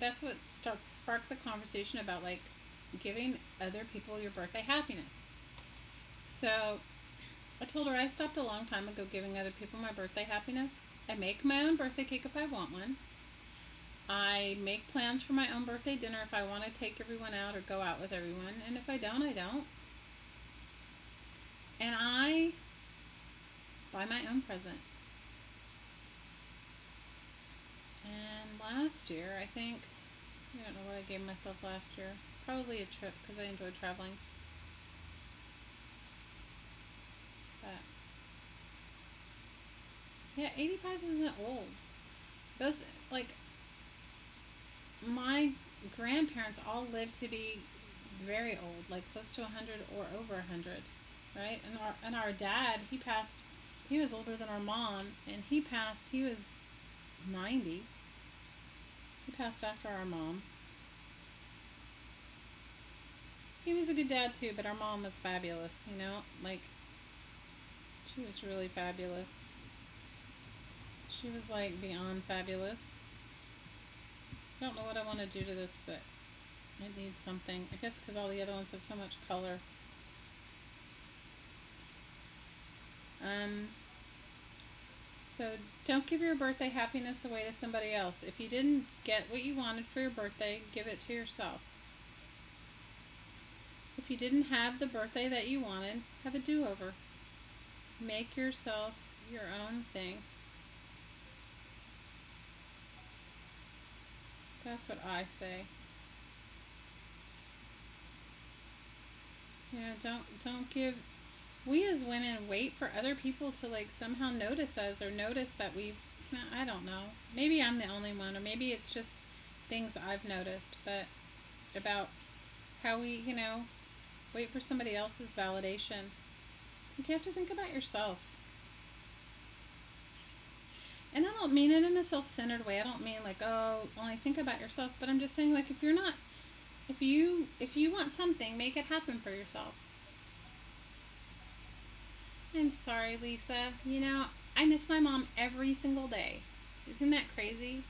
Speaker 1: that's what sparked the conversation about giving other people your birthday happiness. So I told her I stopped a long time ago giving other people my birthday happiness. I make my own birthday cake if I want one. I make plans for my own birthday dinner if I want to take everyone out or go out with everyone. And if I don't, I don't. And I my own present. And last year, I think, I don't know what I gave myself last year. Probably a trip, because I enjoyed traveling. But, yeah, 85 isn't old. Those, like, my grandparents all lived to be very old, like close to 100 or over 100, right? And our dad, he passed, he was older than our mom, and he was 90. He passed after our mom. He was a good dad too, but our mom was fabulous, you know? Like, she was really fabulous. She was like beyond fabulous. I don't know what I want to do to this, but I need something. I guess because all the other ones have so much color. So don't give your birthday happiness away to somebody else. If you didn't get what you wanted for your birthday, give it to yourself. If you didn't have the birthday that you wanted, have a do-over. Make yourself your own thing. That's what I say. Yeah, don't give. We as women wait for other people to like somehow notice us or notice that we've. I don't know. Maybe I'm the only one, or maybe it's just things I've noticed. But about how we, wait for somebody else's validation. You have to think about yourself. And I don't mean it in a self-centered way. I don't mean like, oh, only think about yourself. But I'm just saying, like, if you want something, make it happen for yourself. I'm sorry, Lisa. I miss my mom every single day. Isn't that crazy?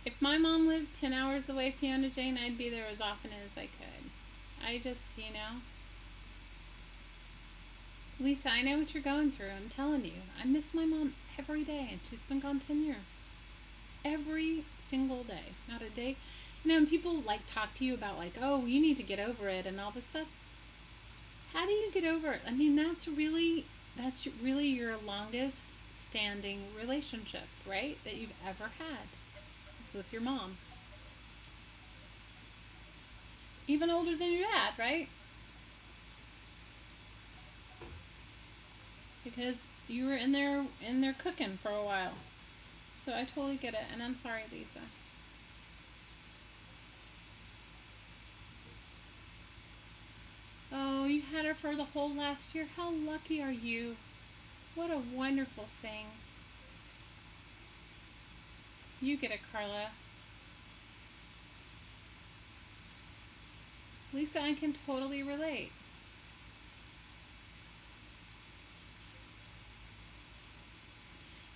Speaker 1: If my mom lived 10 hours away, Fiona Jane, I'd be there as often as I could. I just, Lisa, I know what you're going through. I'm telling you. I miss my mom every day, and she's been gone 10 years. Every single day. Not a day. And people talk to you about oh, you need to get over it and all this stuff. How do you get over it? I mean, that's really your longest standing relationship, right? That you've ever had. It's with your mom. Even older than your dad, right? Because you were in there cooking for a while. So I totally get it, and I'm sorry, Lisa. Oh, you had her for the whole last year. How lucky are you? What a wonderful thing. You get it, Carla. Lisa, I can totally relate.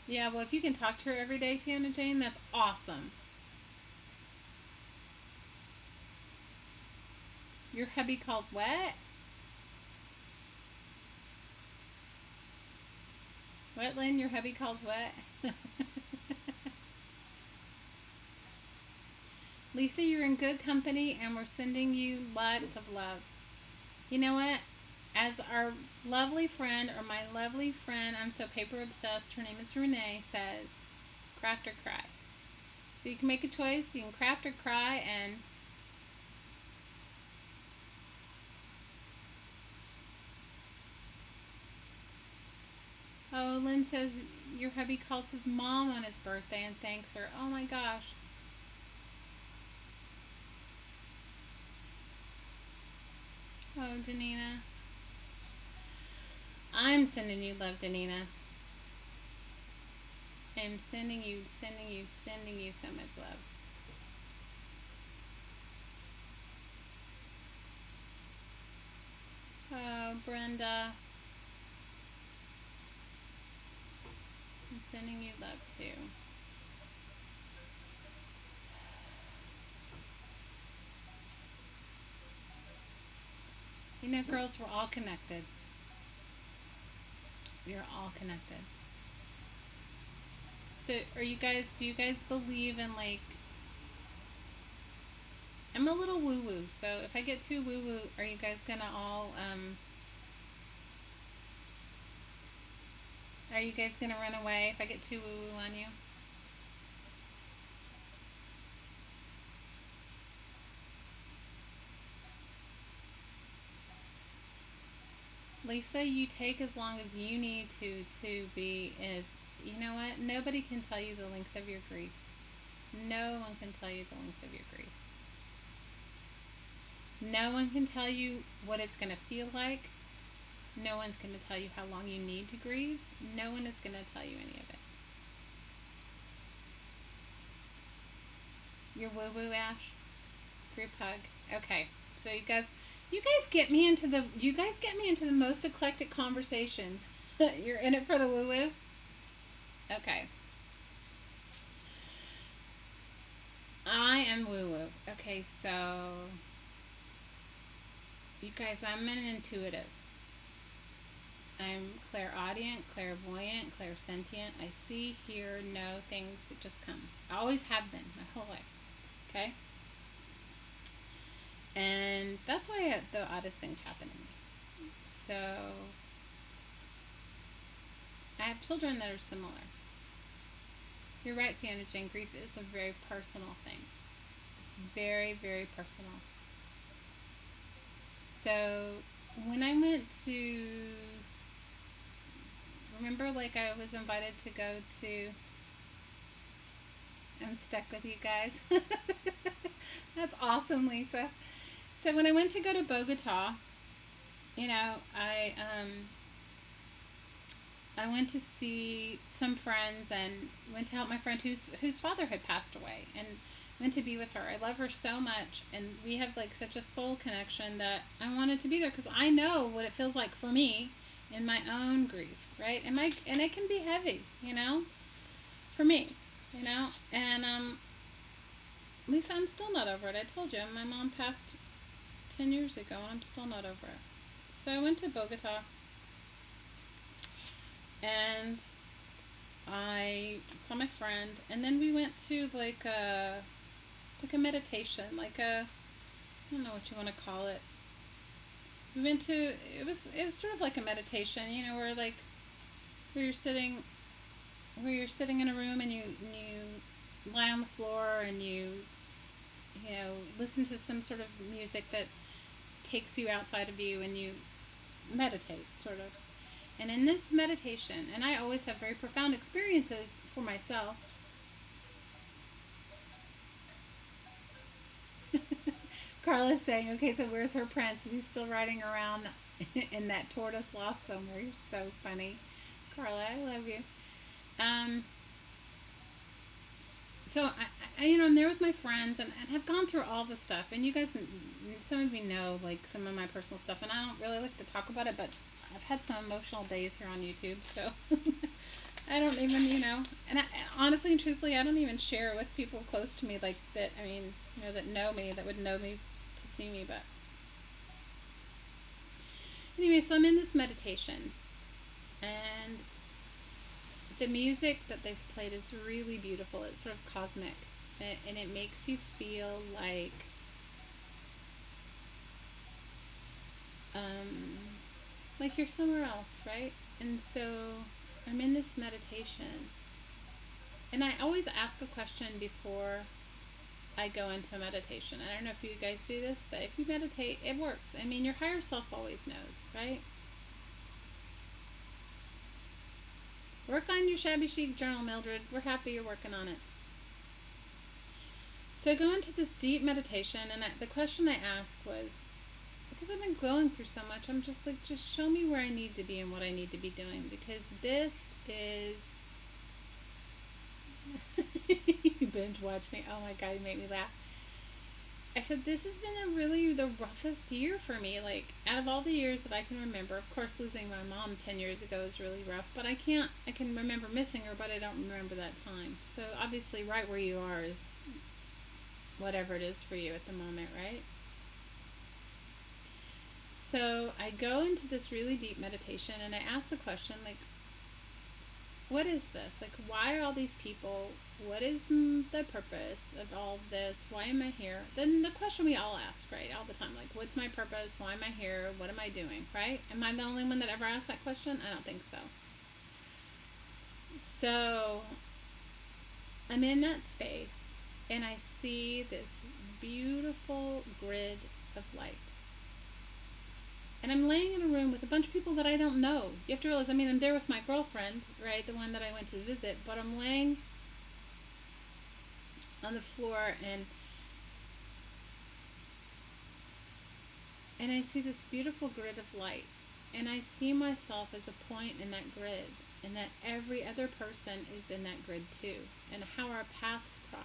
Speaker 1: Yeah, well, if you can talk to her every day, Fiona Jane, that's awesome. Your hubby calls what? What, Lynn? Your hubby calls what? Lisa, you're in good company, and we're sending you lots of love. You know what? As our lovely friend, or my lovely friend, I'm so paper obsessed, her name is Renee, says, craft or cry. So you can make a choice. You can craft or cry, and oh, Lynn says your hubby calls his mom on his birthday and thanks her. Oh my gosh. Oh, Danina. I'm sending you love, Danina. I'm sending you so much love. Oh, Brenda. I'm sending you love too. Girls, we're all connected. We are all connected. So, do you guys believe in I'm a little woo-woo, so if I get too woo-woo, are you guys gonna all, Are you guys going to run away if I get too woo-woo on you? Lisa, you take as long as you need to be you know what? Nobody can tell you the length of your grief. No one can tell you the length of your grief. No one can tell you what it's going to feel like. No one's going to tell you how long you need to grieve. No one is going to tell you any of it. Your woo-woo, Ash? Group hug. Okay. So you guys get me into the most eclectic conversations. You're in it for the woo-woo? Okay. I am woo-woo. Okay, so you guys, I'm an intuitive. I'm clairaudient, clairvoyant, clairsentient. I see, hear, know things. It just comes. I always have been my whole life. Okay? And that's why the oddest things happen to me. So I have children that are similar. You're right, Fiona Jane. Grief is a very personal thing. It's very, very personal. So when I went to, remember, like, I was invited to go to, I'm stuck with you guys. That's awesome, Lisa. So when I went to go to Bogota, you know, I went to see some friends and went to help my friend whose father had passed away, and went to be with her. I love her so much, and we have like such a soul connection that I wanted to be there because I know what it feels like for me in my own grief, right? And it can be heavy, you know, for me, you know. And Lisa, I'm still not over it. I told you, my mom passed 10 years ago, and I'm still not over it. So I went to Bogota, and I saw my friend, and then we went to like a meditation, like I don't know what you want to call it. We went to, it was sort of like a meditation, you know, where you're sitting in a room, and you lie on the floor, and you know, listen to some sort of music that takes you outside of you, and you meditate, sort of. And in this meditation, and I always have very profound experiences for myself. Carla's saying, okay, so where's her prince? Is he still riding around in that tortoise lost somewhere? You're so funny. Carla, I love you. So I you know, I'm there with my friends, and have gone through all the stuff. And you guys, some of you know, like, some of my personal stuff, and I don't really like to talk about it, but I've had some emotional days here on YouTube, so I don't even, you know, and honestly and truthfully, I don't even share it with people close to me, like, that, I mean, you know, that know me, that would know me to see me. But anyway, so I'm in this meditation, and the music that they've played is really beautiful. It's sort of cosmic, and it makes you feel like you're somewhere else, right? And so I'm in this meditation, and I always ask a question before I go into a meditation. I don't know if you guys do this, but if you meditate, it works. I mean, your higher self always knows, right? Work on your shabby chic journal, Mildred. We're happy you're working on it. So I go into this deep meditation, and the question I asked was, because I've been going through so much, I'm just like, just show me where I need to be and what I need to be doing, because this is... You binge watch me. Oh my God, you made me laugh. I said, this has been the roughest year for me. Like, out of all the years that I can remember, of course, losing my mom 10 years ago is really rough, but I can remember missing her, but I don't remember that time. So obviously right where you are is whatever it is for you at the moment, right? So I go into this really deep meditation, and I ask the question, like, what is this? Like, why are all these people? What is the purpose of all of this? Why am I here? Then the question we all ask, right, all the time, like, what's my purpose? Why am I here? What am I doing, right? Am I the only one that ever asked that question? I don't think so. So I'm in that space and I see this beautiful grid of light. And I'm laying in a room with a bunch of people that I don't know. You have to realize, I'm there with my girlfriend, right? The one that I went to visit. But I'm laying on the floor and I see this beautiful grid of light. And I see myself as a point in that grid. And that every other person is in that grid too. And how our paths cross.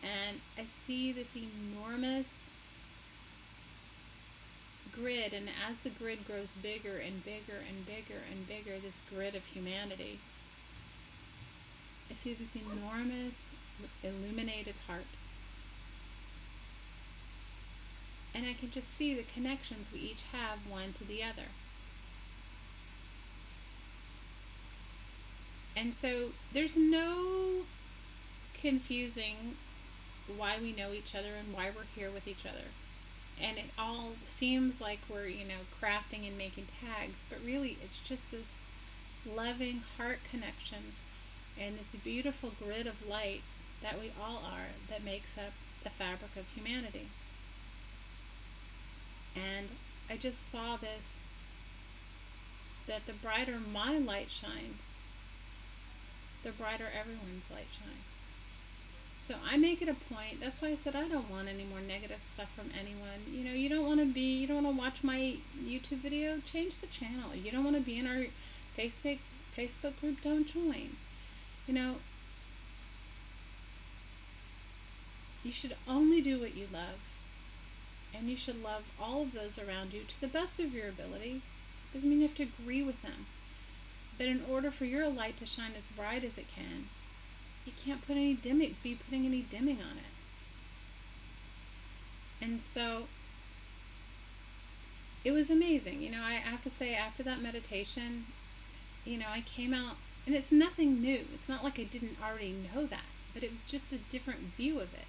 Speaker 1: And I see this enormous grid, and as the grid grows bigger and bigger and bigger and bigger, this grid of humanity, I see this enormous illuminated heart. And I can just see the connections we each have one to the other. And so there's no confusing why we know each other and why we're here with each other. And it all seems like we're, crafting and making tags, but really it's just this loving heart connection and this beautiful grid of light that we all are that makes up the fabric of humanity. And I just saw this, that the brighter my light shines, the brighter everyone's light shines. So I make it a point, that's why I said I don't want any more negative stuff from anyone. You don't want to watch my YouTube video, change the channel. You don't want to be in our Facebook group, don't join. You should only do what you love. And you should love all of those around you to the best of your ability. Doesn't mean you have to agree with them. But in order for your light to shine as bright as it can, you can't be putting any dimming on it. And so it was amazing. I have to say, after that meditation, I came out, and it's nothing new. It's not like I didn't already know that, but it was just a different view of it.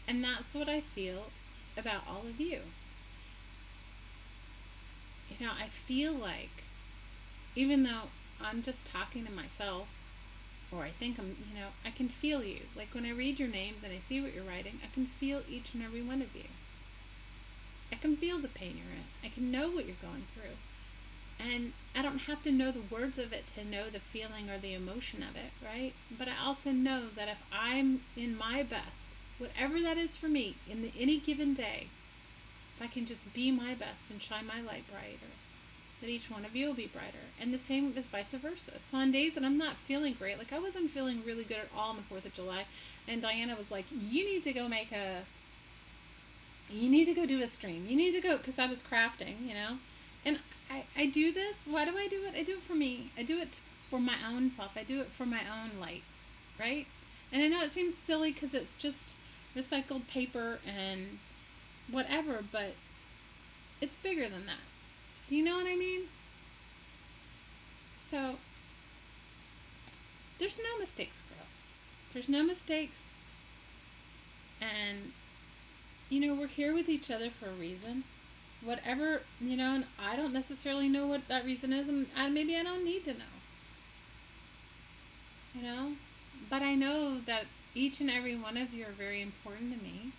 Speaker 1: And that's what I feel about all of you. I feel like, even though I'm just talking to myself, or I think I can feel you. Like when I read your names and I see what you're writing, I can feel each and every one of you. I can feel the pain you're in. I can know what you're going through. And I don't have to know the words of it to know the feeling or the emotion of it, right? But I also know that if I'm in my best, whatever that is for me, in any given day, if I can just be my best and shine my light brighter, that each one of you will be brighter. And the same is vice versa. So on days that I'm not feeling great, like I wasn't feeling really good at all on the 4th of July, and Diana was like, you need to go do a stream. You need to go, because I was crafting, And I do this. Why do I do it? I do it for me. I do it for my own self. I do it for my own light, right? And I know it seems silly because it's just recycled paper and whatever, but it's bigger than that. Do you know what I mean? So, there's no mistakes, girls. There's no mistakes. And, we're here with each other for a reason. Whatever, and I don't necessarily know what that reason is, and maybe I don't need to know. But I know that each and every one of you are very important to me.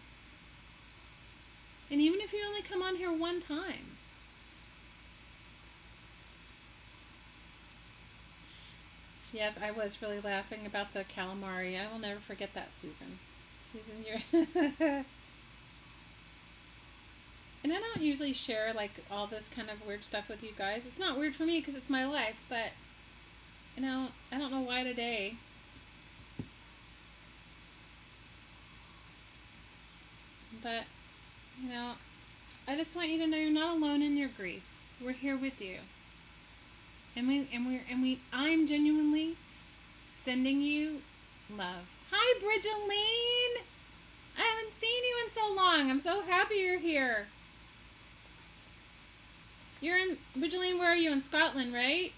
Speaker 1: And even if you only come on here one time, yes, I was really laughing about the calamari. I will never forget that, Susan. Susan, you're... And I don't usually share, all this kind of weird stuff with you guys. It's not weird for me because it's my life, but, I don't know why today. But, I just want you to know you're not alone in your grief. We're here with you. I'm genuinely sending you love. Hi, Bridgeline! I haven't seen you in so long. I'm so happy you're here. You're in, Bridgeline, where are you? In Scotland, right?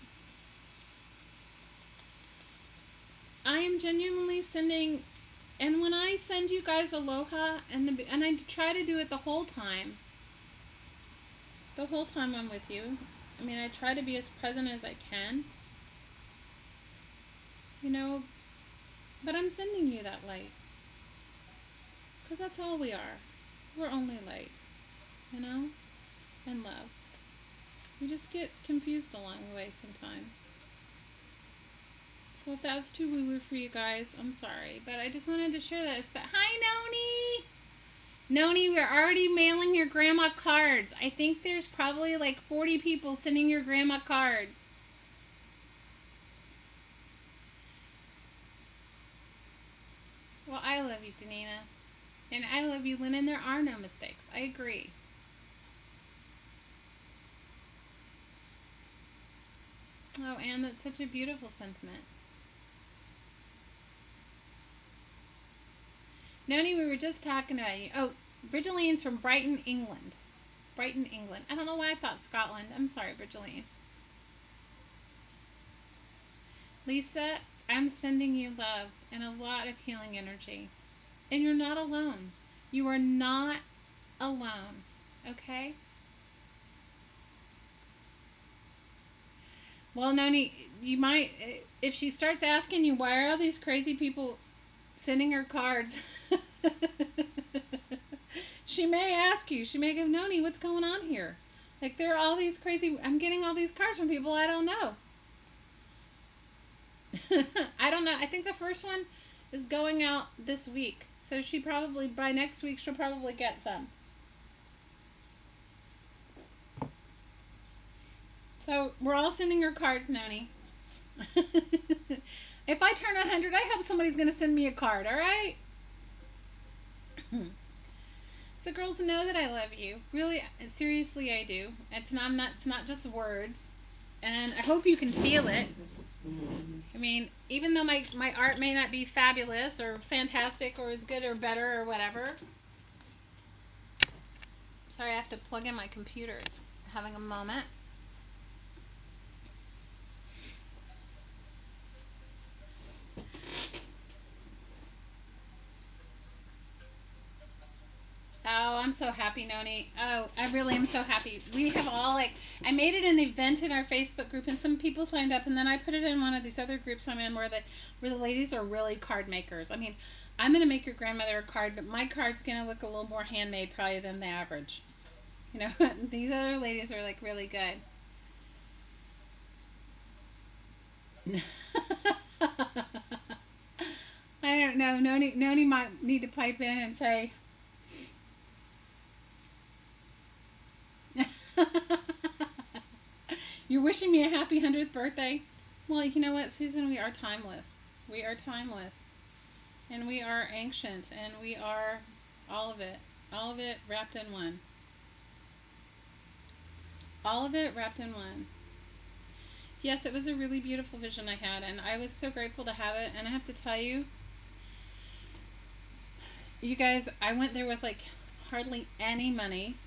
Speaker 1: I am genuinely sending, and when I send you guys aloha, and I try to do it the whole time I'm with you. I try to be as present as I can. You know, but I'm sending you that light. Because that's all we are. We're only light. You know? And love. We just get confused along the way sometimes. So if that's too woo-woo for you guys, I'm sorry. But I just wanted to share this. But hi, Noni! Noni, we're already mailing your grandma cards. I think there's probably like 40 people sending your grandma cards. Well, I love you, Danina. And I love you, Lynn, and there are no mistakes. I agree. Oh, Anne, that's such a beautiful sentiment. Noni, we were just talking about you. Oh, Bridgeline's from Brighton, England. Brighton, England. I don't know why I thought Scotland. I'm sorry, Bridgeline. Lisa, I'm sending you love and a lot of healing energy. And you're not alone. You are not alone. Okay? Well, Noni, you might, if she starts asking you, why are all these crazy people sending her cards? She may ask you, she may go, Noni, what's going on here? Like, there are all these crazy, I'm getting all these cards from people I don't know. I don't know. I think the first one is going out this week. So she probably, by next week, she'll probably get some. So we're all sending her cards, Noni. If I turn 100, I hope somebody's going to send me a card, all right? So girls, know that I love you. Really, seriously, I do. It's not just words. And I hope you can feel it. I mean, even though my art may not be fabulous or fantastic or as good or better or whatever. Sorry, I have to plug in my computer. It's having a moment. Oh, I'm so happy, Noni. Oh, I really am so happy. We have all, like, I made it an event in our Facebook group, and some people signed up, and then I put it in one of these other groups I'm in where the ladies are really card makers. I mean, I'm going to make your grandmother a card, but my card's going to look a little more handmade probably than the average. You know, these other ladies are, like, really good. I don't know. Noni might need to pipe in and say... You're wishing me a happy 100th birthday? Well, you know what, Susan? We are timeless. We are timeless. And we are ancient. And we are all of it. All of it wrapped in one. All of it wrapped in one. Yes, it was a really beautiful vision I had. And I was so grateful to have it. And I have to tell you, you guys, I went there with like hardly any money.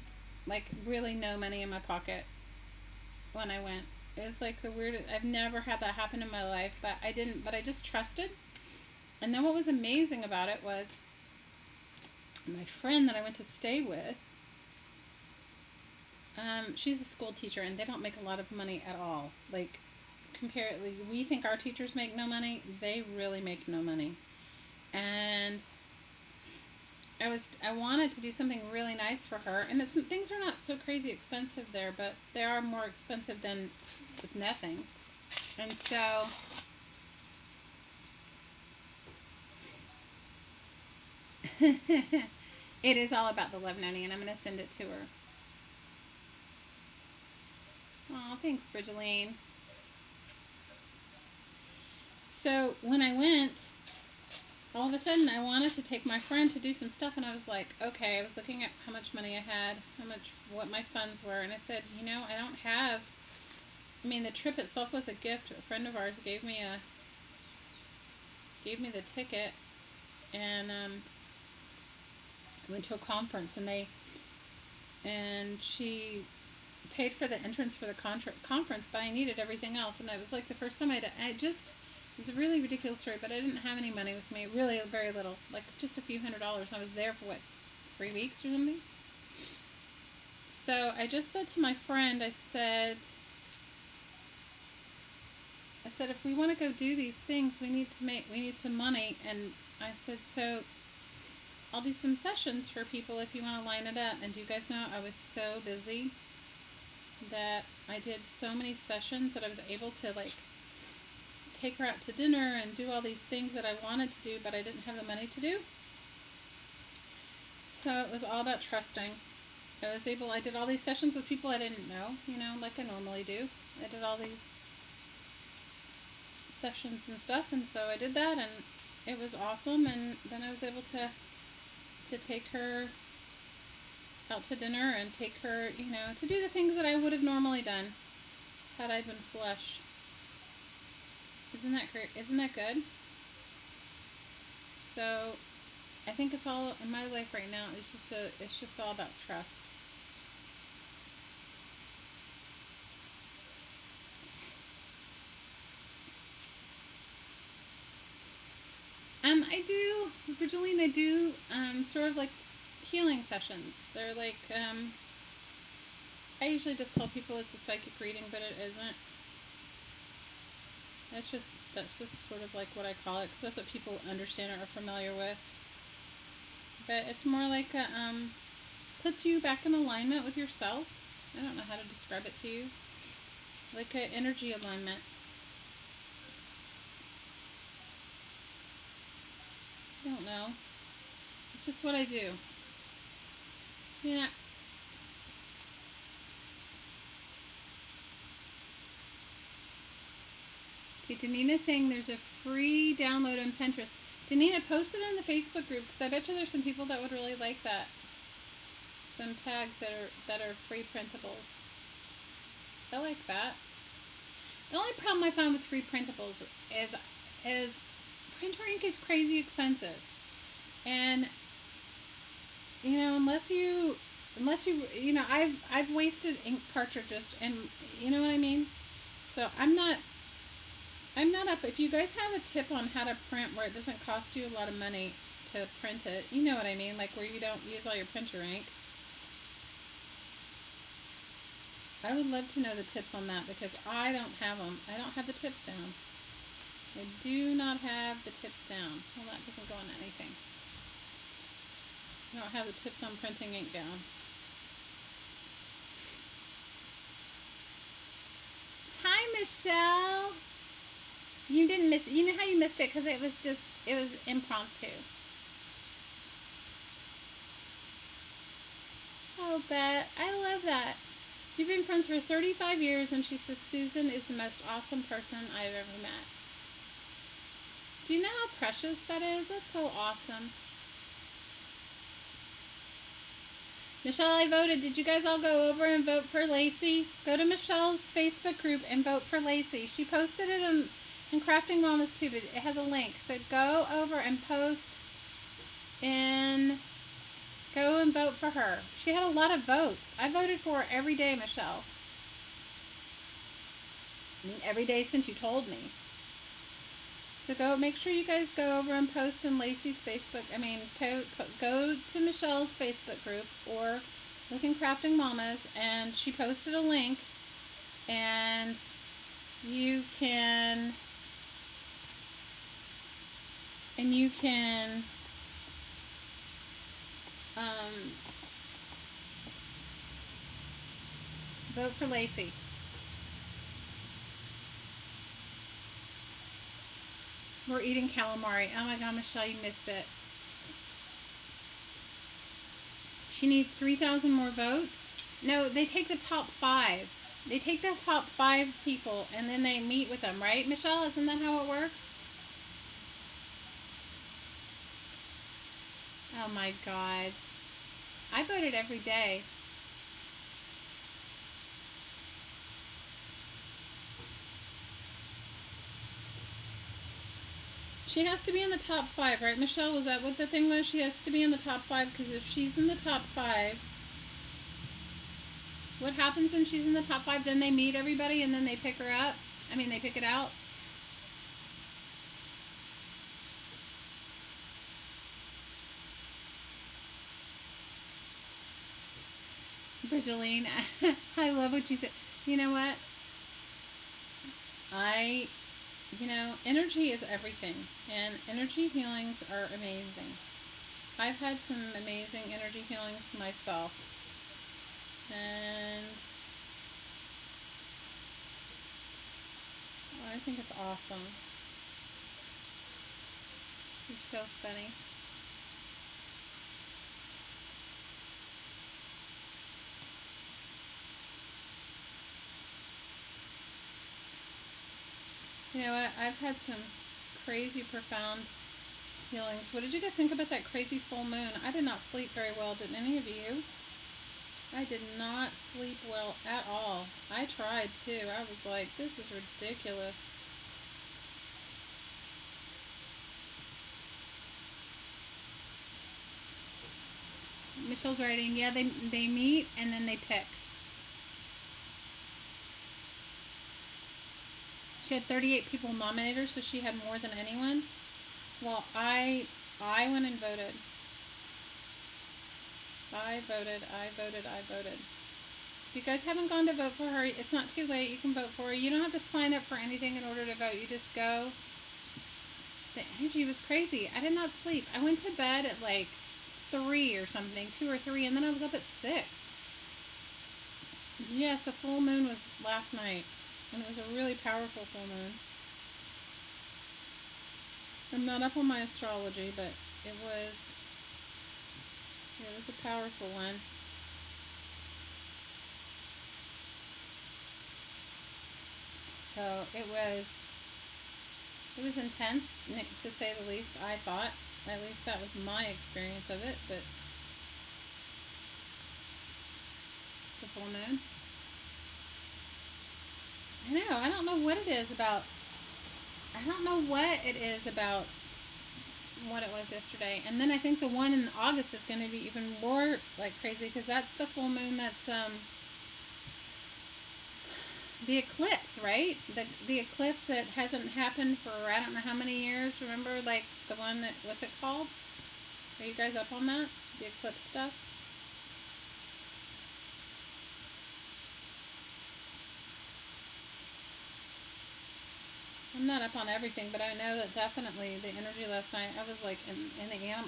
Speaker 1: Like really no money in my pocket when I went. It was like the weirdest. I've never had that happen in my life, but I just trusted. And then what was amazing about it was my friend that I went to stay with, she's a school teacher and they don't make a lot of money at all. Like comparatively, we think our teachers make no money. They really make no money. And I wanted to do something really nice for her, and things are not so crazy expensive there, but they are more expensive than with nothing. And so it is all about the love, Noni, and I'm going to send it to her. Oh, thanks, Bridgeline. So when I went, all of a sudden I wanted to take my friend to do some stuff, and I was like, okay, I was looking at how much money I had, what my funds were, and I said, you know, I don't have, I mean, the trip itself was a gift. A friend of ours gave me the ticket, and I went to a conference, and she paid for the entrance for the conference, but I needed everything else, and it was like the first time it's a really ridiculous story, but I didn't have any money with me, really very little, like just a few $100s, and I was there for 3 weeks or something. So I just said to my friend, I said, I said, if we want to go do these things, we need some money. And I said, so I'll do some sessions for people if you want to line it up. And do you guys know, I was so busy that I did so many sessions that I was able to like take her out to dinner and do all these things that I wanted to do, but I didn't have the money to do. So it was all about trusting. I did all these sessions with people I didn't know, like I normally do. I did all these sessions and stuff, and so I did that, and it was awesome. And then I was able to take her out to dinner and take her, to do the things that I would have normally done had I been flush. Isn't that great? Isn't that good? So I think it's all in my life right now. It's just all about trust. I do sort of like healing sessions. They're like, I usually just tell people it's a psychic reading, but it isn't. That's just sort of like what I call it, because that's what people understand or are familiar with. But it's more like puts you back in alignment with yourself. I don't know how to describe it to you. Like an energy alignment. I don't know. It's just what I do. Yeah. Okay, Danina's saying there's a free download on Pinterest. Danina, post it in the Facebook group, because I bet you there's some people that would really like that. Some tags that are free printables. I like that. The only problem I found with free printables is printer ink is crazy expensive, and unless you I've wasted ink cartridges, and you know what I mean. So I'm not up. If you guys have a tip on how to print where it doesn't cost you a lot of money to print it, you know what I mean, like where you don't use all your printer ink, I would love to know the tips on that, because I don't have them. I don't have the tips down. I do not have the tips down. Well, that doesn't go on anything. I don't have the tips on printing ink down. Hi, Michelle. You didn't miss it. You know how you missed it? Because it was impromptu. Oh, Bet, I love that. You've been friends for 35 years, and she says Susan is the most awesome person I've ever met. Do you know how precious that is? That's so awesome. Michelle, I voted. Did you guys all go over and vote for Lacey? Go to Michelle's Facebook group and vote for Lacey. She posted it in Crafting Mamas too, but it has a link. So go over and post and go and vote for her. She had a lot of votes. I voted for her every day, Michelle. I mean, every day since you told me. So make sure you guys go over and post in Lacey's Facebook. Go to Michelle's Facebook group or look in Crafting Mamas, and she posted a link, and you can vote for Lacey. We're eating calamari. Oh my God, Michelle, you missed it. She needs 3,000 more votes. No, they take the top 5. They take the top 5 people, and then they meet with them, right, Michelle? Isn't that how it works? Oh my God. I voted every day. She has to be in the top 5, right, Michelle? Was that what the thing was? She has to be in the top 5, because if she's in the top 5, what happens when she's in the top 5? Then they meet everybody, and then they pick her up? They pick it out? Bridgeline, I love what you said. You know what? you know, energy is everything, and energy healings are amazing. I've had some amazing energy healings myself, and I think it's awesome. You're so funny. You know what? I've had some crazy, profound healings. What did you guys think about that crazy full moon? I did not sleep very well. Did any of you? I did not sleep well at all. I tried too. I was like, this is ridiculous. Michelle's writing, yeah, they meet and then they pick. She had 38 people nominate her, so she had more than anyone. Well, I went and voted. I voted. If you guys haven't gone to vote for her, it's not too late. You can vote for her. You don't have to sign up for anything in order to vote. You just go. The energy was crazy. I did not sleep. I went to bed at like 3 or something, 2 or 3, and then I was up at 6. Yes, the full moon was last night, and it was a really powerful full moon. I'm not up on my astrology, but it was a powerful one. So it was intense, to say the least. I thought, at least that was my experience of it. But the full moon, I know. I don't know what it is about. What it was yesterday. And then I think the one in August is going to be even more like crazy, because that's the full moon. That's the eclipse, right? The eclipse that hasn't happened for I don't know how many years. Remember, like the one that, what's it called? Are you guys up on that? The eclipse stuff? I'm not up on everything, but I know that definitely the energy last night, I was like,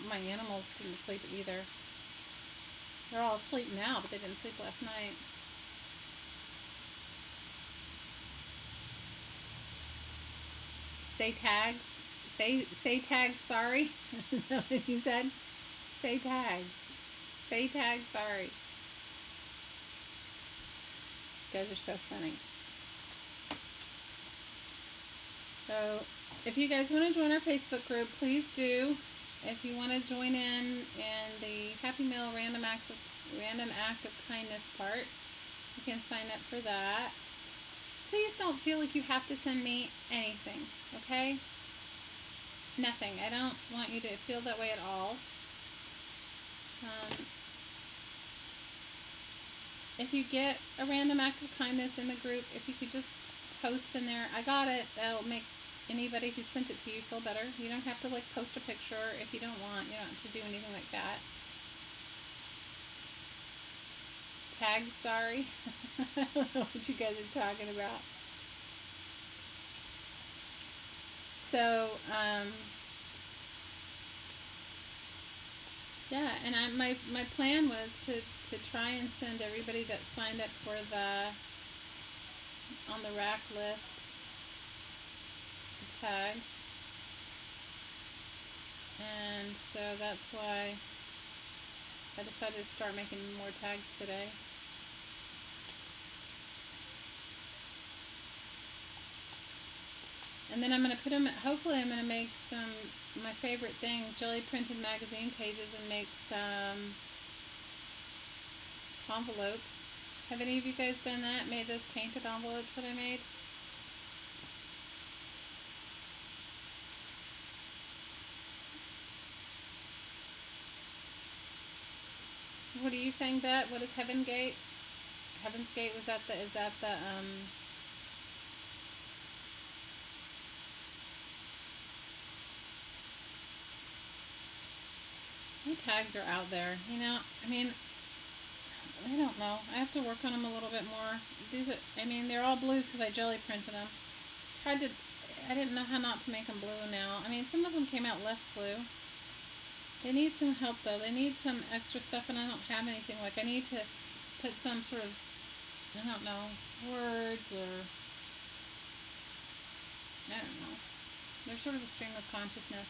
Speaker 1: my animals didn't sleep either. They're all asleep now, but they didn't sleep last night. Say tags. Say tags, sorry. Is that what you said? Say tags. Say tags, sorry. You guys are so funny. So, if you guys want to join our Facebook group, please do. If you want to join in the Happy Meal Random Act of Kindness part, you can sign up for that. Please don't feel like you have to send me anything, okay? Nothing. I don't want you to feel that way at all. If you get a random act of kindness in the group, if you could just post in there, I got it, that'll make anybody who sent it to you feel better. You don't have to like post a picture if you don't want. You don't have to do anything like that. Tags, sorry. I don't know what you guys are talking about. So, yeah, and my plan was to try and send everybody that signed up for on the rack list a tag. And so that's why I decided to start making more tags today. And then I'm going to put them, hopefully I'm going to make some, my favorite thing, jelly printed magazine pages, and make some envelopes. Have any of you guys done that? Made those painted envelopes that I made? What are you saying, Bet? What is Heaven Gate? Heaven's Gate, is that the my tags are out there, you know. I mean, I don't know. I have to work on them a little bit more. These are, I mean, they're all blue because I jelly printed them. I didn't know how not to make them blue now. I mean, some of them came out less blue. They need some help, though. They need some extra stuff, and I don't have anything. Like, I need to put some sort of, I don't know, words or, I don't know. They're sort of a stream of consciousness.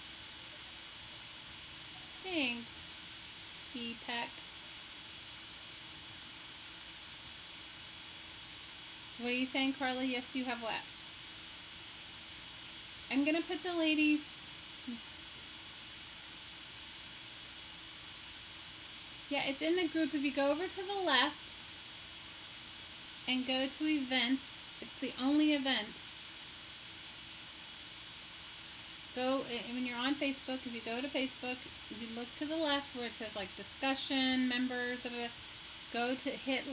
Speaker 1: Thanks, B-Peck. What are you saying, Carly? Yes, you have what? I'm going to put the ladies... Yeah, it's in the group. If you go over to the left and go to events, it's the only event. Go, when you're on Facebook, if you go to Facebook, you look to the left where it says like discussion, members, go to hit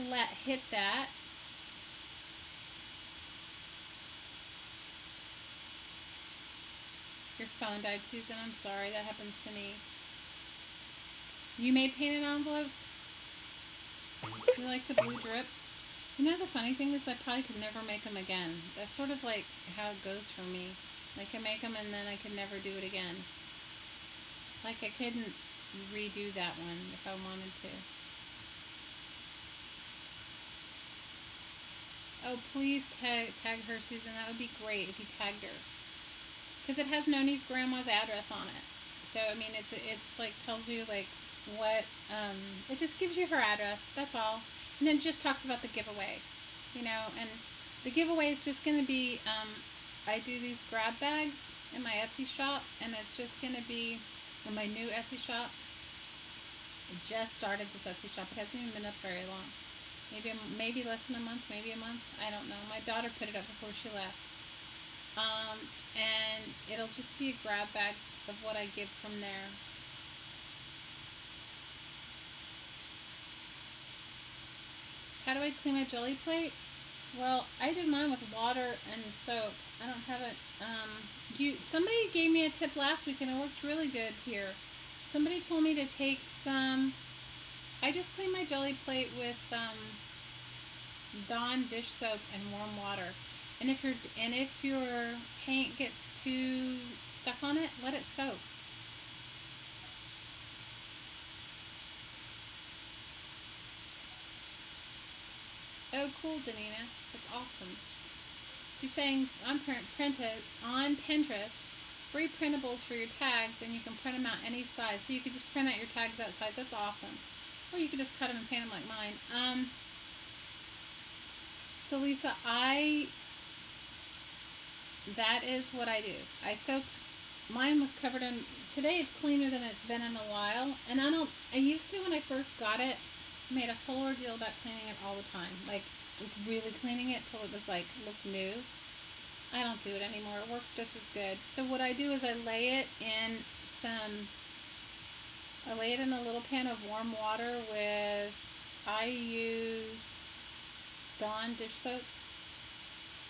Speaker 1: that. Your phone died, Susan. I'm sorry. That happens to me. You made painted envelopes? You like the blue drips? You know, the funny thing is I probably could never make them again. That's sort of like how it goes for me. I can make them and then I could never do it again. Like I couldn't redo that one if I wanted to. Oh, please tag her, Susan. That would be great if you tagged her. Because it has Noni's grandma's address on it. So, I mean, it's like tells you like what, it just gives you her address. That's all. And then it just talks about the giveaway, you know, and the giveaway is just going to be, I do these grab bags in my Etsy shop, and it's just going to be in my new Etsy shop. I just started this Etsy shop. It hasn't even been up very long. Maybe less than a month, maybe a month. I don't know. My daughter put it up before she left. And it'll just be a grab bag of what I give from there. How do I clean my jelly plate? Well, I do mine with water and soap. I don't have it. Somebody gave me a tip last week and it worked really good here. Somebody told me to take some. I just clean my jelly plate with Dawn dish soap and warm water. And if your paint gets too stuck on it, let it soak. Oh, cool, Danina. That's awesome. She's saying on Pinterest, free printables for your tags, and you can print them out any size. So you could just print out your tags that size. That's awesome. Or you could just cut them and paint them like mine. So Lisa, that is what I do. I soak. Mine was covered in. Today it's cleaner than it's been in a while, and I used to when I first got it. Made a whole ordeal about cleaning it all the time, like really cleaning it till it was like looked new. I don't do it anymore. It works just as good. So what I do is I lay it in a little pan of warm water with. I use Dawn dish soap,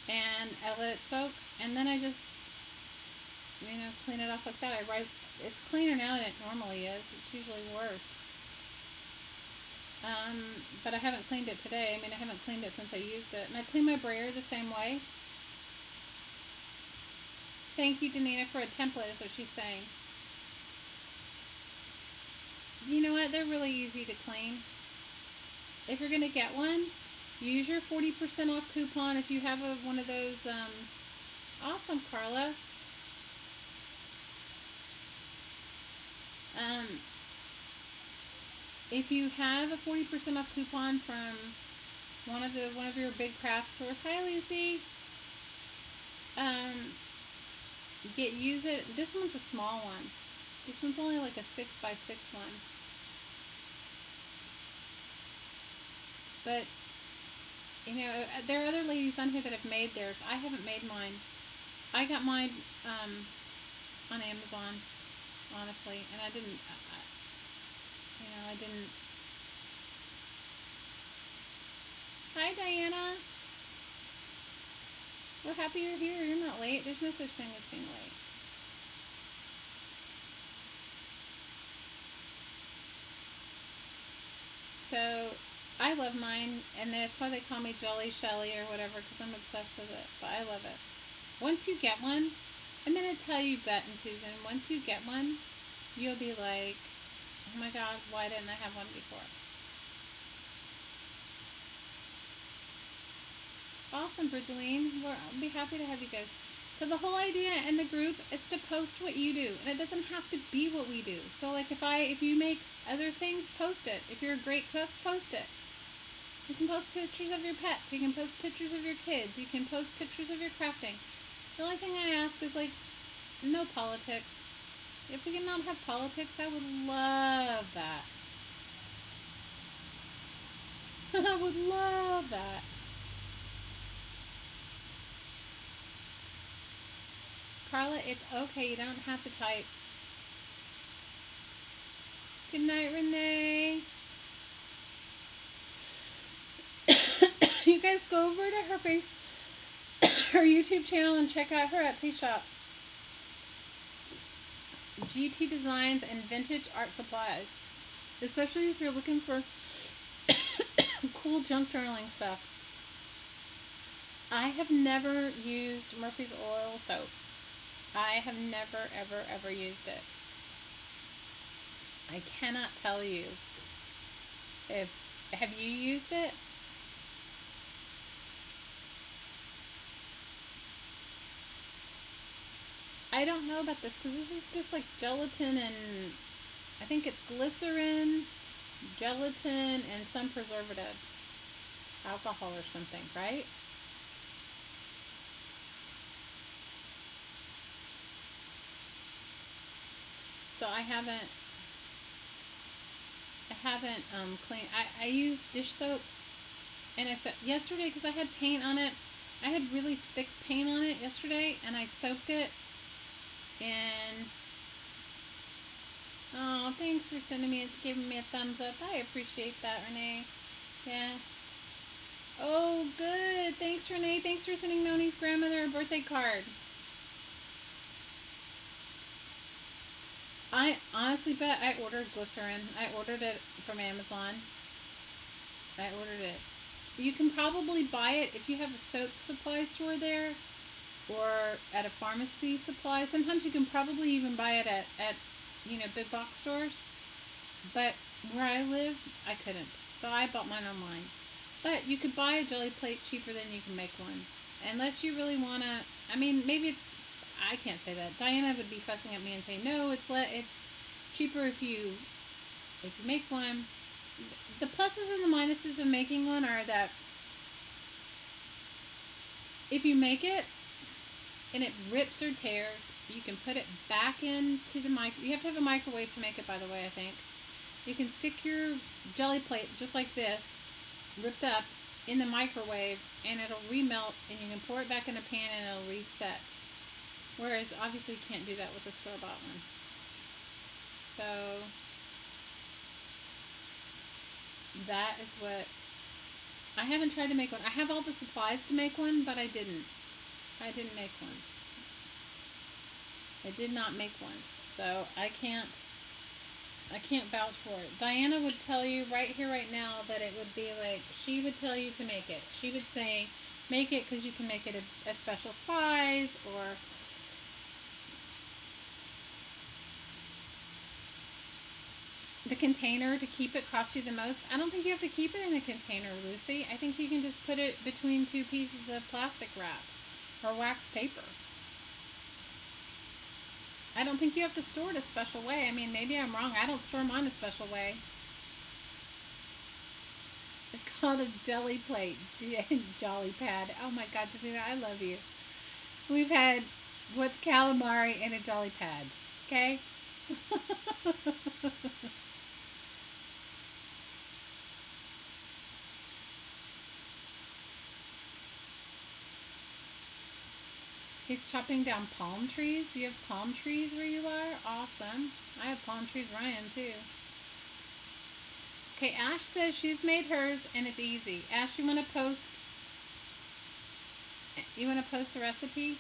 Speaker 1: and I let it soak, and then I just clean it off like that. It's cleaner now than it normally is. It's usually worse. But I haven't cleaned it today. I mean, I haven't cleaned it since I used it. And I clean my brayer the same way. Thank you, Danina, for a template, is what she's saying. You know what? They're really easy to clean. If you're going to get one, use your 40% off coupon if you have one of those. Awesome, Carla. If you have a 40% off coupon from one of your big craft stores, hi Lucy. Use it. This one's a small one. This one's only like a 6x6 one. But there are other ladies on here that have made theirs. I haven't made mine. I got mine on Amazon, honestly, and I didn't. I didn't. Hi, Diana. We're happy you're here. You're not late. There's no such thing as being late. So, I love mine, and that's why they call me Jolly Shelly or whatever, because I'm obsessed with it. But I love it. Once you get one, I'm going to tell you, Bet and Susan, once you get one, you'll be like, oh my God, why didn't I have one before? Awesome, Bridgeline. I'll be happy to have you guys. So the whole idea in the group is to post what you do, and it doesn't have to be what we do. So like if you make other things, post it. If you're a great cook, post it. You can post pictures of your pets. You can post pictures of your kids. You can post pictures of your crafting. The only thing I ask is like, no politics. If we can not have politics, I would love that. I would love that. Carla, it's okay. You don't have to type. Good night, Renee. You guys go over to her YouTube channel and check out her Etsy shop. GT Designs and Vintage Art Supplies. Especially if you're looking for cool junk journaling stuff. I have never used Murphy's Oil soap. I have never, ever, ever used it. I cannot tell you have you used it? I don't know about this because this is just like gelatin and I think it's glycerin, gelatin, and some preservative. Alcohol or something, right? So I haven't cleaned. I use dish soap, and I said yesterday because I had paint on it. I had really thick paint on it yesterday, and I soaked it in. Oh, thanks for giving me a thumbs up. I appreciate that, Renee. Yeah. Oh, good. Thanks, Renee. Thanks for sending Noni's grandmother a birthday card. I honestly bet I ordered glycerin. I ordered it from Amazon. I ordered it. You can probably buy it if you have a soap supply store there or at a pharmacy supply. Sometimes you can probably even buy it at big box stores. But where I live, I couldn't. So I bought mine online. But you could buy a jelly plate cheaper than you can make one. Unless you really want to, maybe it's, I can't say that. Diana would be fussing at me and saying, no, it's cheaper if you make one. The pluses and the minuses of making one are that if you make it and it rips or tears, you can put it back into the you have to have a microwave to make it, by the way, I think. You can stick your jelly plate just like this, ripped up, in the microwave, and it'll remelt, and you can pour it back in a pan and it'll reset. Whereas, obviously, you can't do that with a store-bought one. So, that is what... I haven't tried to make one. I have all the supplies to make one, but I didn't. I didn't make one. I did not make one. So, I can't vouch for it. Diana would tell you right here, right now, that it would be like, she would tell you to make it. She would say, make it because you can make it a special size, or... The container to keep it costs you the most. I don't think you have to keep it in a container, Lucy. I think you can just put it between two pieces of plastic wrap or wax paper. I don't think you have to store it a special way. Maybe I'm wrong. I don't store mine a special way. It's called a jelly plate. Jolly pad. Oh my God, Davina, I love you. We've had what's calamari and a jolly pad. Okay? He's chopping down palm trees. You have palm trees where you are? Awesome. I have palm trees where I am too. Okay, Ash says she's made hers and it's easy. Ash, you want to post the recipe?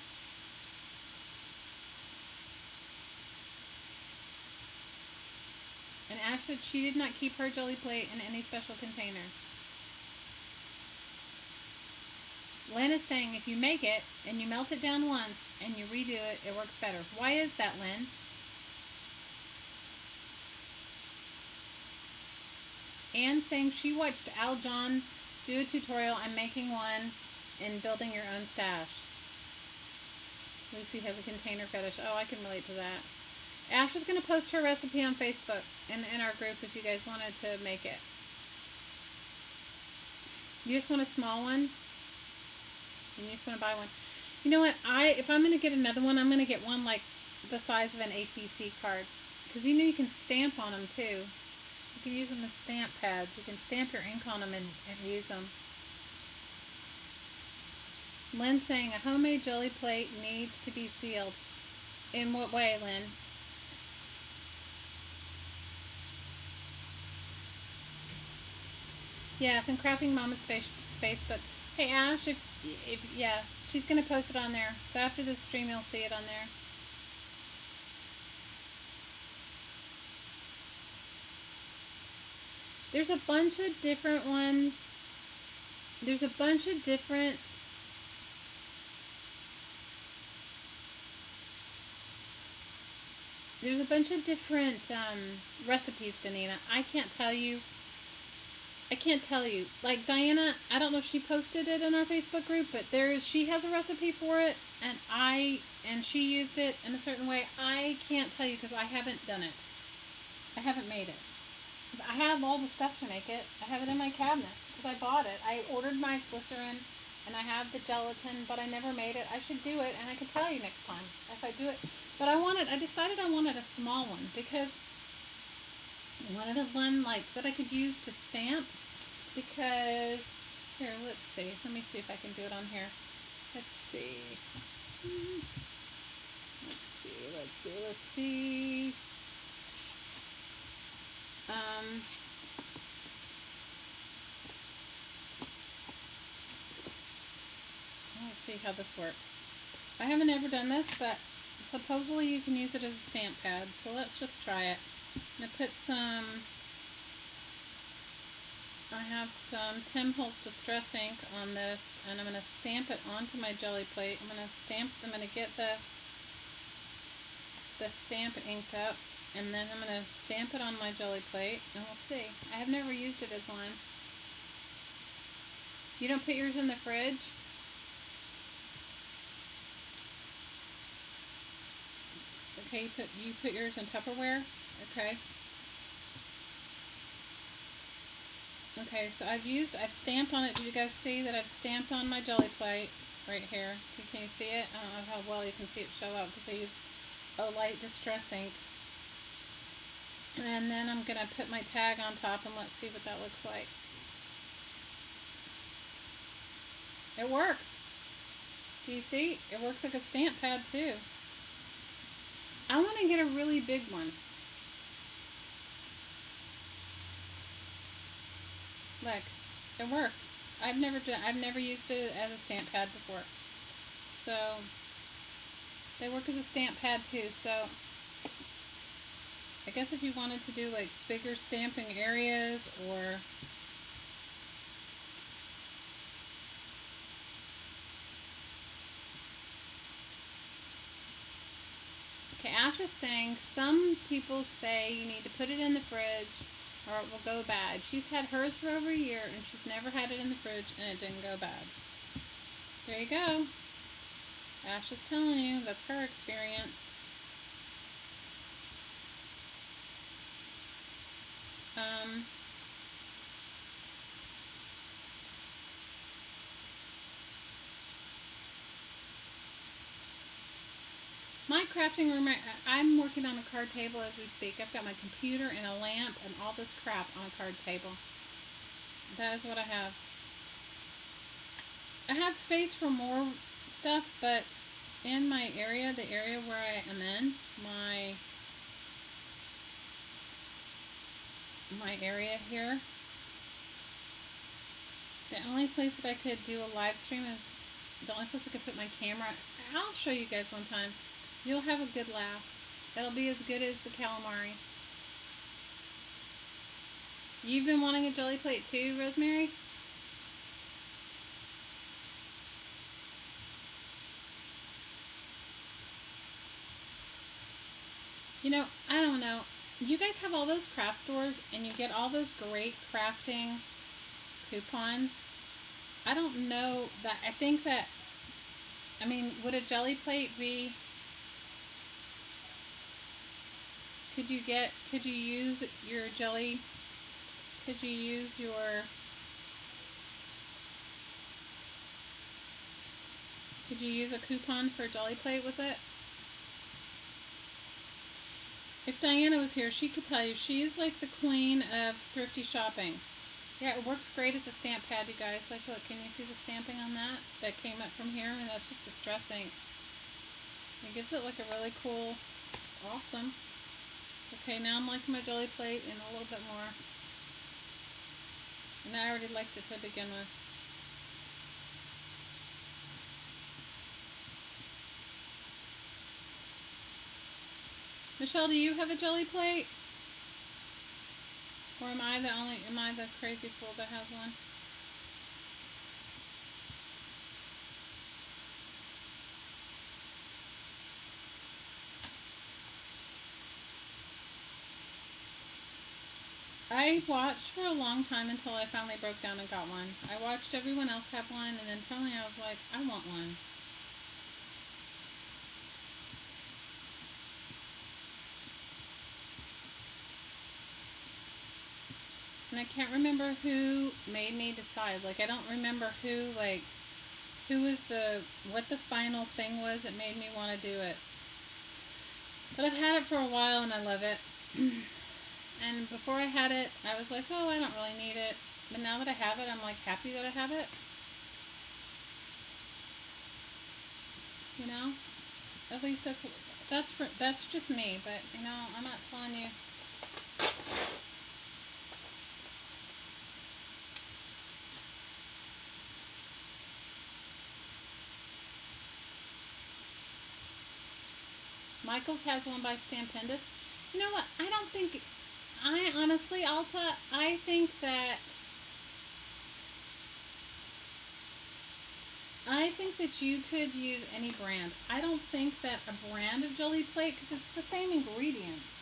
Speaker 1: And Ash said she did not keep her jelly plate in any special container. Lynn is saying if you make it and you melt it down once and you redo it, it works better. Why is that, Lynn? Anne saying she watched Al John do a tutorial on making one and building your own stash. Lucy has a container fetish. Oh, I can relate to that. Ash is going to post her recipe on Facebook in our group if you guys wanted to make it. You just want a small one? And you just want to buy one? You know what? If I'm going to get another one, I'm going to get one like the size of an ATC card. Because you can stamp on them too. You can use them as stamp pads. You can stamp your ink on them and use them. Lynn saying a homemade jelly plate needs to be sealed. In what way, Lynn? Yeah, it's in Crafting Mama's Facebook. Hey Ash, if yeah, she's gonna post it on there. So after this stream, you'll see it on there. There's a bunch of different ones. There's a bunch of different recipes, Danina. I can't tell you. Like Diana, I don't know if she posted it in our Facebook group, but she has a recipe for it, and she used it in a certain way. I can't tell you because I haven't done it. I haven't made it. I have all the stuff to make it. I have it in my cabinet because I bought it. I ordered my glycerin, and I have the gelatin, but I never made it. I should do it, and I can tell you next time if I do it. But I decided I wanted a small one because I wanted a one like that I could use to stamp. Because here, let's see. Let me see if I can do it on here. Let's see. Let's see. Let's see how this works. I haven't ever done this, but supposedly you can use it as a stamp pad. So let's just try it. I'm going to put I have some Tim Holtz Distress ink on this, and I'm going to stamp it onto my jelly plate. I'm going to get the stamp inked up, and then I'm going to stamp it on my jelly plate, and we'll see. I have never used it as one. You don't put yours in the fridge? Okay, you put yours in Tupperware? Okay. Okay, so I've stamped on it. Did you guys see that I've stamped on my jelly plate right here? Can you see it? I don't know how well you can see it show up because I used a light distress ink. And then I'm going to put my tag on top and let's see what that looks like. It works. Do you see? It works like a stamp pad too. I want to get a really big one. Look, it works. I've never used it as a stamp pad before. So they work as a stamp pad too. So I guess if you wanted to do like bigger stamping areas or okay, Ash is saying some people say you need to put it in the fridge or it will go bad. She's had hers for over a year and she's never had it in the fridge and it didn't go bad. There you go. Ash is telling you that's her experience. My crafting room, I'm working on a card table as we speak. I've got my computer and a lamp and all this crap on a card table. That is what I have. I have space for more stuff, but in my area, the area where I am in, my area here, the only place that I could do a live stream is the only place I could put my camera. I'll show you guys one time. You'll have a good laugh. It'll be as good as the calamari. You've been wanting a jelly plate too, Rosemary? I don't know. You guys have all those craft stores and you get all those great crafting coupons. I don't know that. I think that, would a jelly plate be, could you use your jelly, could you use a coupon for a jelly plate with it? If Diana was here, she could tell you. She's like the queen of thrifty shopping. Yeah, it works great as a stamp pad, you guys. Like, look, can you see the stamping on that? That came up from here, and that's just distressing. It gives it like a really cool, it's awesome. Okay, now I'm liking my jelly plate and a little bit more. And I already liked it to begin with. Michelle, do you have a jelly plate? Or am I the crazy fool that has one? I watched for a long time until I finally broke down and got one. I watched everyone else have one, and then finally I was like, I want one. And I can't remember who made me decide. Like, I don't remember what the final thing was that made me want to do it. But I've had it for a while and I love it. And before I had it, I was like, oh, I don't really need it. But now that I have it, I'm like happy that I have it. At least that's just me. But I'm not telling you. Michael's has one by Stampendous. You know what? I think that you could use any brand. I don't think that a brand of jelly plate, because it's the same ingredients.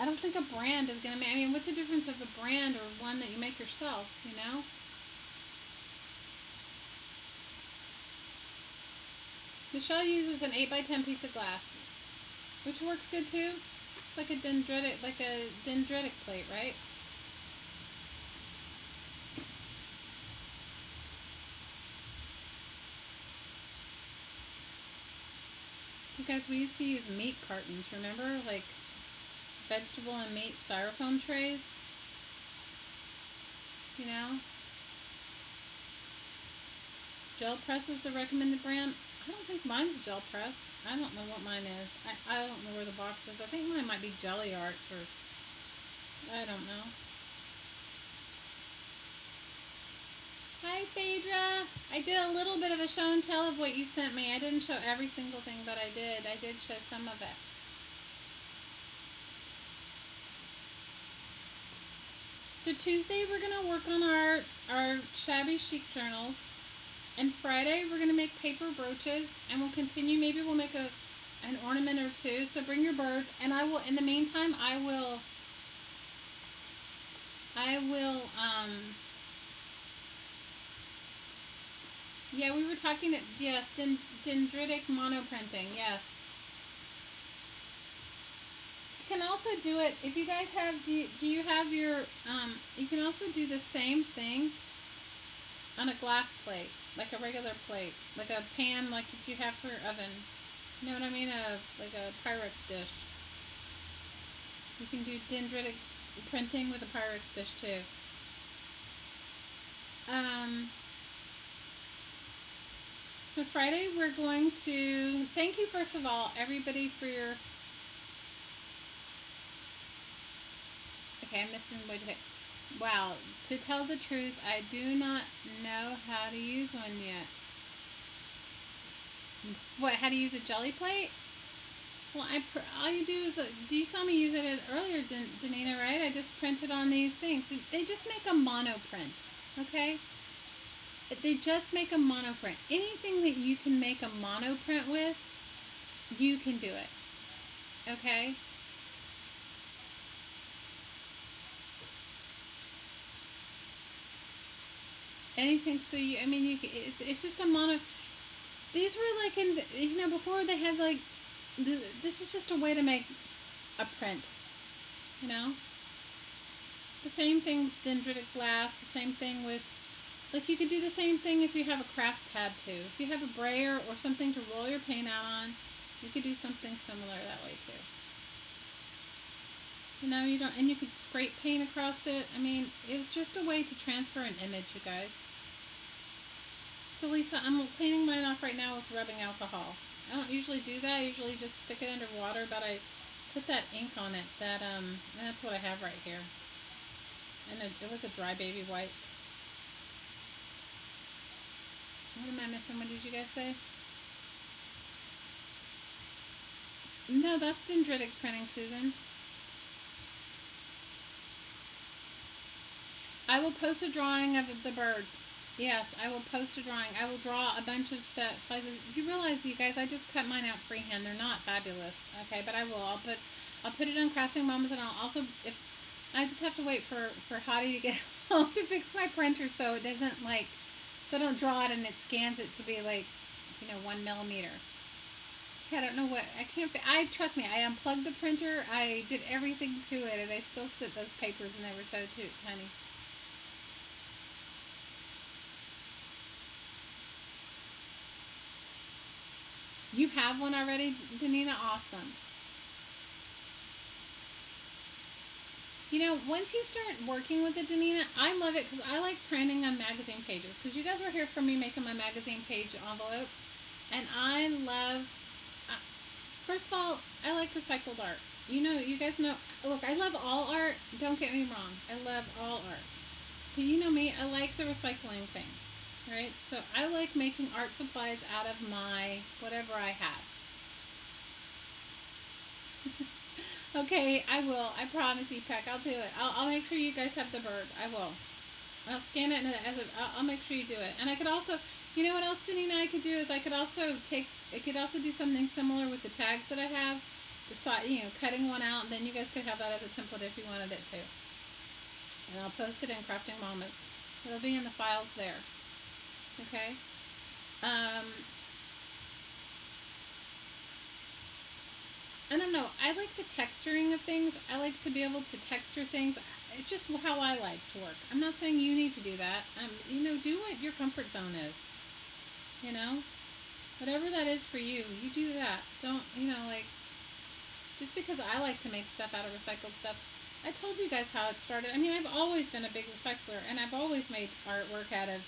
Speaker 1: I don't think a brand is going to make, what's the difference of a brand or one that you make yourself, Michelle uses an 8x10 piece of glass, which works good too. Like a dendritic plate, right? You guys, we used to use meat cartons, remember? Like vegetable and meat styrofoam trays. Gel Press is the recommended brand. I don't think mine's Gel Press. I don't know what mine is. I don't know where the box is. I think mine might be Jelly Arts or I don't know. Hi, Phaedra. I did a little bit of a show and tell of what you sent me. I didn't show every single thing, but I did. I did show some of it. So Tuesday we're going to work on our shabby chic journals. And Friday we're going to make paper brooches, and we'll continue. Maybe we'll make an ornament or two. So bring your birds, and I will, in the meantime, yeah, we were talking, yes, dendritic monoprinting, yes. You can also do it, if you guys have, do you have your, you can also do the same thing on a glass plate, like a regular plate, like a pan, like if you have for your oven. You know what I mean? Like a Pyrex dish. You can do dendritic printing with a Pyrex dish too. So Friday we're going to, thank you first of all, everybody for your, okay, I'm missing, wait a minute. Wow, to tell the truth, I do not know how to use one yet. What, how to use a jelly plate? Well, all you do is, you saw me use it earlier, Danina, right? I just printed on these things. So they just make a monoprint, okay? They just make a monoprint. Anything that you can make a monoprint with, you can do it, okay? anything. So I mean, it's just a mono. These were like before they had like, this is just a way to make a print, you know. The same thing with dendritic glass. The same thing with, like, you could do the same thing if you have a craft pad too. If you have a brayer or something to roll your paint out on, you could do something similar that way too. You don't, and you could scrape paint across it. I mean, it's just a way to transfer an image, you guys. So Lisa, I'm cleaning mine off right now with rubbing alcohol. I don't usually do that. I usually just stick it under water, but I put that ink on it. And that's what I have right here. And it was a dry baby white. What am I missing? What did you guys say? No, that's dendritic printing, Susan. I will post a drawing of the birds. Yes, I will post a drawing. I will draw a bunch of sizes. You realize, you guys, I just cut mine out freehand. They're not fabulous. Okay, but I will. I'll put it on Crafting Moms, and I'll also, if I just have to wait for Hottie to get home to fix my printer so it doesn't so I don't draw it and it scans it to be 1 millimeter. I don't know what, trust me, I unplugged the printer, I did everything to it, and I still sit those papers, and they were so tiny. You have one already, Danina? Awesome. Once you start working with it, Danina, I love it because I like printing on magazine pages. Because you guys were here for me making my magazine page envelopes. And I love, first of all, I like recycled art. You guys know, look, I love all art. Don't get me wrong. I love all art. But you know me, I like the recycling thing. Right? So I like making art supplies out of my whatever I have. Okay, I will. I promise, EPEC. I'll do it. I'll make sure you guys have the bird. I will. I'll scan it I'll make sure you do it. And I could also, you know what else, Danina, I could do is I could also do something similar with the tags that I have. Cutting one out, and then you guys could have that as a template if you wanted it to. And I'll post it in Crafting Mamas. It'll be in the files there. Okay? I don't know. I like the texturing of things. I like to be able to texture things. It's just how I like to work. I'm not saying you need to do that. Do what your comfort zone is. Whatever that is for you, you do that. Don't, just because I like to make stuff out of recycled stuff. I told you guys how it started. I mean, I've always been a big recycler, and I've always made artwork out of,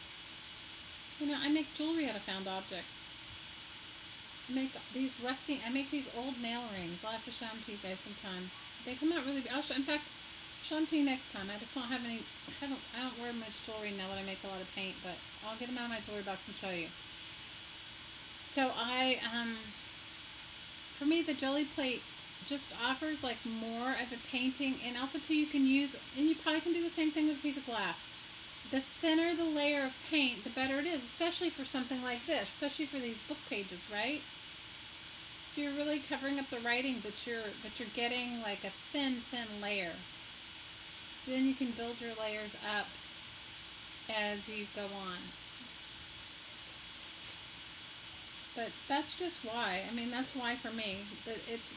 Speaker 1: I make jewelry out of found objects. I make these old nail rings. I'll have to show them to you guys sometime. They come out really good. In fact, show them to you next time. I just don't have any, I don't wear much jewelry now that I make a lot of paint, but I'll get them out of my jewelry box and show you. So for me, the jelly plate just offers more of a painting, and also too, you can use, and you probably can do the same thing with a piece of glass. The thinner the layer of paint, the better it is, especially for something like this, especially for these book pages, right? So you're really covering up the writing, but you're getting a thin layer. So then you can build your layers up as you go on. But that's just why. I mean, that's why for me.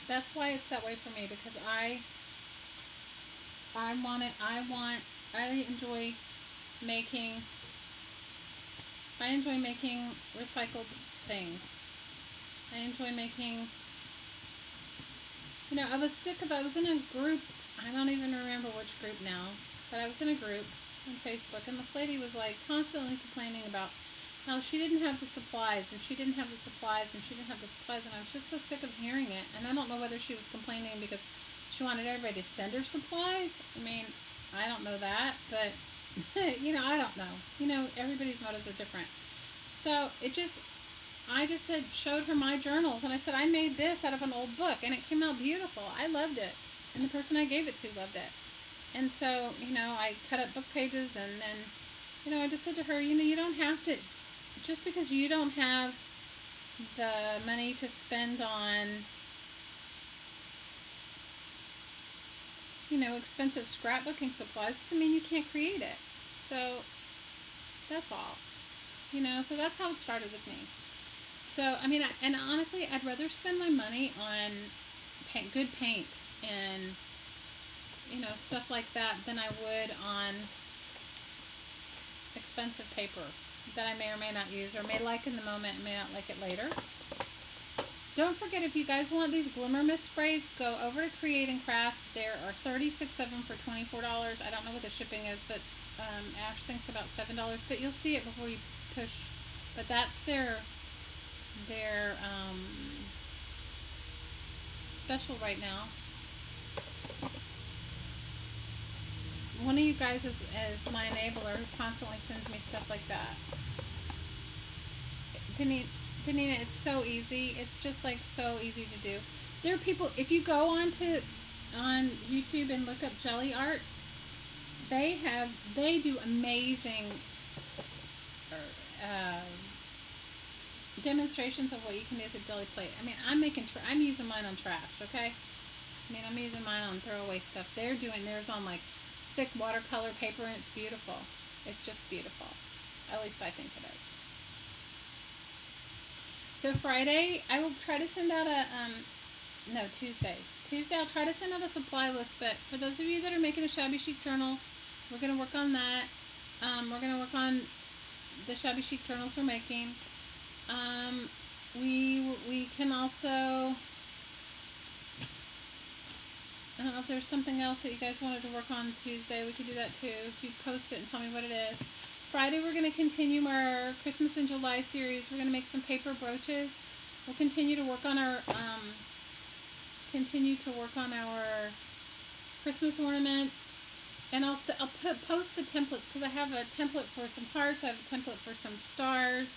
Speaker 1: That's why it's that way for me, because I enjoy making recycled things. I enjoy making, I was in a group, I don't even remember which group now, but I was in a group on Facebook, and this lady was constantly complaining about how she didn't have the supplies, and she didn't have the supplies, and she didn't have the supplies, and I was just so sick of hearing it. And I don't know whether she was complaining because she wanted everybody to send her supplies. I mean, I don't know that, but I don't know. Everybody's motives are different. So I just showed her my journals, and I said, I made this out of an old book, and it came out beautiful. I loved it, and the person I gave it to loved it. And so, I cut up book pages, and then, I just said to her, you don't have to, just because you don't have the money to spend on, expensive scrapbooking supplies, doesn't mean you can't create it. So, That's all. You know, so that's how it started with me. So, I mean, and honestly, I'd rather spend my money on good paint and, you know, stuff like that than I would on expensive paper that I may or may not use, or may like in the moment and may not like it later. Don't forget, if you guys want these Glimmer Mist sprays, go over to Create and Craft. There are 36 of them for $24. I don't know what the shipping is, but Ash thinks about $7. But you'll see it before you push. But that's their special right now. One of you guys is my enabler who constantly sends me stuff like that. Danina, it's so easy. It's just like so easy to do. There are people, if you go on YouTube and look up Jelly Arts, they do amazing demonstrations of what you can do with a jelly plate. I mean, I'm using mine on trash, okay? I mean, I'm using mine on throwaway stuff. They're doing theirs on like thick watercolor paper, and it's beautiful. It's just beautiful. At least I think it is. So Friday, I will try to send out Tuesday. Tuesday, I'll try to send out a supply list, but for those of you that are making a shabby chic journal, we're going to work on that. We're going to work on the shabby chic journals we're making. We can also, I don't know if there's something else that you guys wanted to work on Tuesday. We could do that too. If you post it and tell me what it is. Friday, we're going to continue our Christmas in July series. We're going to make some paper brooches. We'll continue to work on our Christmas ornaments, and I'll post the templates, because I have a template for some hearts. I have a template for some stars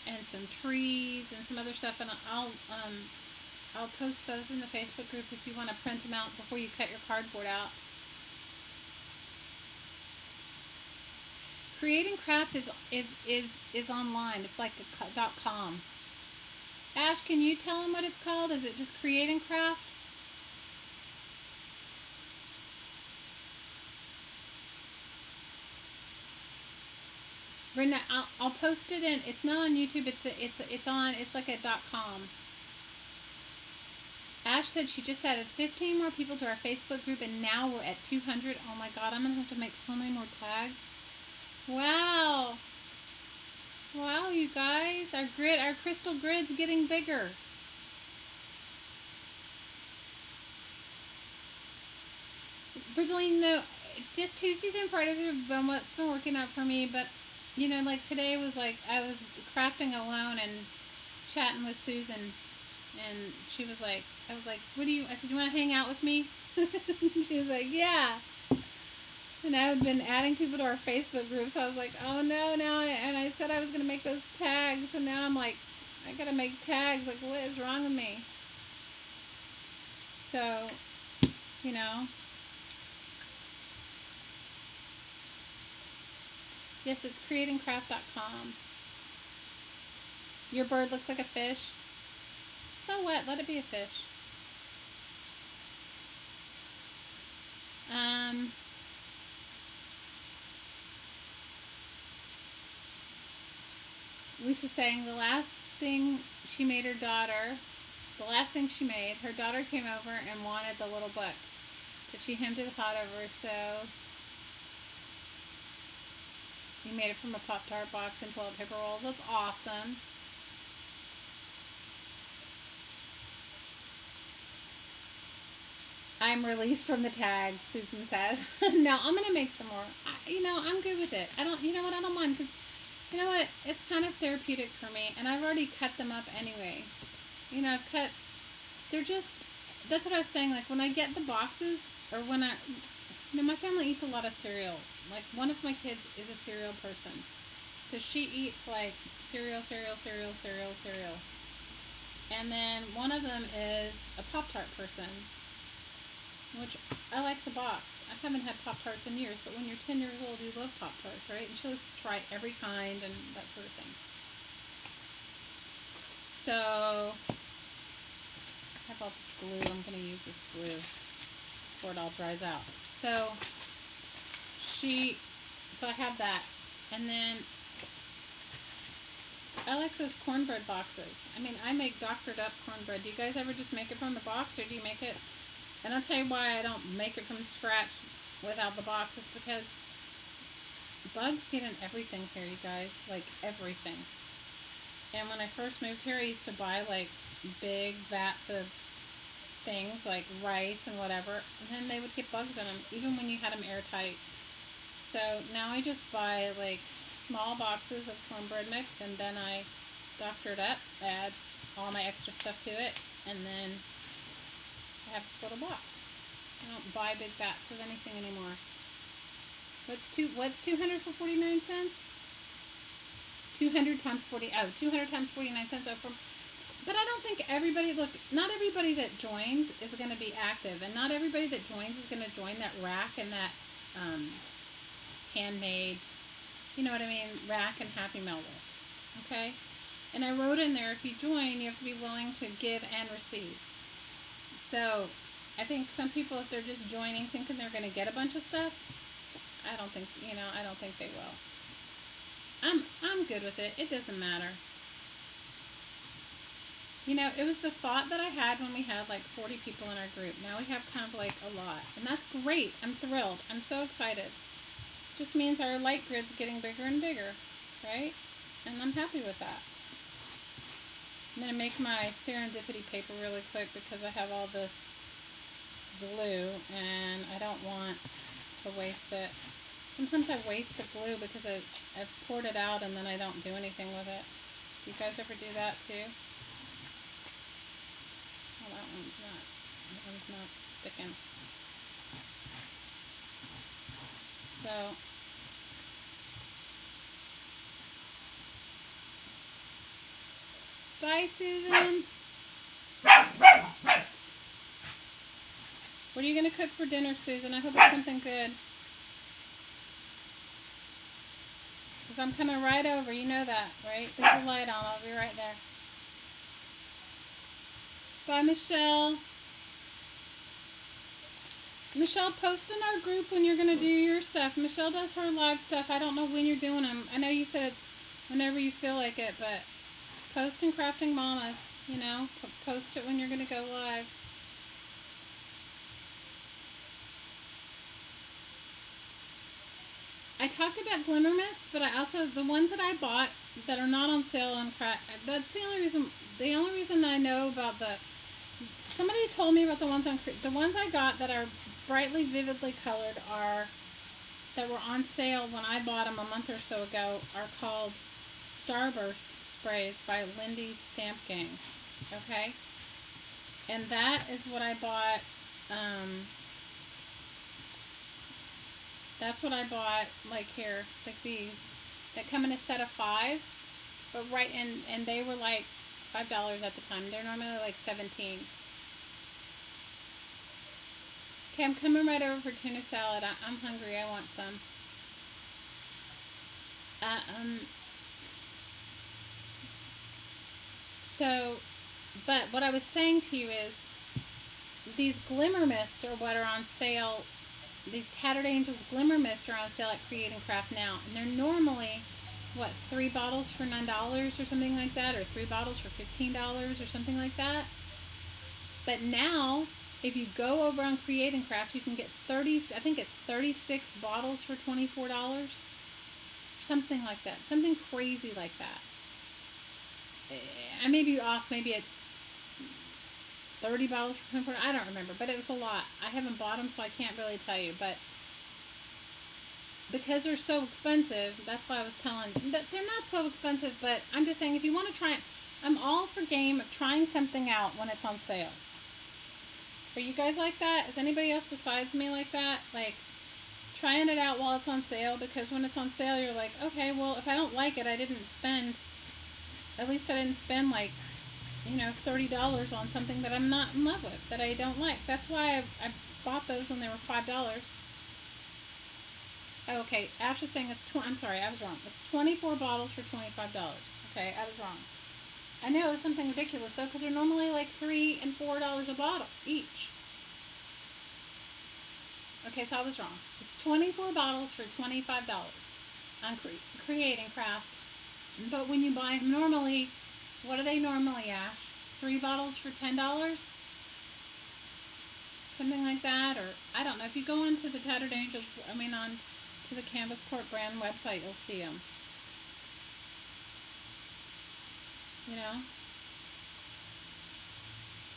Speaker 1: and some trees and some other stuff, and I'll post those in the Facebook group if you want to print them out before you cut your cardboard out. Create and Craft is online. It's like a .com. Ash, can you tell them what it's called? Is it just Create and Craft? Brenda, I'll post it in. It's not on YouTube. It's like a .com. Ash said she just added 15 more people to our Facebook group, and now we're at 200. Oh my God, I'm gonna have to make so many more tags. Wow. Wow, you guys. Our crystal grid's getting bigger. Bridgeline, no, just Tuesdays and Fridays have been what's been working out for me, but, you know, like today was like, I was crafting alone and chatting with Susan, and she was like, I said, you want to hang out with me? She was like, yeah. And I've been adding people to our Facebook group, so I was like, oh no, and I said I was going to make those tags, and now I'm like, I got to make tags, like what is wrong with me? So, you know. Yes, it's creatingcraft.com. Your bird looks like a fish. So what? Let it be a fish. Lisa's saying the last thing she made her daughter, her daughter came over and wanted the little book that she hemmed it hot over, so you made it from a Pop-Tart box and toilet paper rolls. That's awesome. I'm released from the tags, Susan says. No, I'm going to make some more. I'm good with it. I don't mind, because you know what? It's kind of therapeutic for me, and I've already cut them up anyway. That's what I was saying, like when I get the boxes, or when my family eats a lot of cereal. Like one of my kids is a cereal person. So she eats like cereal. And then one of them is a Pop-Tart person, which I like the box. I haven't had Pop-Tarts in years, but when you're 10 years old, you love Pop-Tarts, right? And she likes to try every kind and that sort of thing. So, I have all this glue. I'm going to use this glue before it all dries out. So I have that. And then I like those cornbread boxes. I mean, I make doctored up cornbread. Do you guys ever just make it from the box, or do you make it? And I'll tell you why I don't make it from scratch without the box. It's because bugs get in everything here, you guys. Like, everything. And when I first moved here, I used to buy, like, big vats of things, like rice and whatever. And then they would get bugs in them, even when you had them airtight. So now I just buy, like, small boxes of cornbread mix, and then I doctor it up, add all my extra stuff to it, and then I have a little box. I don't buy big vats of anything anymore. What's 200 for 49 cents? 200 times 40. Oh, 200 times 49 cents. But I don't think everybody, look, not everybody that joins is going to be active, and not everybody that joins is going to join that rack and that handmade, you know what I mean, rack and Happy Meal list. Okay? And I wrote in there, if you join, you have to be willing to give and receive. So I think some people, if they're just joining thinking they're going to get a bunch of stuff, I don't think they will. I'm good with it. It doesn't matter. You know, it was the thought that I had when we had like 40 people in our group. Now we have kind of like a lot. And that's great. I'm thrilled. I'm so excited. Just means our light grid's getting bigger and bigger, right? And I'm happy with that. I'm going to make my serendipity paper really quick because I have all this glue and I don't want to waste it. Sometimes I waste the glue because I've poured it out and then I don't do anything with it. Do you guys ever do that too? Oh, that one's not sticking. So, bye, Susan. What are you going to cook for dinner, Susan? I hope it's something good. Because I'm coming right over. You know that, right? There's the light on. I'll be right there. Bye, Michelle. Michelle, post in our group when you're going to do your stuff. Michelle does her live stuff. I don't know when you're doing them. I know you said it's whenever you feel like it, but post in Crafting Mamas, you know. Post it when you're going to go live. I talked about Glimmer Mist, but I also, the ones that I bought that are not on sale on that's the only reason I know about somebody told me about the ones I got that are brightly, vividly colored that were on sale when I bought them a month or so ago are called Starburst Sprays by Lindy's Stamp Gang. Okay? And that is what I bought, that's what I bought, like here, like these, that come in a set of 5, but and they were like $5 at the time. They're normally like $17. Okay, I'm coming right over for tuna salad. I'm hungry. I want some. But what I was saying to you is, these Glimmer Mists are what are on sale. These Tattered Angels Glimmer Mist are on sale at Create and Craft now. And they're normally, 3 bottles for $9 or something like that? Or 3 bottles for $15 or something like that? But now, if you go over on Create and Craft, you can get 36 bottles for $24. Something like that. Something crazy like that. I may be off. Maybe it's 30 bottles for $24. I don't remember, but it was a lot. I haven't bought them, so I can't really tell you. But because they're so expensive, that's why I was telling that they're not so expensive. But I'm just saying, if you want to try it, I'm all for game of trying something out when it's on sale. Are you guys like that? Is anybody else besides me like that? Like trying it out while it's on sale? Because when it's on sale, you're like, okay, well, if I don't like it, at least I didn't spend like, $30 on something that I'm not in love with, that I don't like. That's why I bought those when they were $5. Okay, Ash is saying I'm sorry, I was wrong. It's 24 bottles for $25. Okay, I was wrong. I know it was something ridiculous though, because they're normally like $3 and $4 a bottle each. Okay, so I was wrong. It's 24 bottles for $25 on Create and Craft. But when you buy them normally, what do they normally, Ash? 3 bottles for $10? Something like that, or I don't know. If you go onto the Tattered Angels, on to the Canvas Court brand website, you'll see them. You know.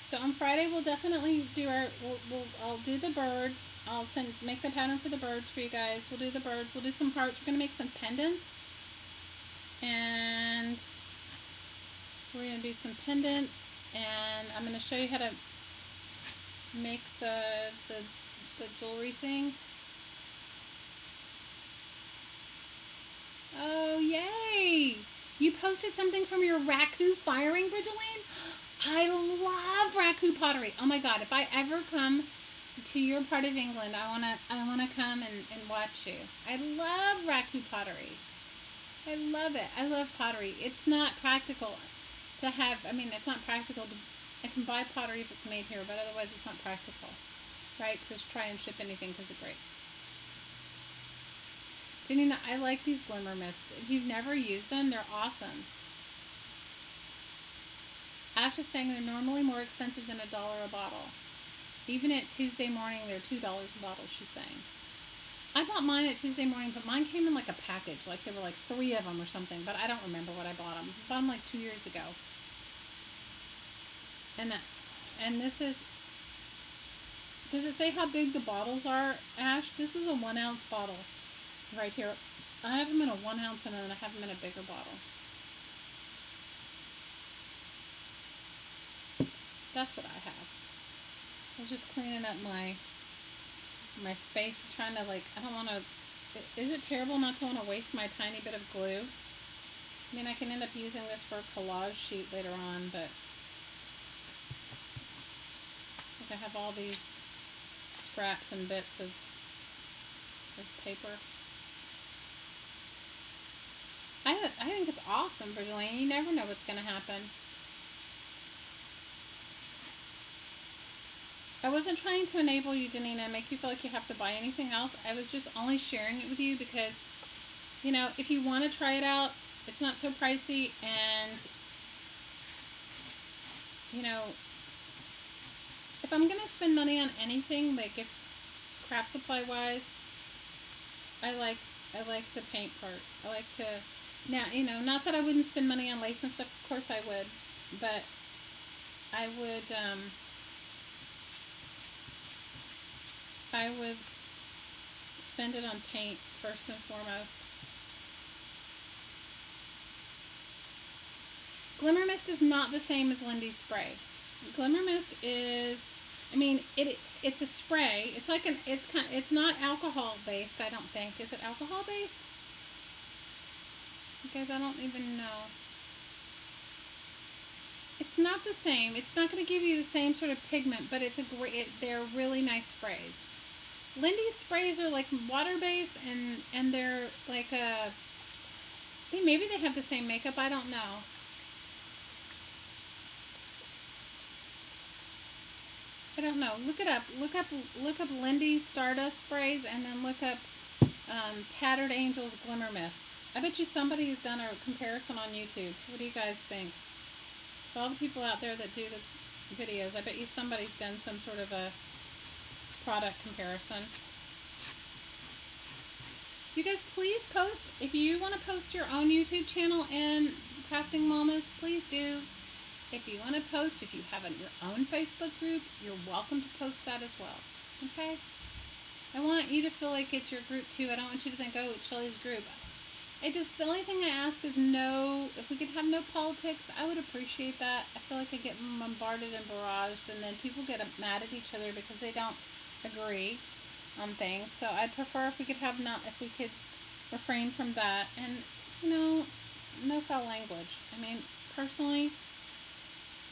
Speaker 1: So on Friday we'll definitely do I'll do the birds. I'll make the pattern for the birds for you guys. We'll do the birds. We'll do some hearts. We're gonna make some pendants, and we're gonna do some pendants, and I'm gonna show you how to make the jewelry thing. Oh, yay! You posted something from your raku firing, Bridgeline? I love raku pottery. Oh my god, if I ever come to your part of England, I wanna come and watch you. I love raku pottery. I love it. I love pottery. It's not practical to have, it's not practical to, I can buy pottery if it's made here, but otherwise it's not practical, right, to try and ship anything because it breaks. Janina, I like these glimmer mists. If you've never used them, they're awesome. Ash is saying they're normally more expensive than $1 a bottle. Even at Tuesday morning, they're $2 a bottle, she's saying. I bought mine at Tuesday morning, but mine came in like a package. Like there were like 3 of them or something, but I don't remember what I bought them. I bought them like 2 years ago. And this is, does it say how big the bottles are, Ash? This is a 1 ounce bottle right here. I have them in a 1 ounce and then I have them in a bigger bottle. That's what I have. I was just cleaning up my space, trying to I don't want to, is it terrible not to want to waste my tiny bit of glue? I can end up using this for a collage sheet later on, but I have all these scraps and bits of paper. I think it's awesome, Bridgeline. You never know what's going to happen. I wasn't trying to enable you, Danina, and make you feel like you have to buy anything else. I was just only sharing it with you because, if you want to try it out, it's not so pricey, and, if I'm going to spend money on anything, like if craft supply wise, I like the paint part. I like to, now, not that I wouldn't spend money on lace and stuff, of course I would, but I would spend it on paint first and foremost. Glimmer Mist is not the same as Lindy's spray. Glimmer Mist is, it's a spray. It's like it's not alcohol based, I don't think. Is it alcohol based? Because I don't even know. It's not the same. It's not going to give you the same sort of pigment, but they're really nice sprays. Lindy's sprays are like water based, and they're like maybe they have the same makeup. I don't know. I don't know. Look it up. Look up Lindy's Stardust sprays, and then look up Tattered Angels Glimmer Mists. I bet you somebody has done a comparison on YouTube. What do you guys think? For all the people out there that do the videos, I bet you somebody's done some sort of a product comparison. You guys, please post. If you want to post your own YouTube channel and Crafting Mamas, please do. If you want to post, if you have your own Facebook group, you're welcome to post that as well. Okay? I want you to feel like it's your group too. I don't want you to think, oh, it's Shelly's group. The only thing I ask is if we could have no politics, I would appreciate that. I feel like I get bombarded and barraged, and then people get mad at each other because they don't agree on things. So I'd prefer if we could refrain from that, and no foul language. Personally,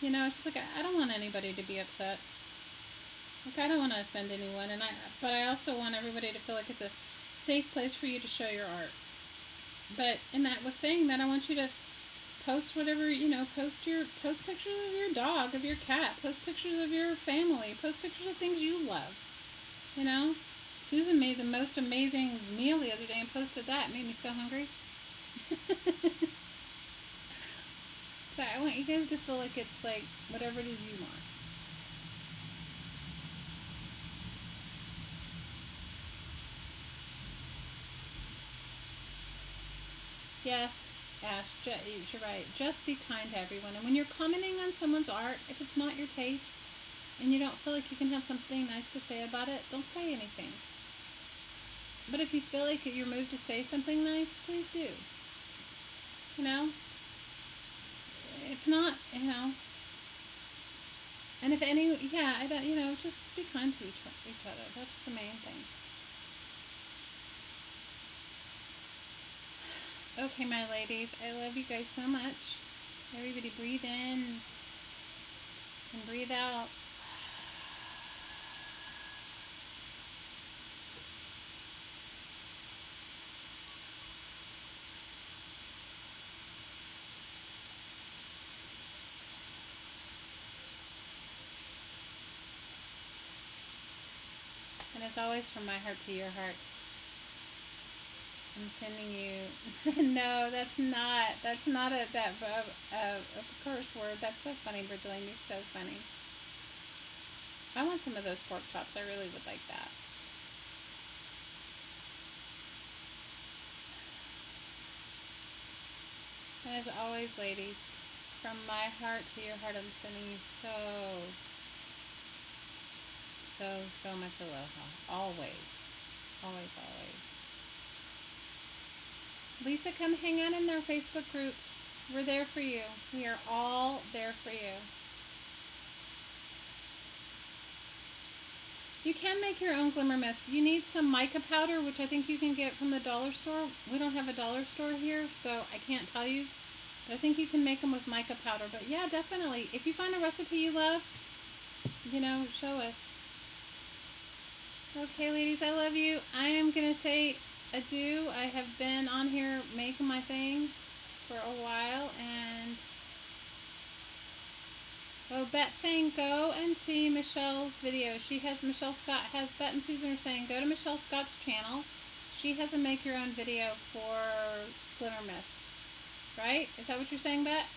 Speaker 1: it's just like I don't want anybody to be upset. I don't want to offend anyone, but I also want everybody to feel like it's a safe place for you to show your art. But with saying that, I want you to post whatever, post pictures of your dog, of your cat, post pictures of your family, post pictures of things you love. Susan made the most amazing meal the other day and posted that. It made me so hungry. So I want you guys to feel like it's like whatever it is you want. Yes, Ash, you're right. Just be kind to everyone. And when you're commenting on someone's art, if it's not your taste, and you don't feel like you can have something nice to say about it, don't say anything. But if you feel like you're moved to say something nice, please do. You know? It's not, you know. And if any, yeah, I don't, you know, just be kind to each other. That's the main thing. Okay, my ladies, I love you guys so much. Everybody breathe in and breathe out. And as always, from my heart to your heart, I'm sending you. No, that's not a curse word. That's so funny, Bridgeline. You're so funny. I want some of those pork chops. I really would like that. And as always, ladies, from my heart to your heart, I'm sending you so much aloha. Always. Always, always. Lisa, come hang out in our Facebook group. We're there for you. We are all there for you. You can make your own glimmer mist. You need some mica powder, which I think you can get from the dollar store. We don't have a dollar store here, so I can't tell you. But I think you can make them with mica powder. But yeah, definitely. If you find a recipe you love, you know, show us. Okay, ladies, I love you. I am going to say adieu. I have been on here making my thing for a while, and Bet saying go and see Michelle's video. Michelle Scott has Bet and Susan are saying go to Michelle Scott's channel. She has a make your own video for glimmer mists. Right? Is that what you're saying, Bet?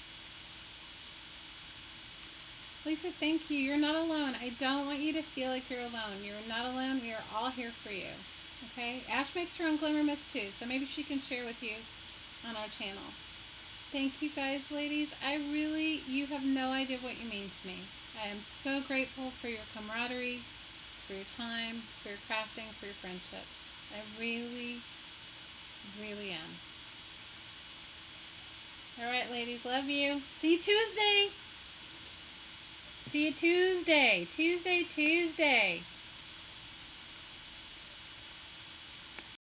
Speaker 1: Lisa, thank you. You're not alone. I don't want you to feel like you're alone. You're not alone. We are all here for you. Okay? Ash makes her own glimmer mist too, so maybe she can share with you on our channel. Thank you guys, ladies. You have no idea what you mean to me. I am so grateful for your camaraderie, for your time, for your crafting, for your friendship. I really, really am. All right, ladies, love you. See you Tuesday. See you Tuesday. Tuesday.